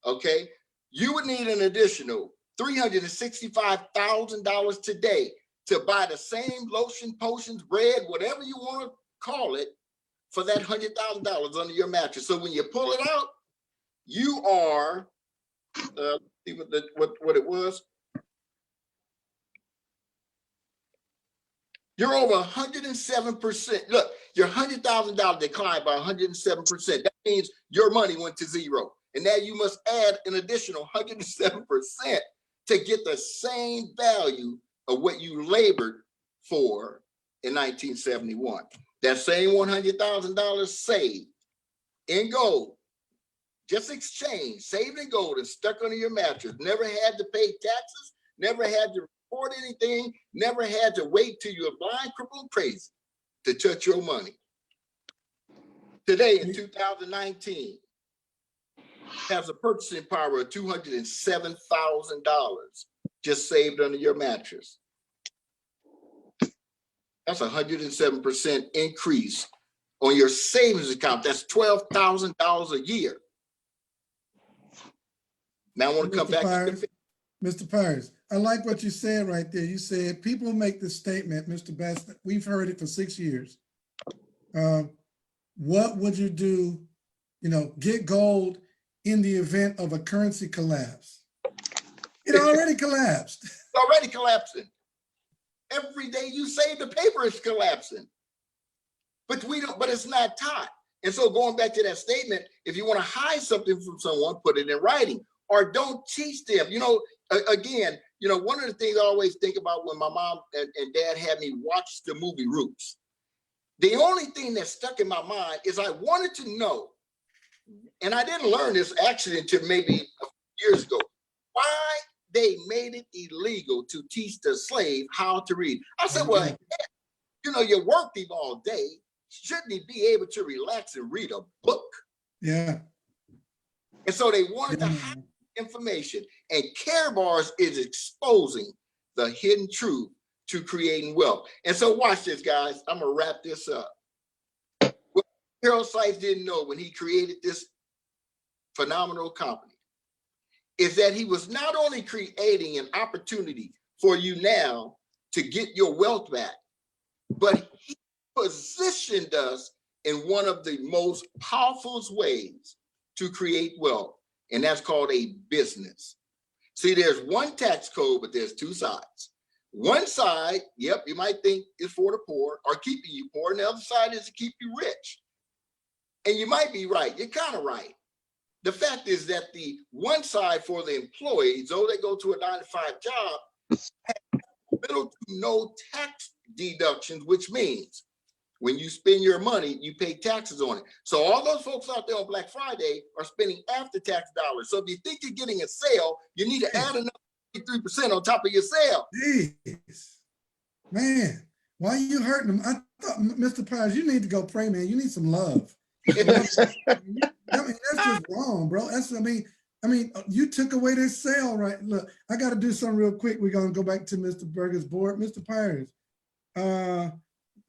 Speaker 10: okay? You would need an additional $365,000 today to buy the same lotion, potions, bread, whatever you want to call it, for that $100,000 under your mattress. So when you pull it out, you are, see what it was. You're over 107%. Look, your $100,000 declined by 107%. That means your money went to zero. And now you must add an additional 107% to get the same value of what you labored for in 1971. That same $100,000 saved in gold, just exchanged, saved in gold and stuck under your mattress. Never had to pay taxes, never had to report anything, never had to wait till you're blind, crippled, crazy to touch your money. Today in 2019, has a purchasing power of $207,000 just saved under your mattress. That's 107% increase on your savings account. That's $12,000 a year. Now I want to come back to
Speaker 3: Mr. Pires, I like what you said right there. You said people make this statement, Mr. Best, we've heard it for 6 years. What would you do, get gold in the event of a currency collapse? It already collapsed.
Speaker 10: It's already collapsing. Every day you save the paper is collapsing. But it's not taught. And so going back to that statement, if you want to hide something from someone, put it in writing or don't teach them. Again, one of the things I always think about when my mom and dad had me watch the movie Roots, the only thing that stuck in my mind is I wanted to know, and I didn't learn this actually until maybe a few years ago, why they made it illegal to teach the slave how to read. I said, well, you worked him all day. Shouldn't he be able to relax and read a book?
Speaker 3: Yeah.
Speaker 10: And so they wanted to hide information, and Care Bars is exposing the hidden truth to creating wealth. And so watch this, guys. I'm gonna wrap this up. What Harold Sykes didn't know when he created this phenomenal company is that he was not only creating an opportunity for you now to get your wealth back. But he positioned us in one of the most powerful ways to create wealth, and that's called a business. See, there's one tax code, but there's two sides. One side, yep, you might think is for the poor or keeping you poor, and the other side is to keep you rich. And you might be right, you're kind of right. The fact is that the one side for the employees, though they go to a 9-to-5 job, has little to no tax deductions, which means when you spend your money, you pay taxes on it. So all those folks out there on Black Friday are spending after-tax dollars. So if you think you're getting a sale, you need to add another 3% on top of your sale.
Speaker 3: Jeez. Man, why are you hurting them? I thought, Mr. Pires, you need to go pray, man. You need some love. I mean, that's just wrong, bro. I mean, you took away this sale, right? Look, I got to do something real quick. We're going to go back to Mr. Berger's board. Mr. Pires,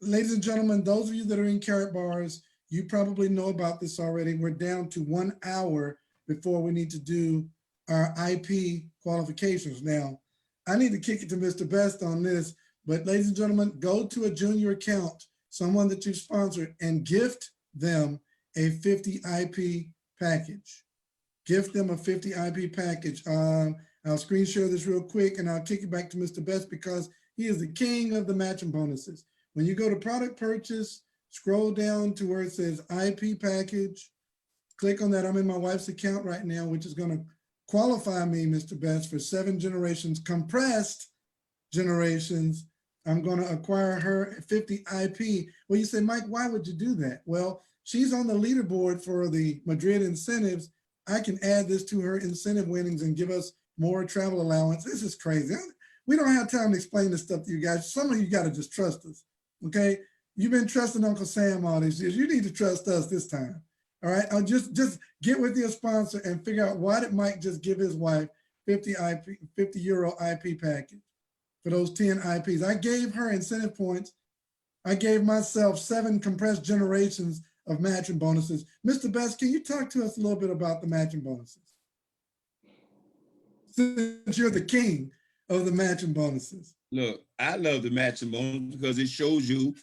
Speaker 3: ladies and gentlemen, those of you that are in Carrot Bars, you probably know about this already. We're down to 1 hour before we need to do our IP qualifications. Now, I need to kick it to Mr. Best on this, but ladies and gentlemen, go to a junior account, someone that you've sponsored, and gift them a 50 IP package. Gift them a 50 IP package. I'll screen share this real quick and I'll kick it back to Mr. Best because he is the king of the matching bonuses. When you go to product purchase, scroll down to where it says IP package, click on that. I'm in my wife's account right now, which is going to qualify me, Mr. Best, for 7 generations, compressed generations. I'm going to acquire her 50 IP. Well, you say, Mike, why would you do that? Well, she's on the leaderboard for the Madrid incentives. I can add this to her incentive winnings and give us more travel allowance. This is crazy. We don't have time to explain this stuff to you guys. Some of you got to just trust us, okay? You've been trusting Uncle Sam all these years. You need to trust us this time, all right? I'll just get with your sponsor and figure out why did Mike just give his wife 50 euro IP package for those 10 IPs. I gave her incentive points. I gave myself 7 compressed generations of matching bonuses. Mr. Best, can you talk to us a little bit about the matching bonuses? Since you're the king of the matching bonuses.
Speaker 2: Look, I love the matching bonus because it shows you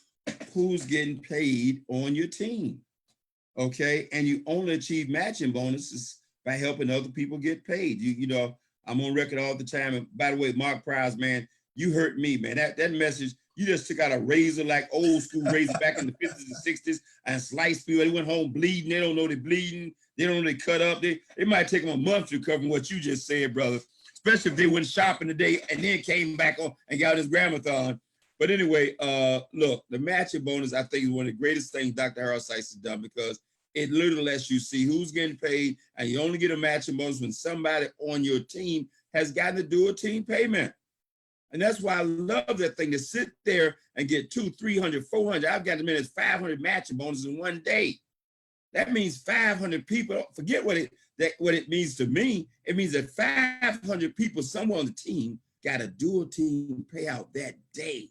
Speaker 2: who's getting paid on your team. Okay, and you only achieve matching bonuses by helping other people get paid. You know, I'm on record all the time. And by the way, Mark Pryor, man, you hurt me, man. That message, you just took out a razor, like old school razor back in the 50s and 60s, and sliced people. They went home bleeding. They don't know they're bleeding. They don't know they cut up. It might take them a month to recover what you just said, brother, especially if they went shopping today and then came back on and got this Gram-A-Thon. But anyway, look, the matching bonus, I think, is one of the greatest things Dr. Harold Sykes has done because it literally lets you see who's getting paid, and you only get a matching bonus when somebody on your team has gotten to do a team payment. And that's why I love that thing, to sit there and get 200, 300, 400. I've got as many as 500 matching bonuses in one day. That means 500 people. Forget what it means to me. It means that 500 people, someone on the team, got a dual team payout that day.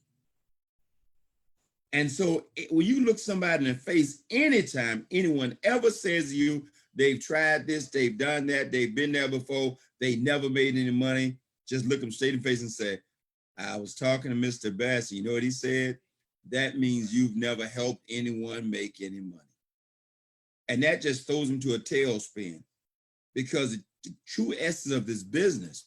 Speaker 2: And so when you look somebody in the face, anytime anyone ever says to you, they've tried this, they've done that, they've been there before, they never made any money, just look them straight in the face and say, I was talking to Mr. Bass, you know what he said? That means you've never helped anyone make any money. And that just throws them to a tailspin, because the true essence of this business,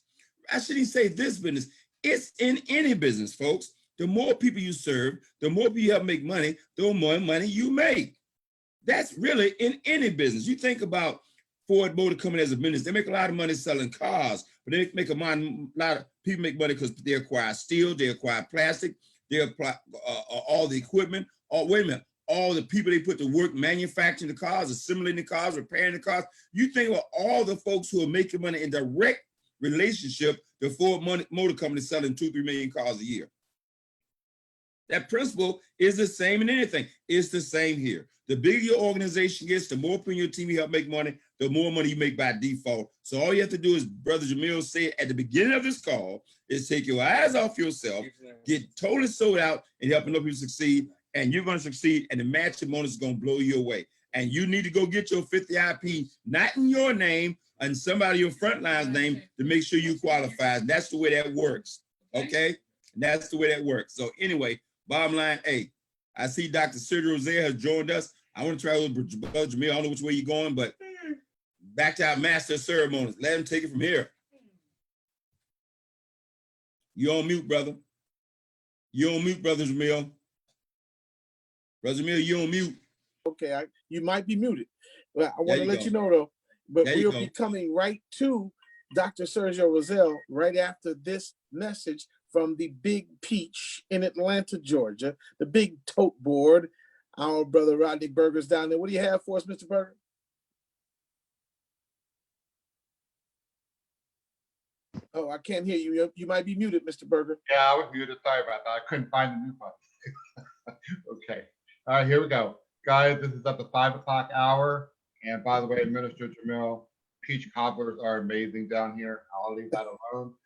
Speaker 2: I shouldn't say this business, it's in any business, folks. The more people you serve, the more people you help make money, the more money you make. That's really in any business. You think about Ford Motor Company as a business, they make a lot of money selling cars, but they make a lot of people make money because they acquire steel, they acquire plastic, they acquire all the equipment. Wait a minute, all the people they put to work manufacturing the cars, assembling the cars, repairing the cars. You think about all the folks who are making money in direct relationship to Ford Motor Company selling 2-3 million cars a year. That principle is the same in anything. It's the same here. The bigger your organization gets, the more people in your team you help make money, the more money you make by default. So all you have to do is, Brother Jamil said at the beginning of this call, is take your eyes off yourself, get totally sold out and helping other people succeed, and you're going to succeed, and the matching bonus is going to blow you away. And you need to go get your 50 IP, not in your name, and somebody your frontline's name, to make sure you qualify. That's the way that works, okay? And that's the way that works. So anyway, bottom line, hey, I see Dr. Sergio Rosell has joined us. I want to try with Brother Jamil. I don't know which way you're going, but back to our master of ceremonies. Let him take it from here. You on mute, brother. You on mute, Brother Jamil. Brother Jamil, you on mute.
Speaker 5: Okay, you might be muted. But I want to let
Speaker 2: go.
Speaker 5: you know though, but
Speaker 2: There you
Speaker 5: we'll
Speaker 2: go.
Speaker 5: be coming right to Dr. Sergio Rosell right after this message from the Big Peach in Atlanta, Georgia, the big tote board. Our brother Rodney Berger's down there. What do you have for us, Mr. Berger? Oh, I can't hear you. You might be muted, Mr. Berger.
Speaker 4: Yeah, I was muted. Sorry about that. I couldn't find the mute button. Okay. All right, here we go. Guys, this is at the 5 o'clock hour. And by the way, Minister Jamil, peach cobblers are amazing down here. I'll leave that alone.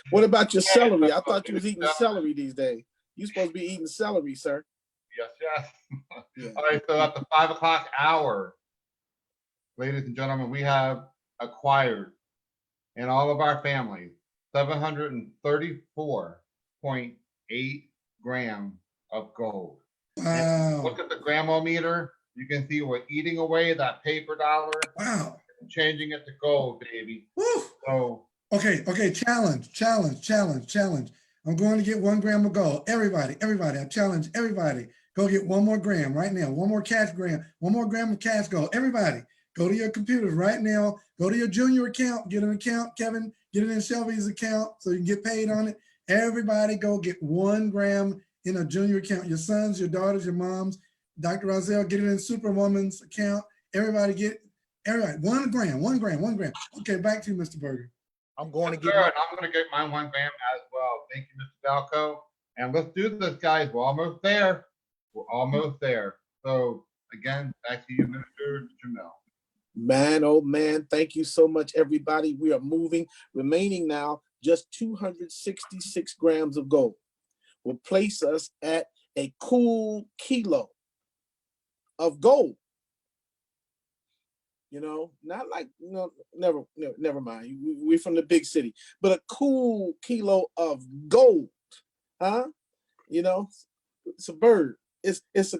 Speaker 5: What about your celery? I thought you was eating celery these days. You're supposed to be eating celery, sir.
Speaker 4: Yes, yes.
Speaker 5: Yeah.
Speaker 4: All right, so at the 5 o'clock hour, ladies and gentlemen, we have acquired in all of our families 734.8 grams of gold. And look at the gramometer. You can see we're eating away that paper dollar.
Speaker 3: Wow.
Speaker 4: And changing it to gold, baby.
Speaker 3: Woo.
Speaker 4: So
Speaker 3: Okay, challenge. I'm going to get 1 gram of gold. Everybody, I challenge everybody. Go get 1 more gram right now. 1 more cash gram, 1 more gram of cash gold. Everybody, go to your computers right now. Go to your junior account, get an account. Kevin, get it in Shelby's account so you can get paid on it. Everybody go get 1 gram in a junior account. Your sons, your daughters, your moms. Dr. Rosell, get it in Superwoman's account. Everybody 1 gram. Okay, back to you, Mr. Berger.
Speaker 6: I'm going to get
Speaker 4: I'm going to get my 1 gram as well. Thank you, Mr. Dalco. And let's do this, guys. We're almost there. So again, back to you, Mr. Jamil.
Speaker 5: Man, oh man, thank you so much, everybody. We are moving, remaining now just 266 grams of gold will place us at a cool kilo of gold. You know, not like, never mind. We're from the big city, but a cool kilo of gold, huh? You know, it's a bird. It's a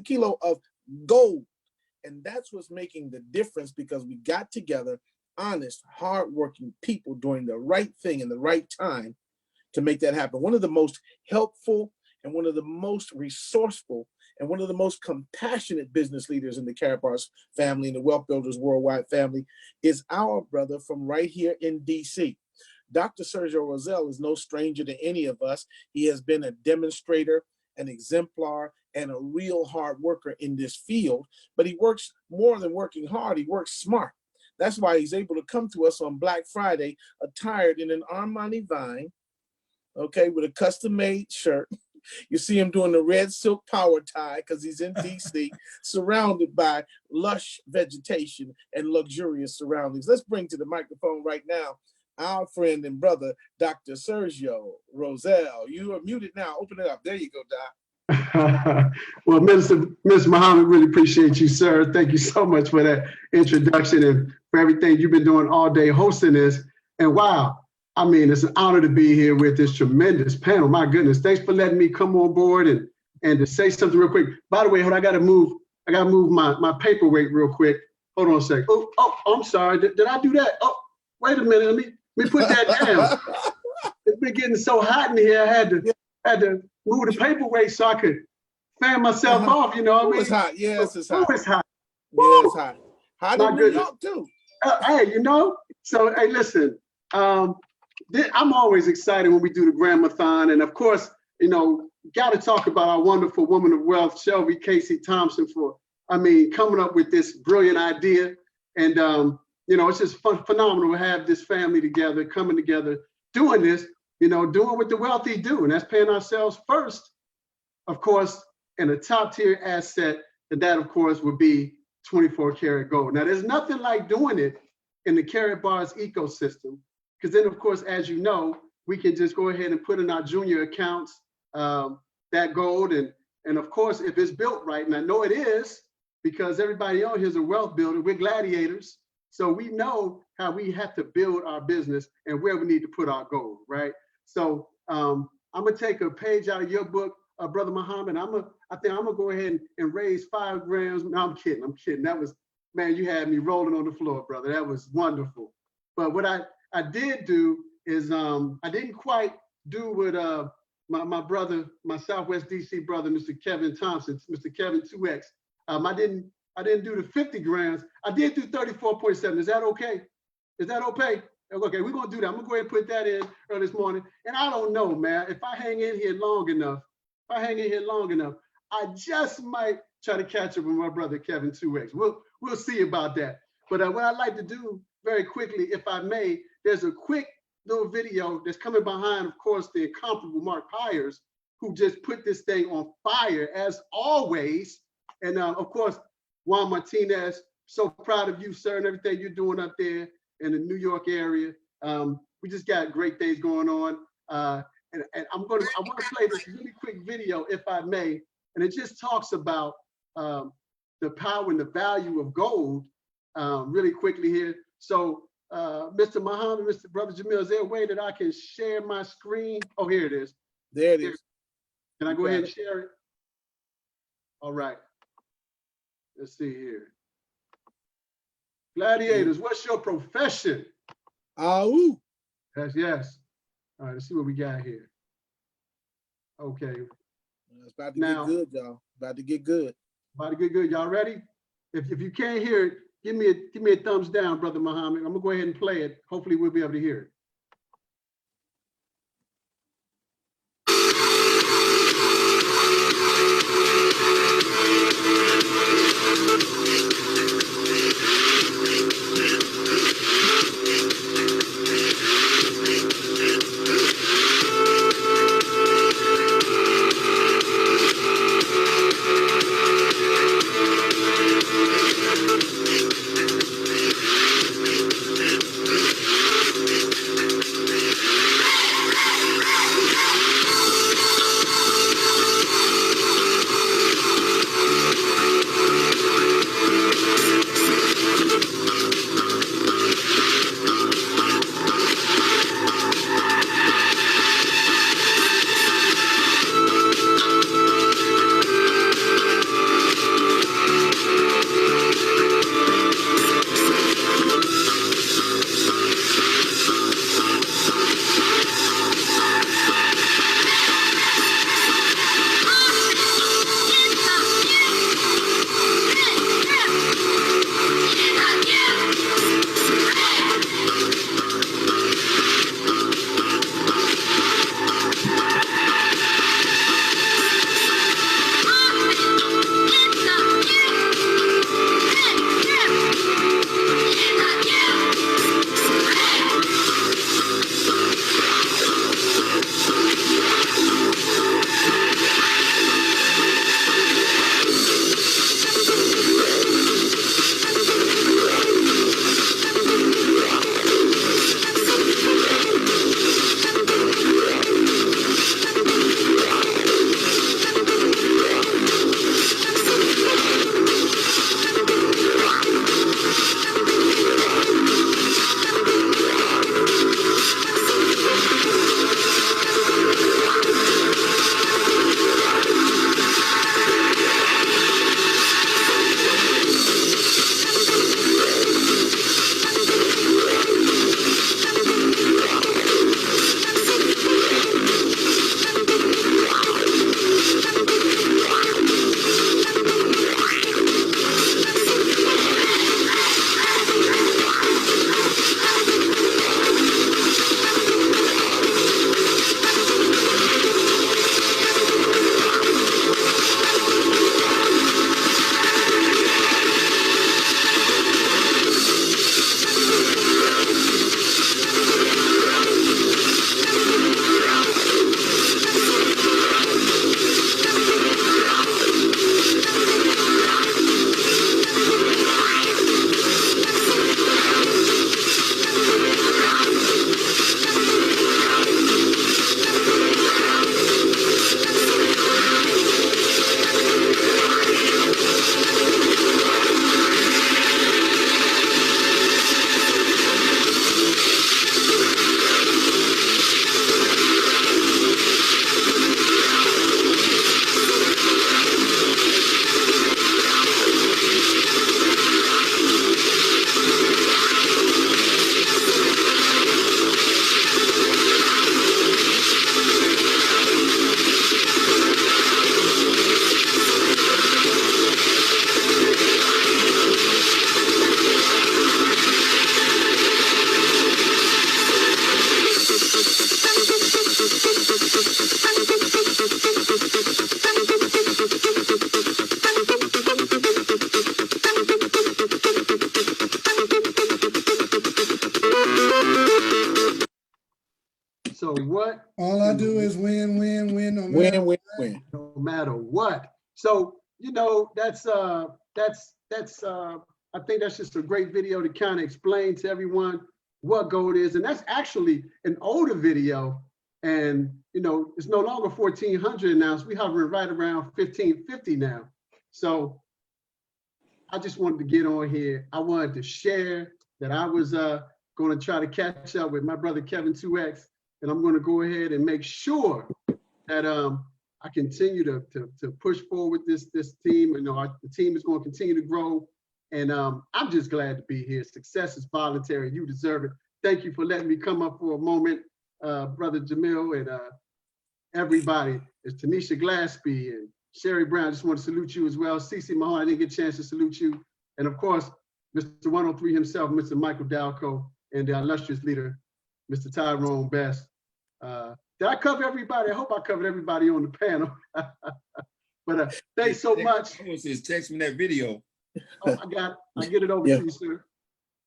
Speaker 5: kilo of gold. And that's what's making the difference, because we got together, honest, hardworking people doing the right thing in the right time to make that happen. One of the most helpful and one of the most resourceful and one of the most compassionate business leaders in the Karapars family and the Wealth Builders Worldwide family is our brother from right here in DC. Dr. Sergio Rosell is no stranger to any of us. He has been a demonstrator, an exemplar, and a real hard worker in this field, but he works more than working hard. He works smart. That's why he's able to come to us on Black Friday attired in an Armani Vine, okay, with a custom-made shirt. You see him doing the red silk power tie because he's in DC, surrounded by lush vegetation and luxurious surroundings. Let's bring to the microphone right now our friend and brother, Dr. Sergio Rosell. You are muted now. Open it up. There you go, Doc.
Speaker 11: Well, Mr. Muhammad, really appreciate you, sir. Thank you so much for that introduction and for everything you've been doing all day hosting this. And wow, I mean, it's an honor to be here with this tremendous panel. My goodness, thanks for letting me come on board and to say something real quick. By the way, hold on, I gotta move my paperweight real quick. Hold on a second. Oh, I'm sorry. Did I do that? Oh, wait a minute. Let me put that down. It's been getting so hot in here. I had to move the paperweight so I could fan myself off. You know what I mean?
Speaker 5: It's hot. Yes, it's hot.
Speaker 11: It's hot.
Speaker 5: Yeah, it's hot. Hot in New York too.
Speaker 11: Hey, you know. So hey, listen. I'm always excited when we do the Gram-A-Thon, and of course, you know, got to talk about our wonderful woman of wealth, Shelby Casey Thompson, for coming up with this brilliant idea. And you know, it's just phenomenal to have this family together, coming together, doing this. You know, doing what the wealthy do, and that's paying ourselves first, of course, in a top tier asset. That of course would be 24 karat gold. Now, there's nothing like doing it in the Karatbars ecosystem, because then, of course, as you know, we can just go ahead and put in our junior accounts that gold, and of course, if it's built right, and I know it is, because everybody on here is a wealth builder. We're gladiators, so we know how we have to build our business and where we need to put our gold, right? So I'm gonna take a page out of your book, Brother Muhammad. I think I'm gonna go ahead and raise 5 grams. No, I'm kidding. That was, man, you had me rolling on the floor, brother. That was wonderful. But what I did do is I didn't quite do what my brother, my Southwest DC brother, Mr. Kevin Thompson, Mr. Kevin 2X. I didn't do the 50 grams. I did do 34.7. Is that okay? Is that okay? Okay, we're gonna do that. I'm gonna go ahead and put that in early this morning. And I don't know, man, if I hang in here long enough, I just might try to catch up with my brother Kevin 2X. We'll see about that. But what I'd like to do very quickly, if I may, there's a quick little video that's coming behind, of course, the incomparable Mark Pyers, who just put this thing on fire as always. And of course, Juan Martinez, so proud of you, sir, and everything you're doing up there in the New York area. We just got great things going on. And I want to play this really quick video, if I may. And it just talks about the power and the value of gold really quickly here. So Mr. Muhammad, Mr. Brother Jamil, is there a way that I can share my screen? Oh, here it is.
Speaker 5: There it is.
Speaker 11: Can I go ahead and share it? All right. Let's see here. Gladiators, what's your profession?
Speaker 5: Ooh.
Speaker 11: Yes. All right, let's see what we got here. Okay.
Speaker 5: It's about to get good, y'all. About to get good.
Speaker 11: About to get good. Y'all ready? If you can't hear it, give me a thumbs down, Brother Muhammad. I'm gonna go ahead and play it. Hopefully we'll be able to hear it. So what?
Speaker 3: All I do is win, win, win, no matter
Speaker 5: Win, win, win.
Speaker 11: No matter what. So, you know, that's I think that's just a great video to kind of explain to everyone what gold is. And that's actually an older video. And, you know, it's no longer 1400 now. So we hovering right around 1550 now. So I just wanted to get on here. I wanted to share that I was going to try to catch up with my brother Kevin 2X, and I'm going to go ahead and make sure that I continue to push forward this team. You know, the team is going to continue to grow, and I'm just glad to be here. Success is voluntary. You deserve it. Thank you for letting me come up for a moment, Brother Jamil, and everybody. It's Tanisha Glaspie and Sherry Brown. I just want to salute you as well. Cece Mahon, I didn't get a chance to salute you. And of course, Mr. 103 himself, Mr. Michael Dalco, and the illustrious leader, Mr. Tyrone Best. Did I cover everybody? I hope I covered everybody on the panel. But thanks so much.
Speaker 2: Someone says, text me that video.
Speaker 11: Oh, I get it over to you, sir.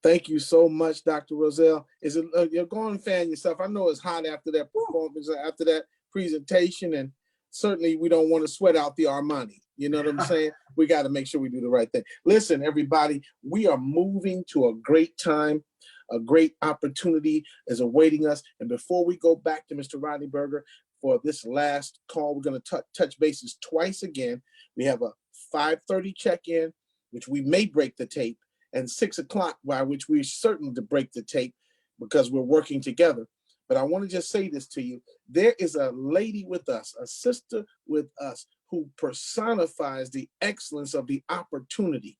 Speaker 5: Thank you so much, Dr. Roselle. Is it you're going to fan yourself? I know it's hot after that performance, after that presentation, and certainly we don't want to sweat out the Armani. You know what I'm saying? We got to make sure we do the right thing. Listen, everybody, we are moving to a great time. A great opportunity is awaiting us. And before we go back to Mr. Rodney Berger for this last call, we're going to touch bases twice again. We have a 5:30 check-in, which we may break the tape, and 6 o'clock, by which we're certain to break the tape because we're working together. But I want to just say this to you. There is a lady with us, a sister with us, who personifies the excellence of the opportunity.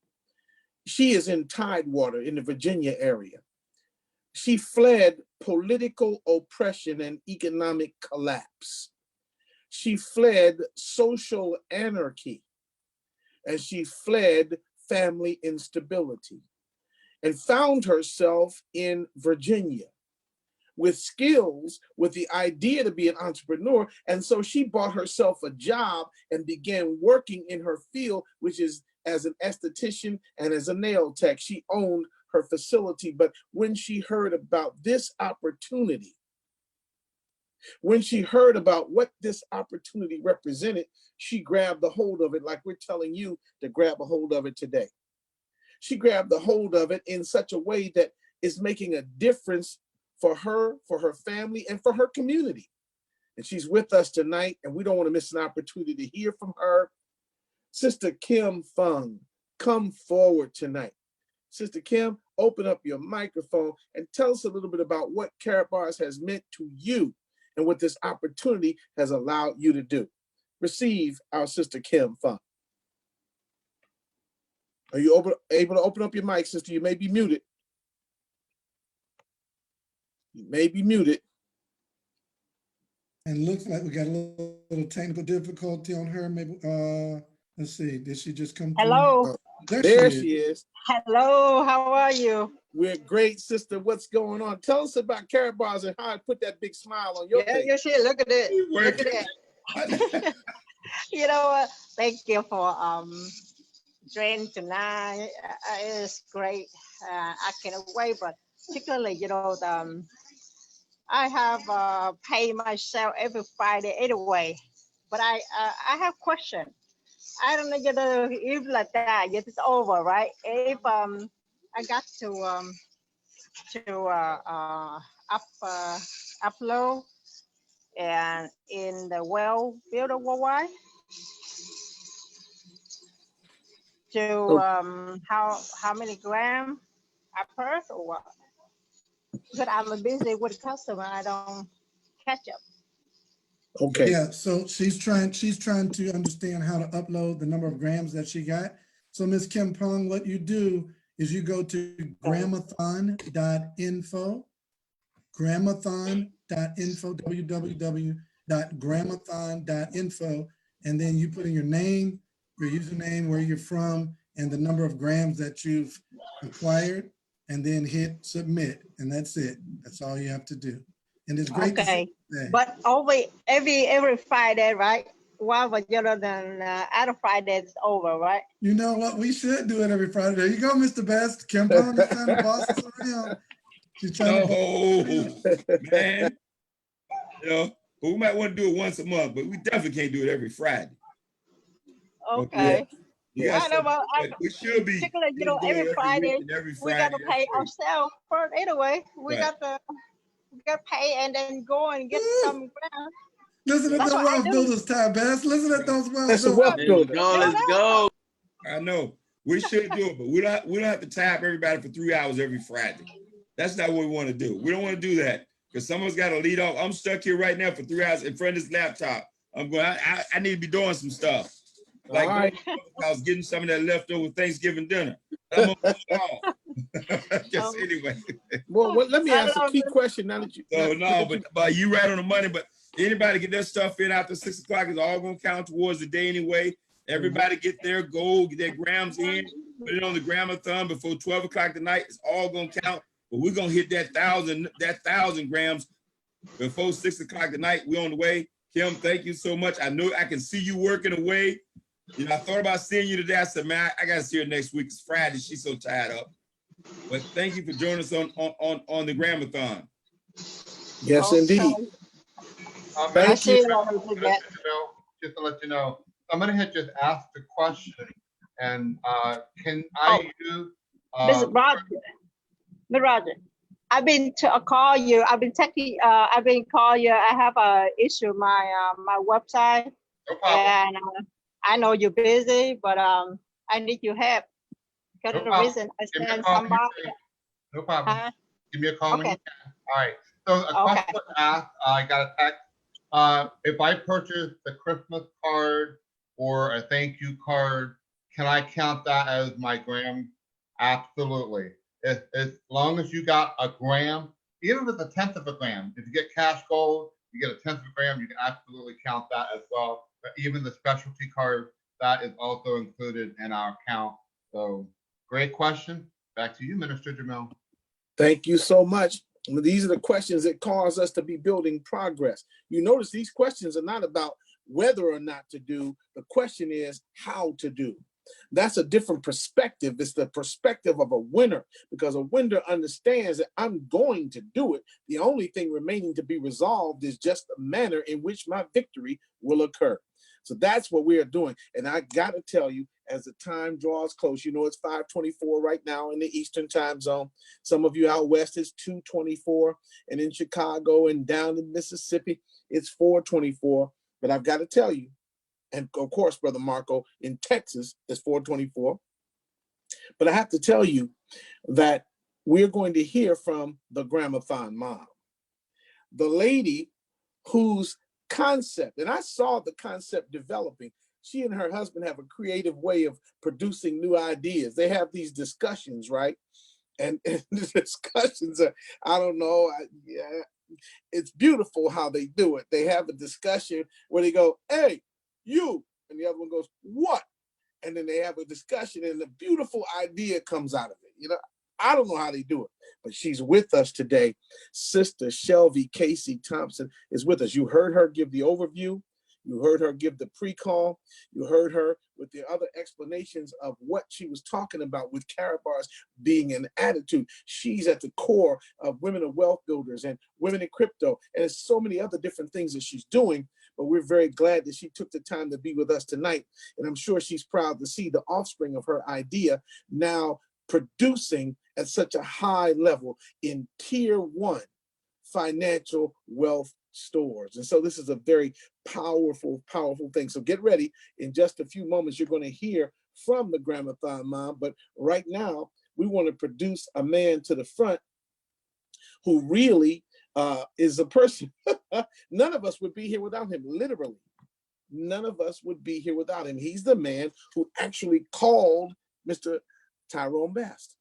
Speaker 5: She is in Tidewater in the Virginia area. She fled political oppression and economic collapse. She fled social anarchy, and she fled family instability, and found herself in Virginia with skills, with the idea to be an entrepreneur. And so she bought herself a job and began working in her field, which is as an esthetician and as a nail tech. She owned her facility. But when she heard about this opportunity, when she heard about what this opportunity represented, she grabbed the hold of it like we're telling you to grab a hold of it today. She grabbed the hold of it in such a way that is making a difference for her family, and for her community. And she's with us tonight, and we don't want to miss an opportunity to hear from her. Sister Kim Fung, come forward tonight. Sister Kim, open up your microphone and tell us a little bit about what Karatbars has meant to you and what this opportunity has allowed you to do. Receive our Sister Kim Fung. Are you able to open up your mic, sister? You may be muted. You may be muted.
Speaker 3: And looks like we got a little technical difficulty on her. Maybe, let's see, did she just come through?
Speaker 12: Hello.
Speaker 5: There she is.
Speaker 12: Hello, how are you?
Speaker 5: We're great, sister. What's going on? Tell us about Karatbars and how it put that big smile on your face.
Speaker 12: You see, look at it. Look at it. You know, thank you for joining tonight. It's great. I can't wait, but particularly, you know, I have paid myself every Friday anyway. But I have a question. I don't know, you know, if like that, if it's over, right? If I got to upload and in the well builder worldwide to how many grams I purse or what? Because I'm busy with a customer, I don't catch up.
Speaker 5: Okay.
Speaker 3: Yeah, so she's trying to understand how to upload the number of grams that she got. So Ms. Kim Pong, what you do is you go to GramAthon.info, GramAthon.info, www.GramAthon.info, and then you put in your name, your username, where you're from, and the number of grams that you've acquired, and then hit submit, and that's it. That's all you have to do. And it's great.
Speaker 12: Okay, but only every Friday, right? Well, but you know, then other Friday it's over, right?
Speaker 3: You know what? We should do it every Friday. There you go, Mr. Best. Kim Pong is trying to boss us around. She's trying to boss us around.
Speaker 2: Man. You know, but we might want to do it once a month, but we definitely can't do it every Friday.
Speaker 12: Okay.
Speaker 2: You got
Speaker 12: I know,
Speaker 2: something,
Speaker 12: well,
Speaker 2: but we should be
Speaker 12: particularly, you know,
Speaker 2: doing
Speaker 12: every
Speaker 2: it every week
Speaker 12: Friday
Speaker 2: and every
Speaker 12: we
Speaker 2: Friday.
Speaker 12: got to pay ourselves first. Anyway, we
Speaker 2: Right.
Speaker 12: got to pay and then go and get some ground.
Speaker 3: Listen at
Speaker 12: That's
Speaker 3: the
Speaker 12: what I
Speaker 3: wealth
Speaker 12: do.
Speaker 3: builders, Ty Bass. Listen at those wealth
Speaker 5: That's a
Speaker 3: builders.
Speaker 5: wealth
Speaker 9: Let's
Speaker 5: builder.
Speaker 9: go. Let's go.
Speaker 2: I know. We should do it, but we don't have to tap everybody for 3 hours every Friday. That's not what we want to do. We don't want to do that because someone's got to lead off. I'm stuck here right now for 3 hours in front of this laptop. I need to be doing some stuff. Like
Speaker 5: All right.
Speaker 2: I was getting some of that leftover Thanksgiving dinner. I'm gonna move on. Just anyway.
Speaker 5: Well, let me ask a key question now that you.
Speaker 2: So no, but you right on the money. But anybody get their stuff in after 6 o'clock is all gonna count towards the day anyway. Everybody get their goal, get their grams in, put it on the Gram-A-Thon before 12 o'clock tonight. It's all gonna count. But we're gonna hit that thousand grams before 6 o'clock tonight. We're on the way. Kim, thank you so much. I know I can see you working away. You know, I thought about seeing you today. I said, man, I gotta see her next week. It's Friday. She's so tied up. But thank you for joining us on the Gram-A-Thon.
Speaker 5: Yes, indeed.
Speaker 4: Thank
Speaker 12: you.
Speaker 4: Just to let you know, somebody had just asked a question, and can I use
Speaker 12: Mr. Roger, I've been to call you. I've been texting. I've been calling you. I have a issue my website,
Speaker 4: no problem.
Speaker 12: and I know you're busy, but I need your help. Because
Speaker 4: No
Speaker 12: of the
Speaker 4: problem.
Speaker 12: reason I
Speaker 4: Give me a
Speaker 12: send
Speaker 4: call
Speaker 12: somebody.
Speaker 4: No problem.
Speaker 12: Huh?
Speaker 4: Give me a call when
Speaker 12: Okay.
Speaker 4: you can. All right. So a question was asked. I got a text. If I purchase the Christmas card or a thank you card, can I count that as my gram? Absolutely. As long as you got a gram, even if it's a tenth of a gram, if you get cash gold, you get a tenth of a gram, you can absolutely count that as well. But even the specialty card, that is also included in our count. So great question. Back to you, Minister Jamel.
Speaker 5: Thank you so much. These are the questions that cause us to be building progress. You notice these questions are not about whether or not to do. The question is how to do. That's a different perspective. It's the perspective of a winner, because a winner understands that I'm going to do it. The only thing remaining to be resolved is just the manner in which my victory will occur. So that's what we are doing. And I got to tell you, as the time draws close, you know, it's 5:24 right now in the Eastern time zone. Some of you out west, it's 2:24. And in Chicago and down in Mississippi, it's 4:24. But I've got to tell you, and of course, Brother Marco, in Texas, it's 4:24. But I have to tell you that we're going to hear from the Gram-A-Thon mom, the lady whose concept, and I saw the concept developing. She and her husband have a creative way of producing new ideas. They have these discussions, right? And the discussions are, I don't know, it's beautiful how they do it. They have a discussion where they go, hey, you, and the other one goes, what? And then they have a discussion and a beautiful idea comes out of it. You know, I don't know how they do it, but she's with us today. Sister Shelby Casey Thompson is with us. You heard her give the overview. You heard her give the pre-call. You heard her with the other explanations of what she was talking about with Karatbars being an attitude. She's at the core of Women of Wealth Builders and Women in Crypto. And there's so many other different things that she's doing, but we're very glad that she took the time to be with us tonight. And I'm sure she's proud to see the offspring of her idea now producing at such a high level in tier 1 financial wealth stores. And so this is a very powerful, powerful thing. So get ready. In just a few moments, you're going to hear from the Gram-A-Thon mom. But right now, we want to produce a man to the front who really is a person. None of us would be here without him, literally. None of us would be here without him. He's the man who actually called Mr. Tyrone Best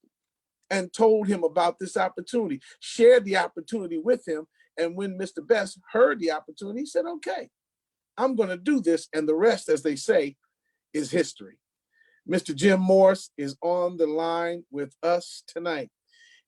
Speaker 5: and told him about this opportunity, shared the opportunity with him. And when Mr. Best heard the opportunity, he said, okay, I'm going to do this. And the rest, as they say, is history. Mr. Jim Morris is on the line with us tonight.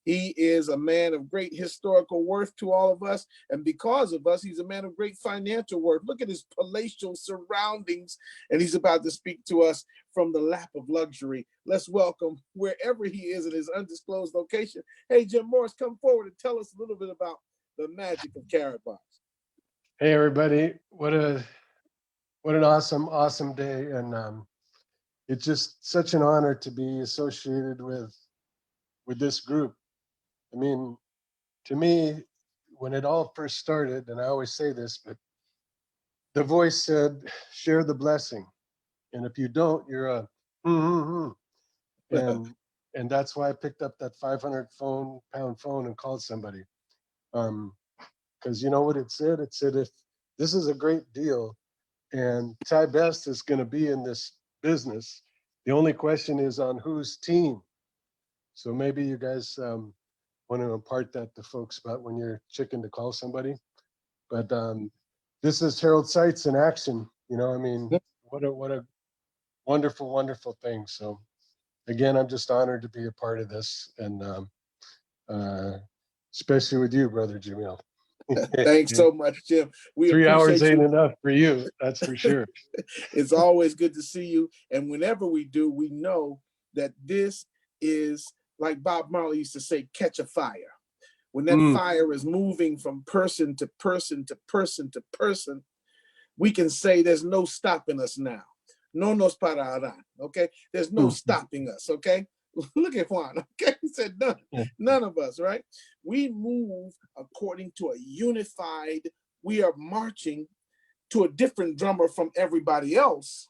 Speaker 5: He is a man of great historical worth to all of us. And because of us, he's a man of great financial worth. Look at his palatial surroundings. And he's about to speak to us from the lap of luxury. Let's welcome, wherever he is in his undisclosed location. Hey, Jim Morris, come forward and tell us a little bit about the magic of Karatbars.
Speaker 13: Hey everybody, what an awesome day, and it's just such an honor to be associated with this group. I mean, to me, when it all first started, and I always say this, but the voice said, "Share the blessing," and if you don't, you're a and that's why I picked up that 500-pound phone and called somebody, because you know what it said? It said, if this is a great deal and Ty Best is going to be in this business, the only question is on whose team. So maybe you guys want to impart that to folks about when you're chicken to call somebody. But this is Harold Seitz in action. You know, I mean, what a wonderful thing. So again, I'm just honored to be a part of this, and especially with you, brother Jamil.
Speaker 5: Thanks so much, Jim. We
Speaker 13: 3 hours
Speaker 5: appreciate
Speaker 13: ain't
Speaker 5: you.
Speaker 13: enough for you, that's for sure.
Speaker 5: It's always good to see you. And whenever we do, we know that this is, like Bob Marley used to say, catch a fire. When that fire is moving from person to person to person to person, we can say there's no stopping us now. No nos pararán, okay? There's no stopping us, okay? Look at Juan, okay? He said none of us, right? We move according to a unified, we are marching to a different drummer from everybody else,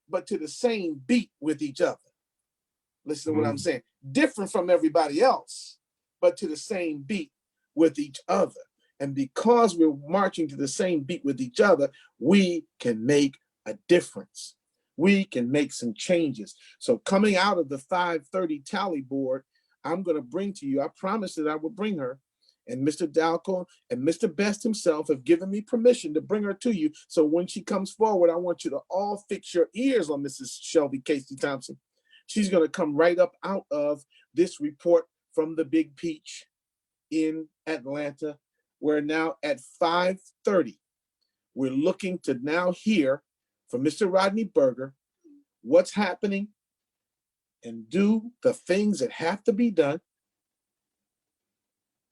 Speaker 5: but to the same beat with each other. Listen to what I'm saying. Different from everybody else, but to the same beat with each other. And because we're marching to the same beat with each other, we can make a difference. We can make some changes. So coming out of the 530 tally board, I'm going to bring to you, I promised that I would bring her, and Mr. Dalco and Mr. Best himself have given me permission to bring her to you. So when she comes forward, I want you to all fix your ears on Mrs. Shelby Casey Thompson. She's going to come right up out of this report from the Big Peach in Atlanta. We're now at 5:30. We're looking to now hear from Mr. Rodney Berger what's happening and do the things that have to be done.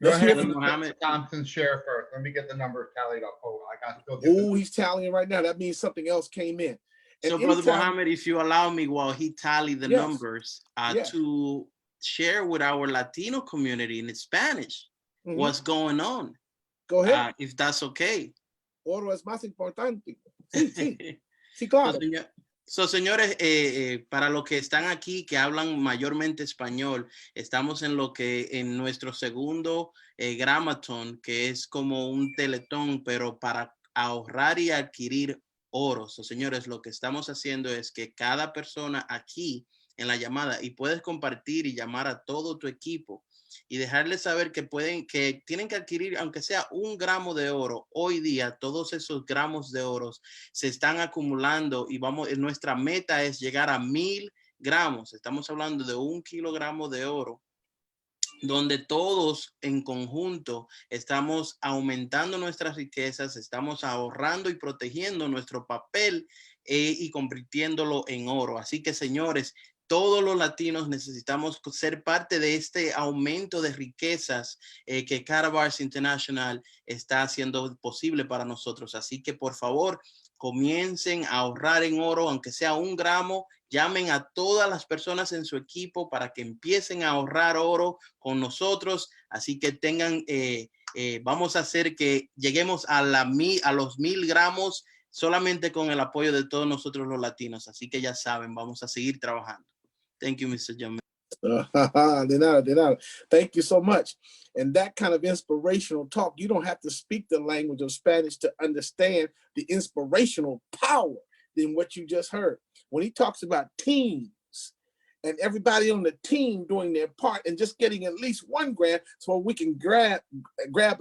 Speaker 4: Let's hear from Mr. Thompson's share first. Let me get the numbers tallied up. Oh, I got to still.
Speaker 5: Oh, he's tallying right now. That means something else came in. And
Speaker 9: so, Brother Mohammed, if you allow me, while he tallied the numbers, to share with our Latino community in Spanish what's going on.
Speaker 5: Go ahead.
Speaker 9: If that's okay.
Speaker 5: Oro es más importante. Sí, claro.
Speaker 9: So, señores, para los que están aquí, que hablan mayormente español, estamos en lo que en nuestro segundo GramAThon, que es como un teletón, pero para ahorrar y adquirir oro. So, señores, lo que estamos haciendo es que cada persona aquí en la llamada, y puedes compartir y llamar a todo tu equipo y dejarles saber que tienen que adquirir, aunque sea 1 gramo de oro. Hoy día, todos esos gramos de oro se están acumulando y nuestra meta es llegar a 1000 gramos. Estamos hablando de 1 kilogramo de oro, donde todos en conjunto estamos aumentando nuestras riquezas, estamos ahorrando y protegiendo nuestro papel y convirtiéndolo en oro. Así que, señores, todos los latinos necesitamos ser parte de este aumento de riquezas que Karatbars International está haciendo posible para nosotros. Así que, por favor, comiencen a ahorrar en oro, aunque sea 1 gramo. Llamen a todas las personas en su equipo para que empiecen a ahorrar oro con nosotros. Así que vamos a hacer que lleguemos a los 1000 gramos solamente con el apoyo de todos nosotros los latinos. Así que ya saben, vamos a seguir trabajando. Thank you, Mr. Jamil.
Speaker 5: De nada. Thank you so much. And that kind of inspirational talk, you don't have to speak the language of Spanish to understand the inspirational power in what you just heard. When he talks about teams and everybody on the team doing their part and just getting at least 1 gram so we can grab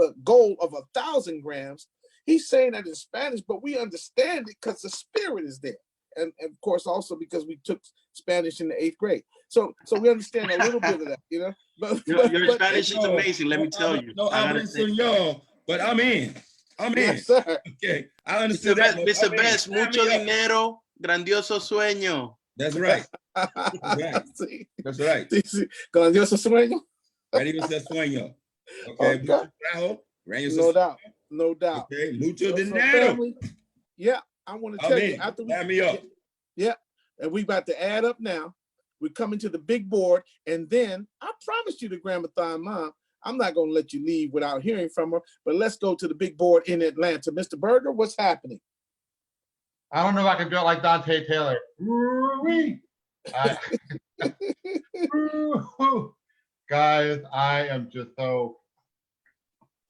Speaker 5: a goal of 1,000 grams, he's saying that in Spanish, but we understand it because the spirit is there. And of course, also because we took Spanish in the 8th grade. So we understand a little bit of that, you know. But
Speaker 9: your Spanish is amazing, let me tell you.
Speaker 2: No hablen señor, but I'm in.
Speaker 5: Yes, sir.
Speaker 2: Okay, I understand that.
Speaker 9: Mr. Best, mucho dinero, grandioso sueño.
Speaker 2: That's right. That's right.
Speaker 5: Grandioso sueño.
Speaker 2: Grandioso sueño. Okay.
Speaker 5: No doubt. No doubt.
Speaker 2: Okay, mucho
Speaker 5: So
Speaker 2: dinero.
Speaker 5: family, yeah, I want to tell you after we
Speaker 2: add me up.
Speaker 5: Yeah, and we about to add up now. We're coming to the big board, and then I promised you the GramAthon mom. I'm not going to let you leave without hearing from her, but let's go to the big board in Atlanta. Mr. Berger, what's happening?
Speaker 4: I don't know if I can do it like Dante Taylor. Ooh-wee. Guys, I am just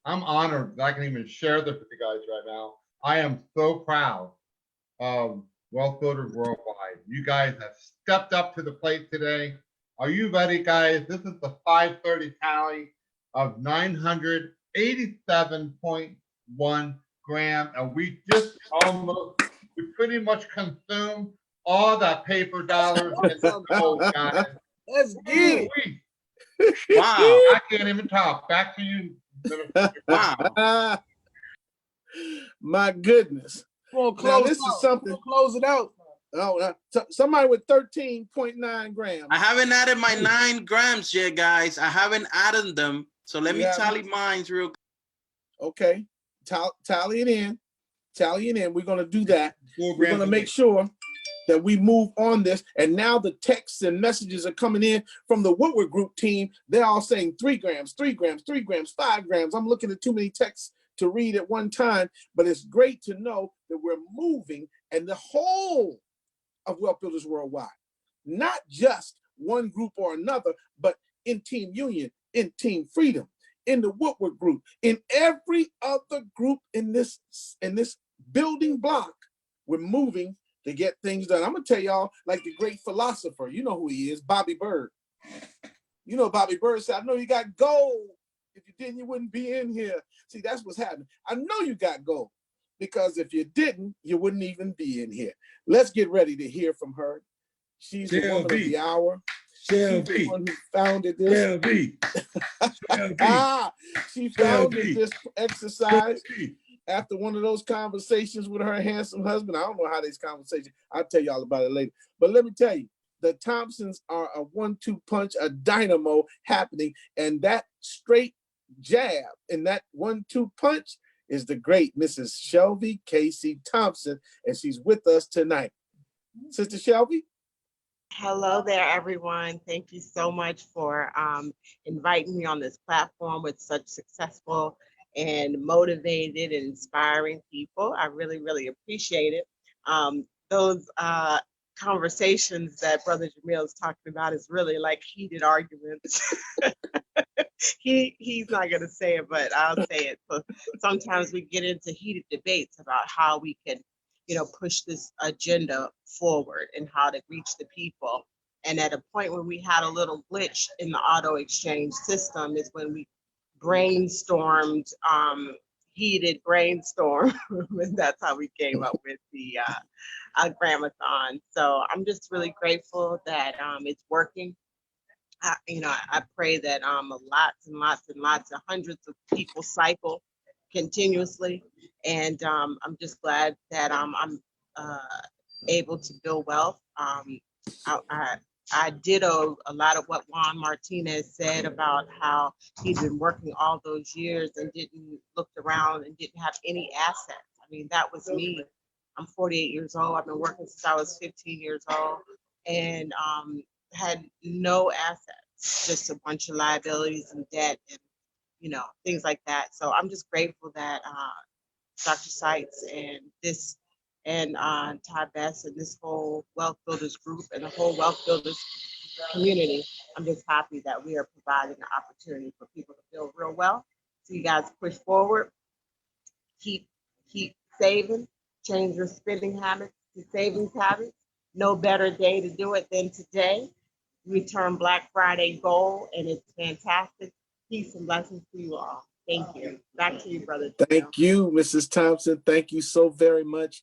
Speaker 4: I'm honored that I can even share this with you guys right now. I am so proud of Wealth Builders Worldwide. You guys have stepped up to the plate today. Are you ready, guys? This is the 530 tally of 987.1 grams, and we pretty much consumed all that paper dollars in the gold, guys.
Speaker 5: Let's get it.
Speaker 9: Wow.
Speaker 4: I can't even talk. Back to you.
Speaker 9: Wow.
Speaker 5: My goodness. Now, this is something.
Speaker 7: Close it out.
Speaker 5: Oh, somebody with 13.9 grams.
Speaker 9: I haven't added my 9 grams yet, guys. I haven't added them. So let me tally mine real quick.
Speaker 5: Okay. Tally it in. Tally it in. We're going to do that. We're going to make sure that we move on this. And now the texts and messages are coming in from the Woodward Group team. They're all saying 3 grams, 3 grams, 3 grams, 5 grams. I'm looking at too many texts to read at one time, but it's great to know that we're moving and the whole of Wealth Builders Worldwide, not just one group or another, but in Team Union, in Team Freedom, in the Woodward Group, in every other group in this building block, we're moving to get things done. I'm gonna tell y'all, like the great philosopher, you know who he is, Bobby Bird. You know, Bobby Bird said, I know you got gold. If you didn't, you wouldn't be in here. See, that's what's happening. I know you got gold, because if you didn't, you wouldn't even be in here. Let's get ready to hear from her. She's the woman of the hour. She's the one who founded this. She founded this exercise after one of those conversations with her handsome husband. I don't know how these conversations, I'll tell y'all about it later. But let me tell you, the Thompsons are a 1-2 punch, a dynamo happening. And that straight jab and that 1-2 punch is the great Mrs. Shelby Casey Thompson, and she's with us tonight. Sister Shelby?
Speaker 14: Hello there, everyone. Thank you so much for inviting me on this platform with such successful and motivated and inspiring people. I really, really appreciate it. Those conversations that Brother Jamil is talking about is really like heated arguments. He's not going to say it, but I'll say it. So sometimes we get into heated debates about how we can, push this agenda forward and how to reach the people. And at a point when we had a little glitch in the auto exchange system is when we brainstormed, heated brainstorm. And that's how we came up with the GramAthon. So I'm just really grateful that it's working. I pray that lots and lots and lots of hundreds of people cycle continuously, and I'm just glad that I'm able to build wealth. I ditto a lot of what Juan Martinez said about how he's been working all those years and didn't look around and didn't have any assets. I mean, that was me. I'm 48 years old. I've been working since I was 15 years old, and had no assets, just a bunch of liabilities and debt and things like that. So I'm just grateful that Dr. Seitz and Ty Best and this whole Wealth Builders group and the whole Wealth Builders community, I'm just happy that we are providing an opportunity for people to build real wealth. So you guys push forward, keep saving, change your spending habits to savings habits. No better day to do it than today. We turn Black Friday gold, and it's fantastic. Peace and blessings to you all. Thank you. Back to you, brother.
Speaker 5: Thank you, Mrs. Thompson. Thank you so very much.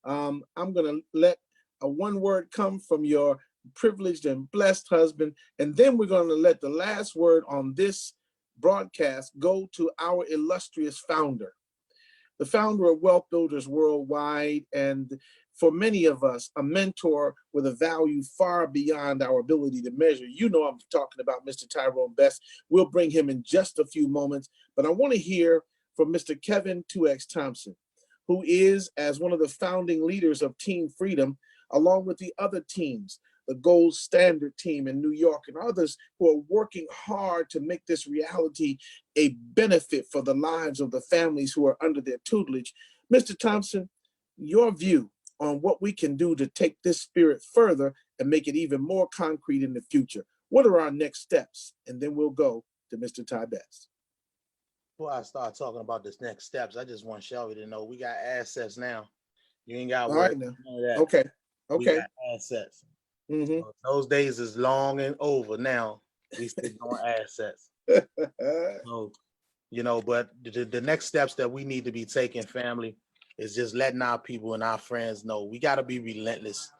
Speaker 5: I'm going to let a one word come from your privileged and blessed husband, and then we're going to let the last word on this broadcast go to our illustrious founder, the founder of Wealth Builders Worldwide, and for many of us, a mentor with a value far beyond our ability to measure. You know I'm talking about Mr. Tyrone Best. We'll bring him in just a few moments, but I want to hear from Mr. Kevin 2X Thompson, who is, as one of the founding leaders of Team Freedom, along with the other teams, the Gold Standard team in New York and others who are working hard to make this reality a benefit for the lives of the families who are under their tutelage. Mr. Thompson, your view on what we can do to take this spirit further and make it even more concrete in the future. What are our next steps? And then we'll go to Mr. Ty Best.
Speaker 6: Before I start talking about this next steps, I just want Shelby to know we got assets now. You ain't got to worry about none of that.
Speaker 5: Okay.
Speaker 6: We got assets. So those days is long and over now. We still on assets. So, you know, but the next steps that we need to be taking, family, is just letting our people and our friends know we got to be relentless.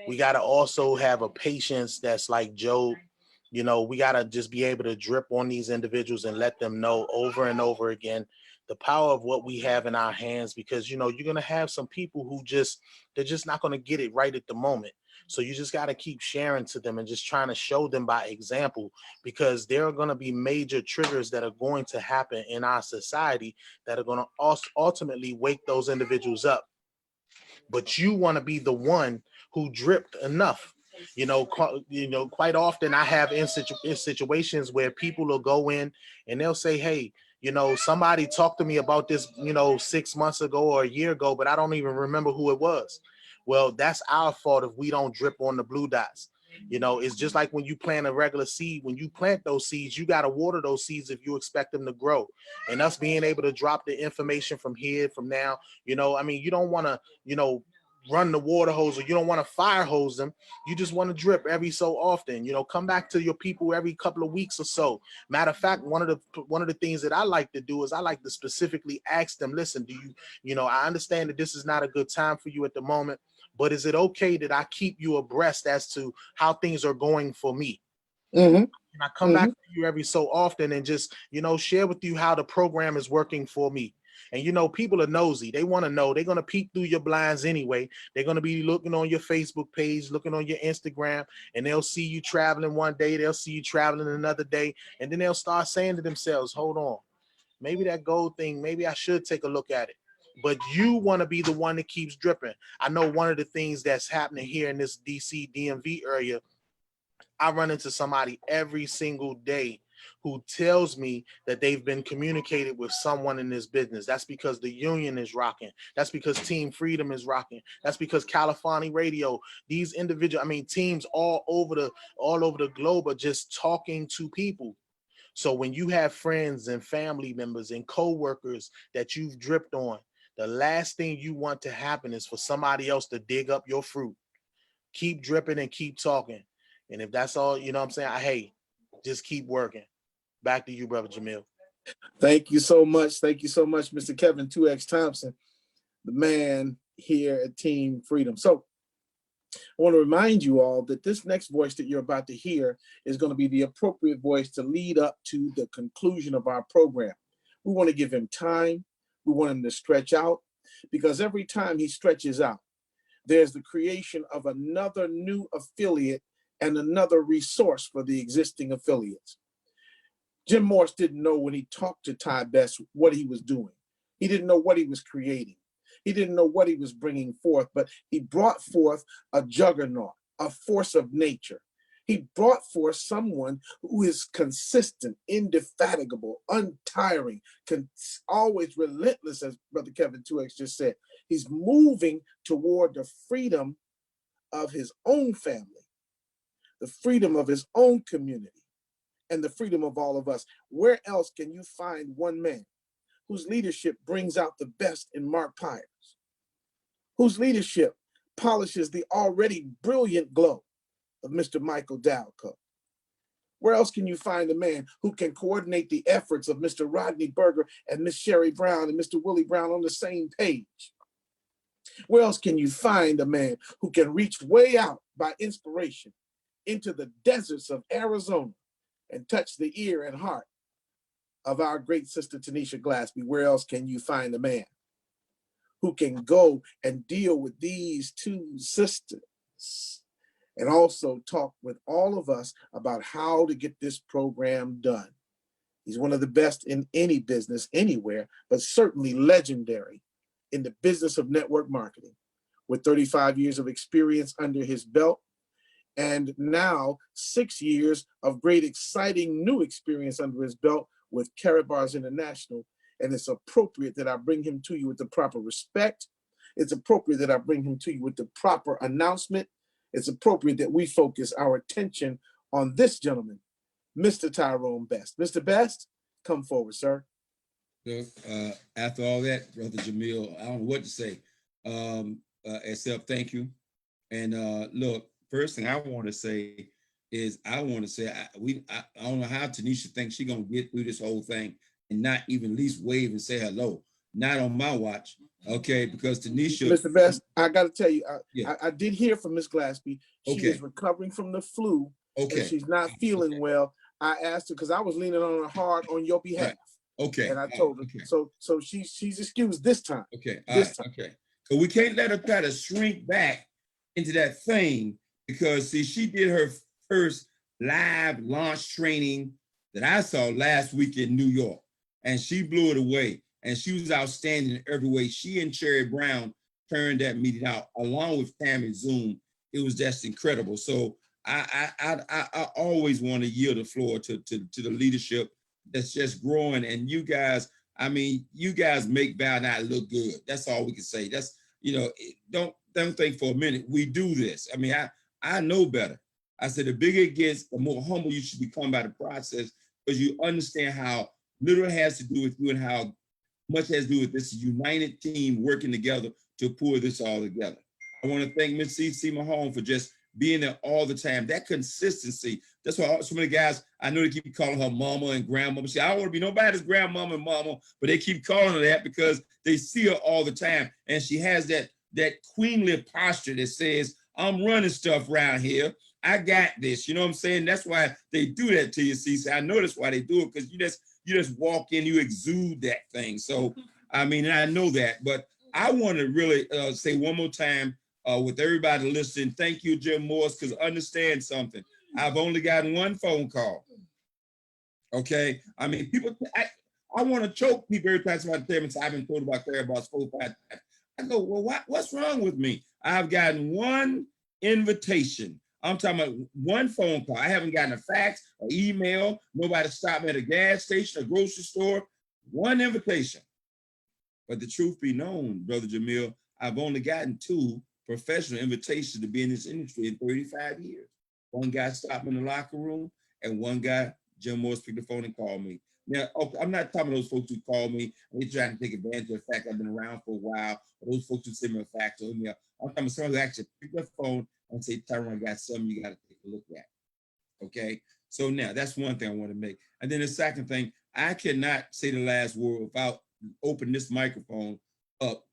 Speaker 6: We got to also have a patience that's like Job. You know, we got to just be able to drip on these individuals and let them know over and over again the power of what we have in our hands, because, you know, you're going to have some people who they're just not going to get it right at the moment. So you just got to keep sharing to them and just trying to show them by example, because there are going to be major triggers that are going to happen in our society that are going to ultimately wake those individuals up. But you want to be the one who dripped enough. You know, quite often I have in situations where people will go in and they'll say, hey, you know, somebody talked to me about this, you know, 6 months ago or a year ago, but I don't even remember who it was. Well, that's our fault if we don't drip on the blue dots. You know, it's just like when you plant a regular seed. When you plant those seeds, you got to water those seeds if you expect them to grow. And us being able to drop the information from here, from now, you know, I mean, you don't want to, you know, run the water hose, or you don't want to fire hose them. You just want to drip every so often. You know, come back to your people every couple of weeks or so. Matter of fact, one of the things that I like to do is I like to specifically ask them, listen, you know, I understand that this is not a good time for you at the moment, but is it okay that I keep you abreast as to how things are going for me? And I come back to you every so often and just, you know, share with you how the program is working for me. And, you know, people are nosy. They want to know. They're going to peek through your blinds anyway. They're going to be looking on your Facebook page, looking on your Instagram, and they'll see you traveling one day. They'll see you traveling another day. And then they'll start saying to themselves, hold on, maybe that gold thing, maybe I should take a look at it. But you want to be the one that keeps dripping. I know one of the things that's happening here in this DC DMV area, I run into somebody every single day who tells me that they've been communicated with someone in this business. That's because the union is rocking. That's because Team Freedom is rocking. That's because California Radio, these individual, I mean, teams all over the globe are just talking to people. So when you have friends and family members and co-workers that you've dripped on, the last thing you want to happen is for somebody else to dig up your fruit. Keep dripping and keep talking. And if that's all, you know what I'm saying? Hey, just keep working. Back to you, Brother Jamil.
Speaker 5: Thank you so much. Thank you so much, Mr. Kevin 2X Thompson, the man here at Team Freedom. So I want to remind you all that this next voice that you're about to hear is going to be the appropriate voice to lead up to the conclusion of our program. We want to give him time. We want him to stretch out, because every time he stretches out, there's the creation of another new affiliate and another resource for the existing affiliates. Jim Morse didn't know when he talked to Ty Best what he was doing. He didn't know what he was creating. He didn't know what he was bringing forth, but he brought forth a juggernaut, a force of nature. He brought forth someone who is consistent, indefatigable, untiring, always relentless, as Brother Kevin 2X just said. He's moving toward the freedom of his own family, the freedom of his own community, and the freedom of all of us. Where else can you find one man whose leadership brings out the best in Mark Pyers, whose leadership polishes the already brilliant glow of Mr. Michael Dowco? Where else can you find a man who can coordinate the efforts of Mr. Rodney Berger and Miss Sherry Brown and Mr. Willie Brown on the same page? Where else can you find a man who can reach way out by inspiration into the deserts of Arizona and touch the ear and heart of our great sister Tanisha Glaspie? Where else can you find a man who can go and deal with these two sisters and also talk with all of us about how to get this program done? He's one of the best in any business anywhere, but certainly legendary in the business of network marketing. With 35 years of experience under his belt, and now 6 years of great, exciting new experience under his belt with Karatbars International. And it's appropriate that I bring him to you with the proper respect. It's appropriate that I bring him to you with the proper announcement. It's appropriate that we focus our attention on this gentleman, Mr. Tyrone Best. Mr. Best, come forward, sir.
Speaker 2: So, after all that, Brother Jamil, I don't know what to say, except thank you. And look, first thing I want to say is I don't know how Tanisha thinks she's gonna get through this whole thing and not even at least wave and say hello. Not on my watch, okay? Because Tanisha,
Speaker 5: Mr. Best, I got to tell you,
Speaker 2: Yeah.
Speaker 5: I did hear from Miss Glaspie. She
Speaker 2: Okay.
Speaker 5: is recovering from the flu,
Speaker 2: Okay.
Speaker 5: and she's not feeling well. I asked her because I was leaning on her hard on your behalf.
Speaker 2: Okay.
Speaker 5: And I told her,
Speaker 2: Okay.
Speaker 5: so she's excused this time.
Speaker 2: Okay.
Speaker 5: This time.
Speaker 2: Okay. So we can't let her try to shrink back into that thing because see, she did her first live launch training that I saw last week in New York, and she blew it away. And she was outstanding in every way. She and Cherry Brown turned that meeting out along with Tammy Zoom. It was just incredible. So I always want to yield the floor to the leadership that's just growing. And you guys, I mean, you guys make Val and I look good. That's all we can say. That's, you know, don't think for a minute we do this. I mean, I know better. I said the bigger it gets, the more humble you should become by the process, because you understand how little it has to do with you and how much has to do with this united team working together to pull this all together. I want to thank Ms. CC Mahone for just being there all the time. That consistency. That's why so many guys, I know they keep calling her mama and grandmama. See, I don't want to be nobody's grandmama and mama, but they keep calling her that because they see her all the time. And she has that queenly posture that says, I'm running stuff around here. I got this. You know what I'm saying? That's why they do that to you, CC. I know that's why they do it, because you just walk in, you exude that thing. So, I mean, and I know that, but I want to really say one more time with everybody listening, thank you, Jim Morris, because understand something. I've only gotten one phone call. Okay. I mean, people, I want to choke people every time somebody tells me I've been told about Karatbars 4 or 5 times. I go, well, what's wrong with me? I've gotten one invitation. I'm talking about one phone call. I haven't gotten a fax or email. Nobody stopped me at a gas station or grocery store. One invitation. But the truth be known, Brother Jamil, I've only gotten 2 professional invitations to be in this industry in 35 years. One guy stopped me in the locker room, and one guy, Jim Morris, picked the phone and called me. Now, okay, I'm not talking about those folks who call me and they're trying to take advantage of the fact I've been around for a while, or those folks who send me a fax or email. I'm talking about someone who actually picked the phone and say, Tyrone, I got something you got to take a look at. Okay. So now that's one thing I want to make. And then the second thing, I cannot say the last word without opening this microphone up.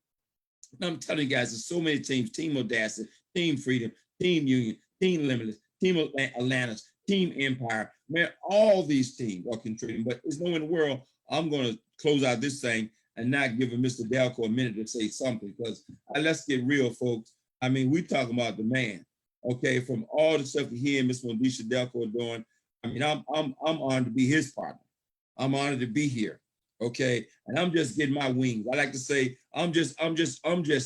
Speaker 2: I'm telling you guys, there's so many teams: Team Audacity, Team Freedom, Team Union, Team Limitless, Team Atlantis, Team Empire. Man, all these teams are contributing, but there's no in the world. I'm going to close out this thing and not give Mr. Delco a minute to say something, because let's get real, folks. I mean, we talking about the man, okay? From all the stuff he and Ms. Mondisha Delco are doing, I mean, I'm honored to be his partner. I'm honored to be here, okay? And I'm just getting my wings. I like to say, I'm just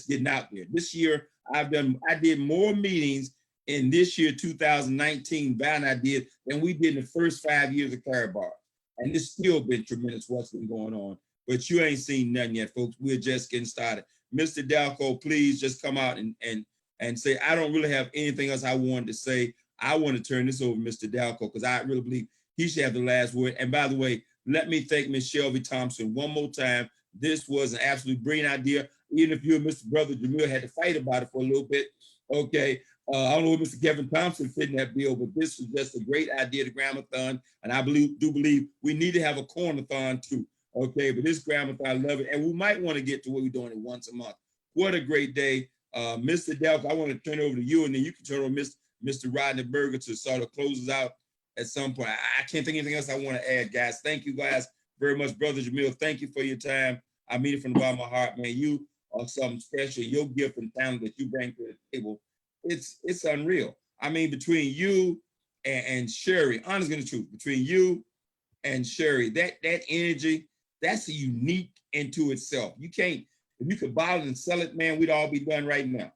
Speaker 2: getting out there. This year, I did more meetings in this year, 2019, Val and I did, than we did in the first 5 years of Karatbars. And it's still been tremendous what's been going on. But you ain't seen nothing yet, folks. We're just getting started. Mr. Delco, please just come out and say, I don't really have anything else I wanted to say. I want to turn this over to Mr. Delco, because I really believe he should have the last word. And by the way, let me thank Ms. Shelby Thompson one more time. This was an absolutely brilliant idea. Even if you and Mr. Brother Jamil had to fight about it for a little bit, okay. I don't know where Mr. Kevin Thompson fit in that bill, but this was just a great idea, the Gram-A-Thon. And I do believe we need to have a Corn-A-Thon too. Okay, but this Gram-A-Thon, I love it. And we might want to get to where we're doing it once a month. What a great day. Mr. Delco, I want to turn it over to you, and then you can turn over Mr. Rodney Berger to sort of close us out at some point. I can't think of anything else I want to add, guys. Thank you guys very much. Brother Jamil, thank you for your time. I mean it from the bottom of my heart, man. You are something special. Your gift and talent that you bring to the table, it's unreal. I mean, between you and Sherry, honest and the truth, between you and Sherry, that energy, that's a unique into itself. You can't, if you could bottle and sell it, man, we'd all be done right now.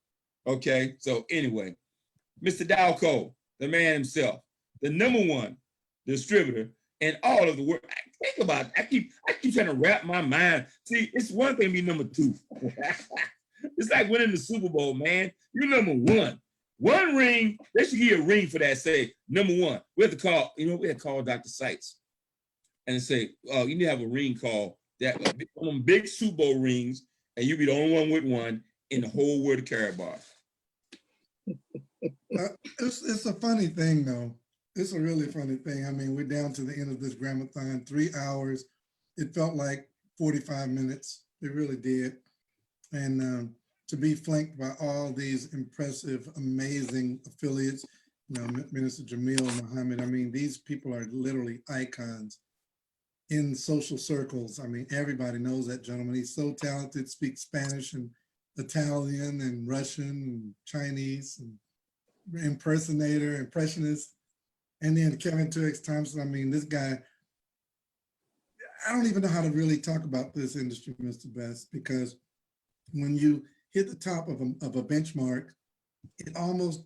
Speaker 2: Okay, so anyway, Mr. Dalco, the man himself, the #1 distributor in all of the world. Think about it. I keep trying to wrap my mind. See, it's one thing to be #2. It's like winning the Super Bowl, man. You're #1. One ring, they should give you a ring for that. Say #1. We have to call, we had to call Dr. Seitz and say, oh, you need to have a ring call that one of them big Super Bowl rings, and you be the only one with one in the whole world of carrot bars.
Speaker 3: It's a funny thing though. It's a really funny thing. I mean, we're down to the end of this Gram-A-Thon, 3 hours. It felt like 45 minutes. It really did. And to be flanked by all these impressive, amazing affiliates, Minister Jamil Muhammad, I mean, these people are literally icons in social circles. I mean, everybody knows that gentleman. He's so talented, speaks Spanish and Italian and Russian and Chinese and impressionist. And then Kevin 2X Thompson. I mean, this guy, I don't even know how to really talk about this industry, Mr. Best, because when you hit the top of a benchmark, it almost,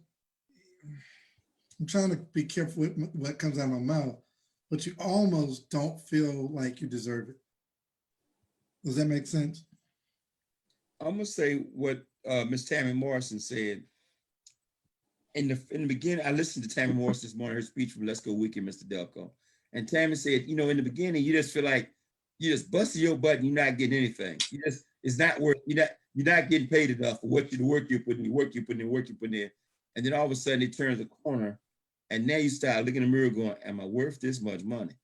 Speaker 3: I'm trying to be careful with what comes out of my mouth, but you almost don't feel like you deserve it. Does that make sense?
Speaker 2: I'm gonna say what Miss Tammy Morrison said. In the beginning, I listened to Tammy Morrison this morning, her speech from Let's Go Weekend, Mr. Delco. And Tammy said, in the beginning, you just feel like you just busted your butt and you're not getting anything. It's not worth, you're not getting paid enough for the work you're putting in. And then all of a sudden it turns a corner, and now you start looking in the mirror going, am I worth this much money?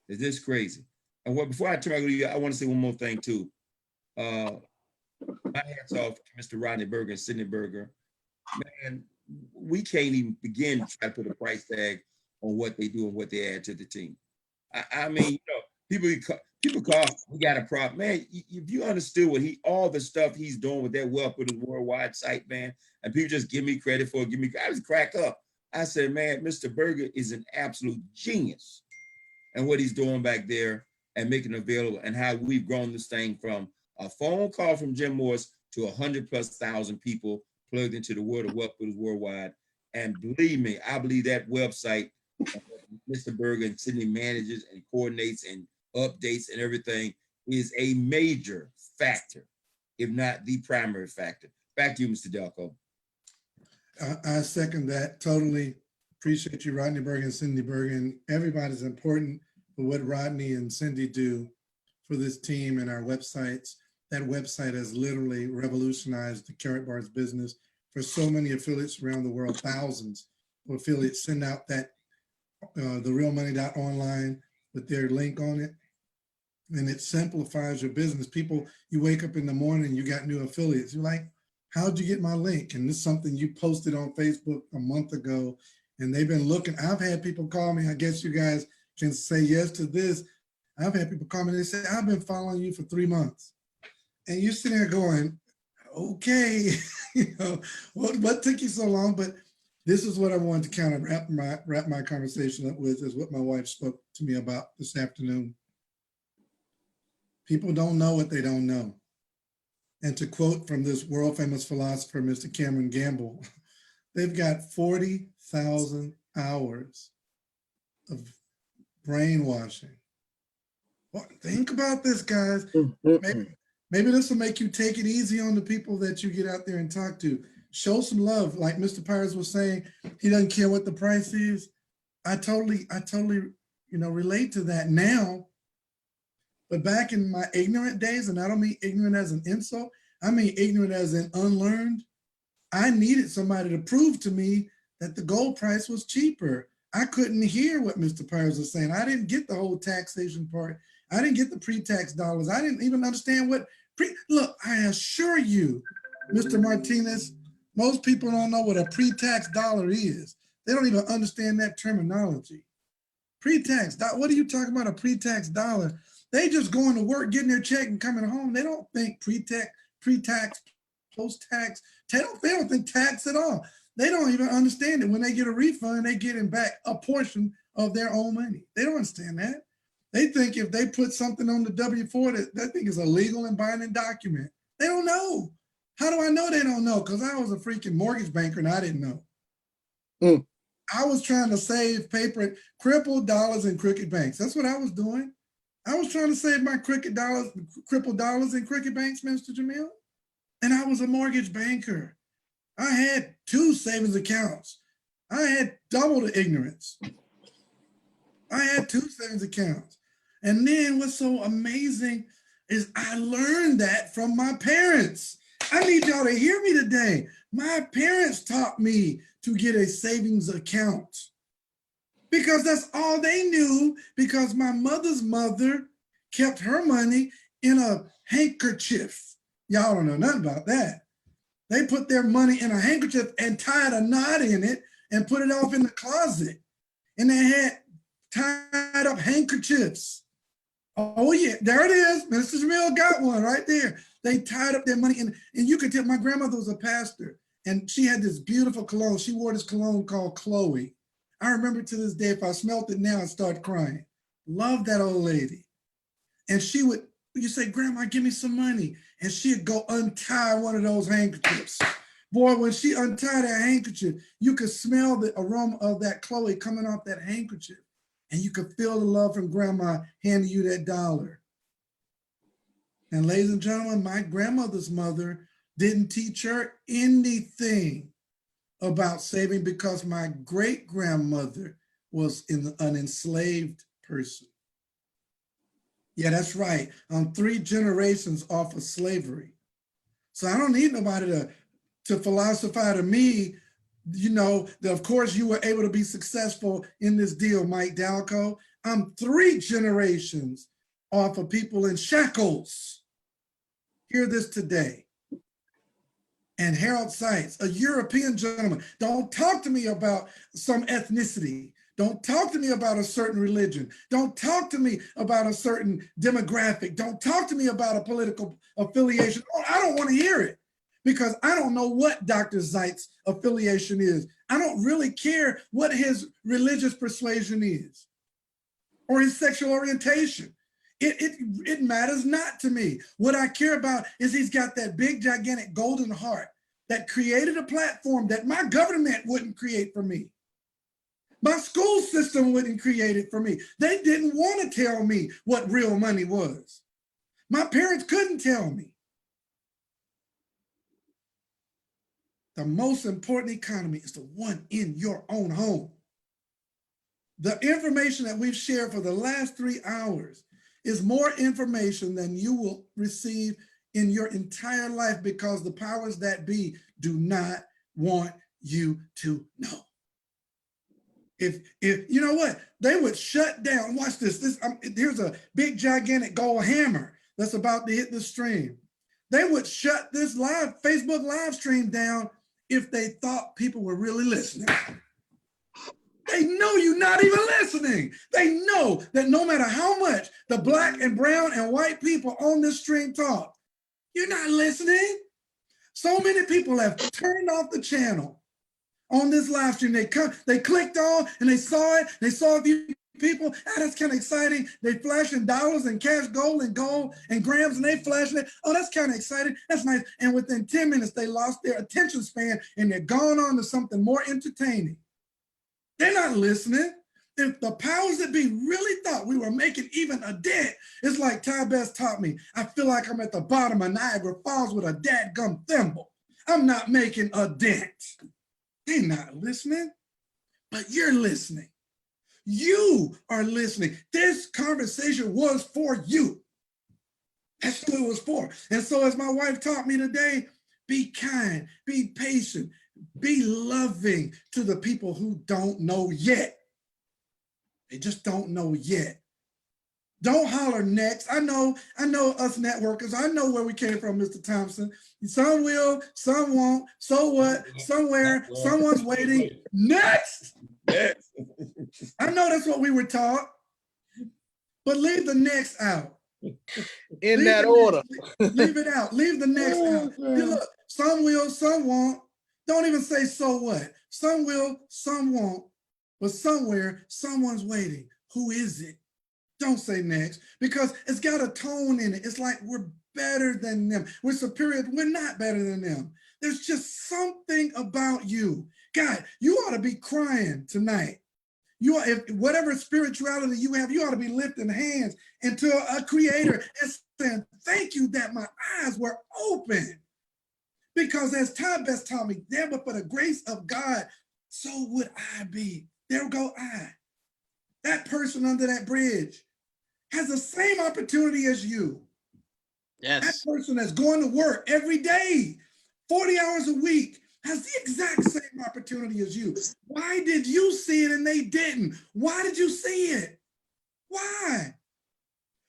Speaker 2: Is this crazy? And before I turn to you, I want to say one more thing too. My hats off to Mr. Rodney Berger and Sidney Berger. Man, we can't even begin to try to put a price tag on what they do and what they add to the team. I mean, people call, we got a problem. Man, if you understood all the stuff he's doing with that Well-Put Worldwide site, man, and people just give me credit for it, I just crack up. I said, man, Mr. Berger is an absolute genius and what he's doing back there and making it available, and how we've grown this thing from a phone call from Jim Morris to 100,000+ people plugged into the world of Well-Put Worldwide. And believe me, I believe that website, Mr. Berger and Sydney manages and coordinates and updates and everything, is a major factor, if not the primary factor. Back to you, Mr. Delco.
Speaker 3: I second that totally. Appreciate you, Rodney Berger and Cindy Berger, and everybody's important for what Rodney and Cindy do for this team and our websites. That website has literally revolutionized the Carrot Bars business for so many affiliates around the world. Thousands of affiliates send out that therealmoney.online with their link on it, and it simplifies your business. People, you wake up in the morning, you got new affiliates. You're like, how'd you get my link? And this is something you posted on Facebook a month ago, and they've been looking. I've had people call me. I guess you guys can say yes to this. I've had people call me. They say, I've been following you for 3 months. And you're sitting there going, okay, what took you so long? But this is what I wanted to kind of wrap my conversation up with, is what my wife spoke to me about this afternoon. People don't know what they don't know. And to quote from this world famous philosopher, Mr. Cameron Gamble, they've got 40,000 hours of brainwashing. Well, think about this, guys. Maybe this will make you take it easy on the people that you get out there and talk to. Show some love. Like Mr. Pires was saying, he doesn't care what the price is. I totally, relate to that now. But back in my ignorant days, and I don't mean ignorant as an insult, I mean ignorant as in unlearned, I needed somebody to prove to me that the gold price was cheaper. I couldn't hear what Mr. Pires was saying. I didn't get the whole taxation part. I didn't get the pre-tax dollars. I didn't even understand what look, I assure you, Mr. Martinez, most people don't know what a pre-tax dollar is. They don't even understand that terminology. Pre-tax, what are you talking about, a pre-tax dollar? They just going to work, getting their check and coming home. They don't think pre-tax, post-tax. They don't think tax at all. They don't even understand it. When they get a refund, they get back a portion of their own money. They don't understand that. They think if they put something on the W-4 that thing is a legal and binding document. They don't know. How do I know they don't know? Because I was a freaking mortgage banker and I didn't know. I was trying to save paper, crippled dollars in crooked banks. That's what I was doing. I was trying to save my crippled dollars in crooked banks, Mr. Jamil. And I was a mortgage banker. I had 2 savings accounts. I had double the ignorance. I had 2 savings accounts. And then what's so amazing is I learned that from my parents. I need y'all to hear me today. My parents taught me to get a savings account because that's all they knew, because my mother's mother kept her money in a handkerchief. Y'all don't know nothing about that. They put their money in a handkerchief and tied a knot in it and put it off in the closet. And they had tied up handkerchiefs. Oh yeah, there it is. Mr. Jamil got one right there. They tied up their money and you could tell my grandmother was a pastor and she had this beautiful cologne. She wore this cologne called Chloe. I remember to this day, if I smelled it now, I'd start crying. Love that old lady. And she would, you say, Grandma, give me some money. And she'd go untie one of those handkerchiefs. Boy, when she untied that handkerchief, you could smell the aroma of that Chloe coming off that handkerchief. And you could feel the love from Grandma handing you that dollar. And ladies and gentlemen, my grandmother's mother didn't teach her anything about saving because my great-grandmother was an enslaved person. Yeah, that's right. I'm 3 generations off of slavery. So I don't need nobody to philosophize to me, you know, that of course you were able to be successful in this deal, Mike Dalco. I'm 3 generations off of people in shackles. Hear this today. And Harold Seitz, a European gentleman. Don't talk to me about some ethnicity. Don't talk to me about a certain religion. Don't talk to me about a certain demographic. Don't talk to me about a political affiliation. Oh, I don't want to hear it because I don't know what Dr. Zeitz's affiliation is. I don't really care what his religious persuasion is or his sexual orientation. It matters not to me. What I care about is he's got that big, gigantic golden heart that created a platform that my government wouldn't create for me. My school system wouldn't create it for me. They didn't want to tell me what real money was. My parents couldn't tell me. The most important economy is the one in your own home. The information that we've shared for the last 3 hours is more information than you will receive in your entire life because the powers that be do not want you to know. If you know what, they would shut down. Watch this. Here's a big gigantic gold hammer that's about to hit the stream. They would shut this Facebook live stream down if they thought people were really listening. They know you're not even listening. They know that no matter how much the black and brown and white people on this stream talk, you're not listening. So many people have turned off the channel on this live stream. They clicked on and they saw it. They saw a few people. That's kind of exciting. They flashing dollars and cash gold and grams and they flashing it. Oh, that's kind of exciting. That's nice. And within 10 minutes, they lost their attention span and they're gone on to something more entertaining. They're not listening. If the powers that be really thought we were making even a dent, it's like Ty Best taught me. I feel like I'm at the bottom of Niagara Falls with a dadgum thimble. I'm not making a dent. They're not listening, but you're listening. You are listening. This conversation was for you. That's who it was for. And so as my wife taught me today, be kind, be patient, be loving to the people who don't know yet. They just don't know yet. Don't holler next. I know us networkers. I know where we came from, Mr. Thompson. Some will, some won't. So what? Somewhere, someone's waiting. Next. I know that's what we were taught. But leave the next out.
Speaker 5: In that order.
Speaker 3: Leave it out. Leave the next out. Hey, look, some will, some won't. Don't even say so what. Some will, some won't. but somewhere someone's waiting. Who is it? Don't say next, because it's got a tone in it. It's like we're better than them. We're superior. We're not better than them. There's just something about you. God, you ought to be crying tonight. You are, if whatever spirituality you have, you ought to be lifting hands into a creator and saying, thank you that my eyes were open. Because as Ty Best taught me, there but for the grace of God, so would I be. There go I. That person under that bridge has the same opportunity as you.
Speaker 9: Yes.
Speaker 3: That person that's going to work every day, 40 hours a week, has the exact same opportunity as you. Why did you see it and they didn't? Why did you see it? Why?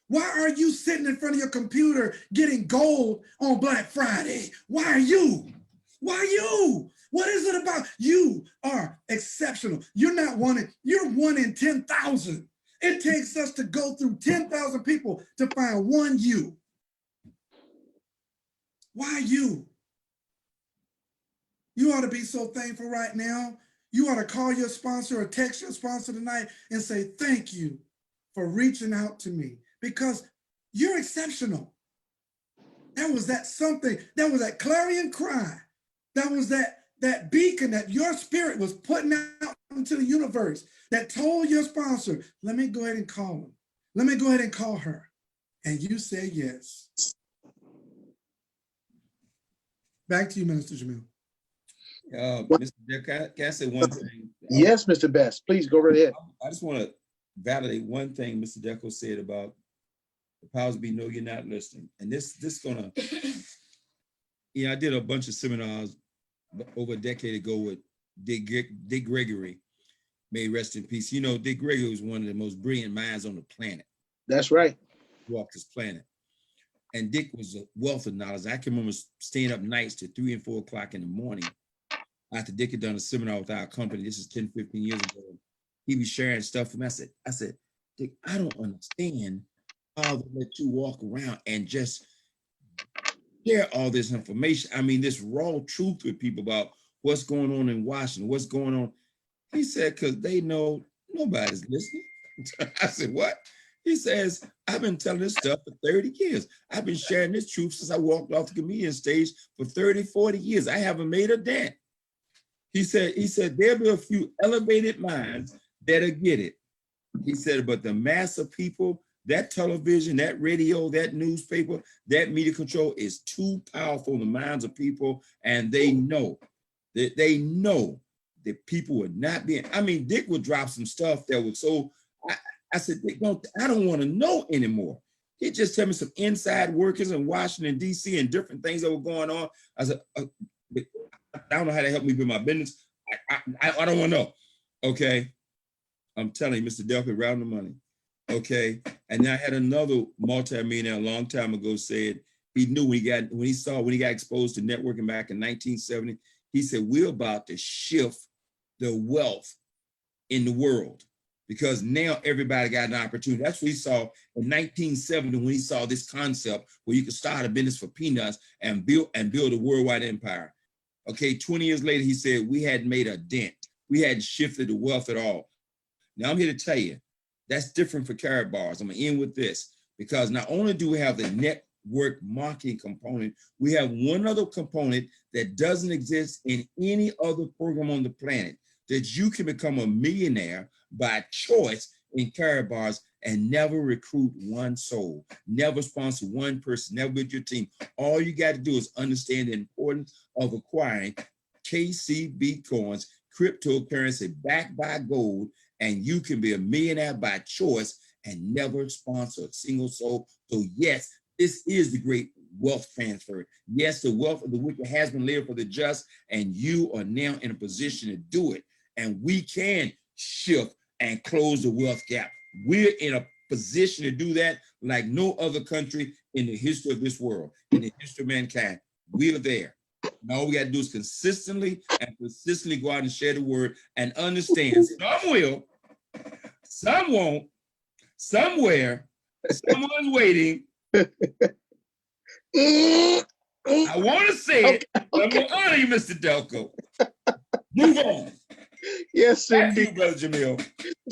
Speaker 3: Why are you sitting in front of your computer getting gold on Black Friday? Why are you? Why you? What is it about? You are exceptional. You're not one, you're 1 in 10,000. It takes us to go through 10,000 people to find one you. Why you? You ought to be so thankful right now. You ought to call your sponsor or text your sponsor tonight and say, thank you for reaching out to me, because you're exceptional. That was that something, that was that clarion cry. That was that beacon that your spirit was putting out into the universe that told your sponsor, let me go ahead and call him. Let me go ahead and call her. And you said yes. Back to you, Minister Jamil.
Speaker 2: Mr. Dick, can I say one thing?
Speaker 5: Yes, Mr. Best, please go right ahead.
Speaker 2: I just want to validate one thing Mr. Deco said about the powers be know you're not listening. And this gonna, I did a bunch of seminars over a decade ago with Dick Gregory, may he rest in peace. Dick Gregory was one of the most brilliant minds on the planet.
Speaker 5: That's right.
Speaker 2: Walked this planet. And Dick was a wealth of knowledge. I can remember staying up nights to 3 and 4 o'clock in the morning after Dick had done a seminar with our company. This is 10, 15 years ago. He was sharing stuff with me. I said, Dick, I don't understand how they let you walk around and just share all this information. I mean, this raw truth with people about what's going on in Washington, what's going on. He said, because they know nobody's listening. I said, what? He says, I've been telling this stuff for 30 years. I've been sharing this truth since I walked off the comedian stage for 30, 40 years. I haven't made a dent. He said, there'll be a few elevated minds that'll get it. He said, but the mass of people, that television, that radio, that newspaper, that media control is too powerful in the minds of people, and they know that people would not be. I mean, Dick would drop some stuff that was so. I said, Dick, I don't want to know anymore. He just tell me some inside workings in Washington, D.C. and different things that were going on. I said, I don't know how to help me with my business. I don't want to know. Okay. I'm telling you, Mr. Delphi, round the money. Okay. And I had another multi-millionaire a long time ago said he knew when he got exposed to networking back in 1970, he said, we're about to shift the wealth in the world because now everybody got an opportunity. That's what he saw in 1970 when he saw this concept where you could start a business for peanuts and build a worldwide empire. Okay, 20 years later, he said, we hadn't made a dent. We hadn't shifted the wealth at all. Now I'm here to tell you, that's different for Carrot Bars. I'm gonna end with this because not only do we have the network marketing component, we have one other component that doesn't exist in any other program on the planet, that you can become a millionaire by choice in Carrot Bars and never recruit one soul, never sponsor one person, never build your team. All you got to do is understand the importance of acquiring KCB coins, cryptocurrency backed by gold, and you can be a millionaire by choice and never sponsor a single soul. So yes, this is the great wealth transfer. Yes, the wealth of the wicked has been laid for the just, and you are now in a position to do it. And we can shift and close the wealth gap. We're in a position to do that like no other country in the history of this world, in the history of mankind. We're there. And all we got to do is consistently go out and share the word and understand some will, some won't, somewhere, someone's waiting. I want to say it, but I'm going to honor you, Mr. Delco. Move on.
Speaker 5: Yes,
Speaker 2: Thank you,
Speaker 5: indeed.
Speaker 2: Brother Jamil.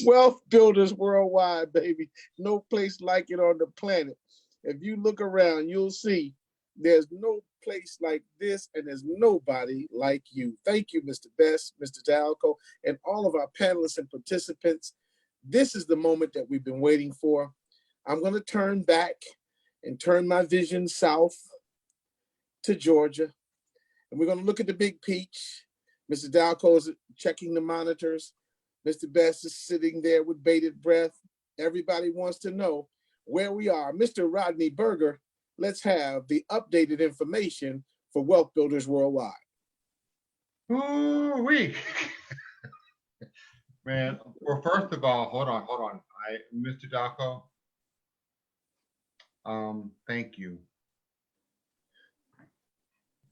Speaker 5: Wealth builders worldwide, baby. No place like it on the planet. If you look around, you'll see there's no place like this, and there's nobody like you. Thank you, Mr. Best, Mr. Dalco, and all of our panelists and participants. This is the moment that we've been waiting for. I'm going to turn back and turn my vision south to Georgia. And we're going to look at the Big Peach. Mr. Dalco is checking the monitors. Mr. Best is sitting there with bated breath. Everybody wants to know where we are. Mr. Rodney Berger, let's have the updated information for Wealth Builders Worldwide.
Speaker 4: Ooh-wee. Man, well, first of all, hold on. Mr. Daco, thank you. That's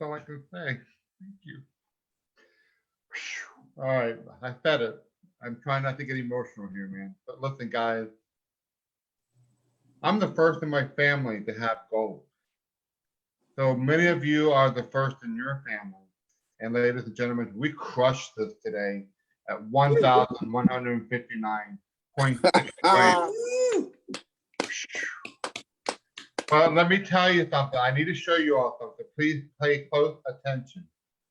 Speaker 4: all I can say. Thank you. All right, I said it. I'm trying not to get emotional here, man. But listen, guys, I'm the first in my family to have gold. So many of you are the first in your family. And ladies and gentlemen, we crushed this today at 1,159.6 grams. But let me tell you something. I need to show you all something. Please pay close attention.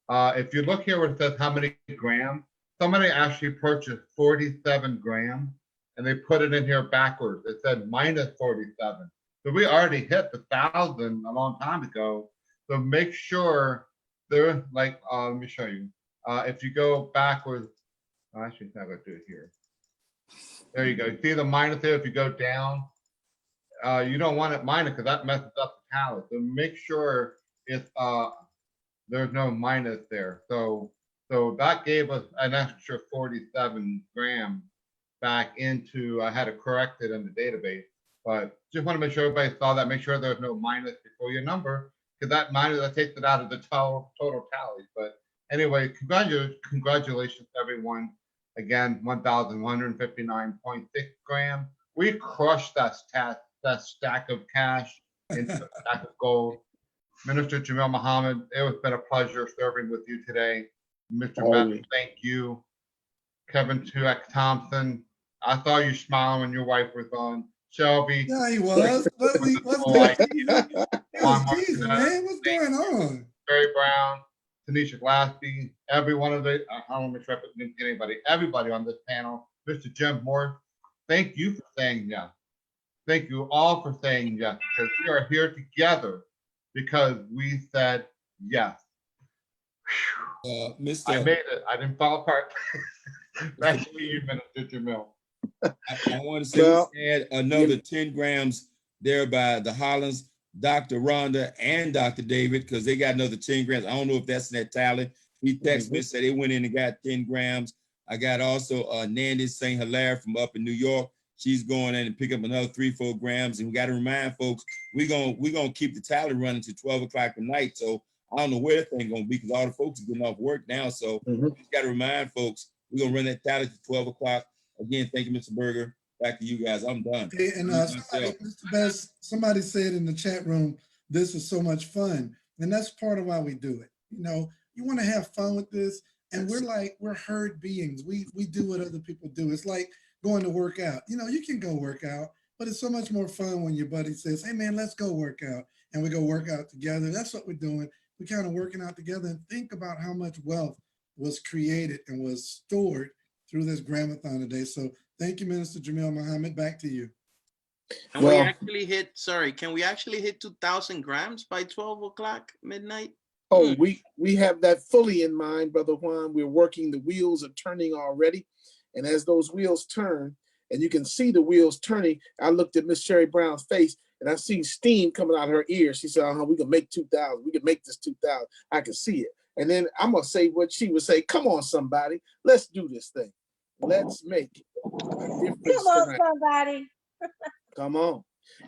Speaker 4: If you look here where it says how many grams, somebody actually purchased 47 grams and they put it in here backwards. It said minus 47. So we already hit the 1,000 a long time ago. So make sure they're like, let me show you. If you go backwards, actually, I'm going to do it here. There you go. You see the minus there? If you go down, you don't want it minus because that messes up the tally. So make sure it's there's no minus there. So that gave us an extra 47 grams back into. I had to correct it in the database, but just want to make sure everybody saw that. Make sure there's no minus before your number, because that minus that takes it out of the total tally. But anyway, congratulations everyone. Again, 1,159.6 grams. We crushed that stack of cash into a stack of gold. Minister Jamil Muhammad, it has been a pleasure serving with you today. Mr. Beth, thank you. Kevin Tuek Thompson, I saw you smiling when your wife was on. Shelby.
Speaker 3: Yeah, he was. What's he was teasing, man. What's going on?
Speaker 4: Barry Brown, Tanisha Glaspie, every one of the, I don't want to make sure I didn't get anybody, everybody on this panel. Mr. Jim Moore, thank you for saying yes. Thank you all for saying yes, because we are here together because we said yes. I made it. I didn't fall apart. Back to you, Minister Jamil.
Speaker 2: I want to say add another 10 grams there by the Hollands, Dr. Rhonda and Dr. David, because they got another 10 grams. I don't know if that's in that tally. He texted me, said they went in and got 10 grams. I got also Nandy St. Hilaire from up in New York. She's going in and pick up another 3-4 grams. And we got to remind folks, we're gonna keep the tally running to 12 o'clock tonight. So I don't know where that thing gonna be because all the folks are getting off work now. So we just got to remind folks, we're gonna run that tally to 12 o'clock. Again, thank you, Mr. Berger. Back to you guys. I'm done.
Speaker 3: Okay, and Mr. Best, somebody said in the chat room, this is so much fun. And that's part of why we do it. You know, you want to have fun with this. And we're herd beings. We do what other people do. It's like going to work out. You know, you can go work out, but it's so much more fun when your buddy says, hey man, let's go work out. And we go work out together. That's what we're doing. We're kind of working out together, and think about how much wealth was created and was stored through this Gram-A-Thon today. So thank you, Minister Jamil Muhammad. Back to you.
Speaker 9: And we actually hit, can we actually hit 2,000 grams by 12 o'clock midnight?
Speaker 5: Oh, we have that fully in mind, Brother Juan. We're working, the wheels are turning already. And as those wheels turn, and you can see the wheels turning, I looked at Miss Sherry Brown's face and I see steam coming out of her ears. She said, we can make 2,000. We can make this 2,000. I can see it. And then I'm going to say what she would say. Come on, somebody. Let's do this thing. Let's make a difference
Speaker 8: Come on,
Speaker 5: tonight.
Speaker 8: somebody.
Speaker 5: Come on.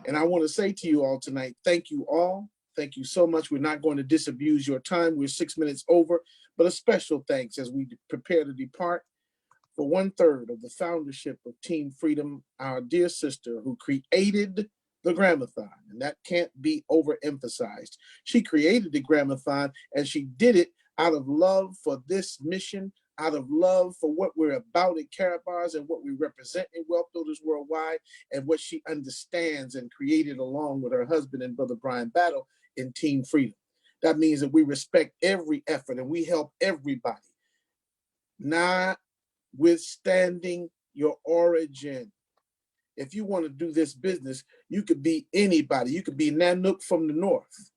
Speaker 5: And I want to say to you all tonight, thank you all. Thank you so much. We're not going to disabuse your time. We're 6 minutes over, but a special thanks as we prepare to depart for 1/3 of the foundership of Team Freedom, our dear sister who created the Gram-A-Thon, and that can't be overemphasized. She created the Gram-A-Thon and she did it out of love for this mission, out of love for what we're about at Karatbars and what we represent in Wealth Builders Worldwide, and what she understands and created along with her husband and brother Brian Battle in Team Freedom. That means that we respect every effort and we help everybody, notwithstanding your origin. If you want to do this business, you could be anybody. You could be Nanook from the north.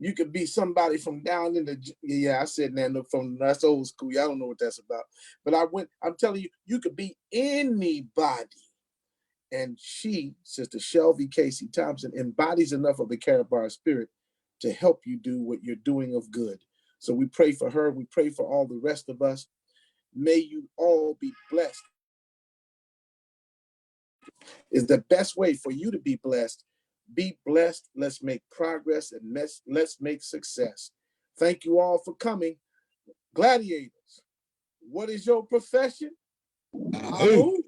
Speaker 5: You could be somebody from down in the, yeah, I said Nanook from, that's old school. I don't know what that's about. But I'm telling you, you could be anybody. And she, Sister Shelby Casey Thompson, embodies enough of the Karatbar spirit to help you do what you're doing of good. So we pray for her. We pray for all the rest of us. May you all be blessed. Is the best way for you to be blessed. Be blessed. Let's make progress and let's make success. Thank you all for coming. Gladiators, what is your profession?
Speaker 2: Oh.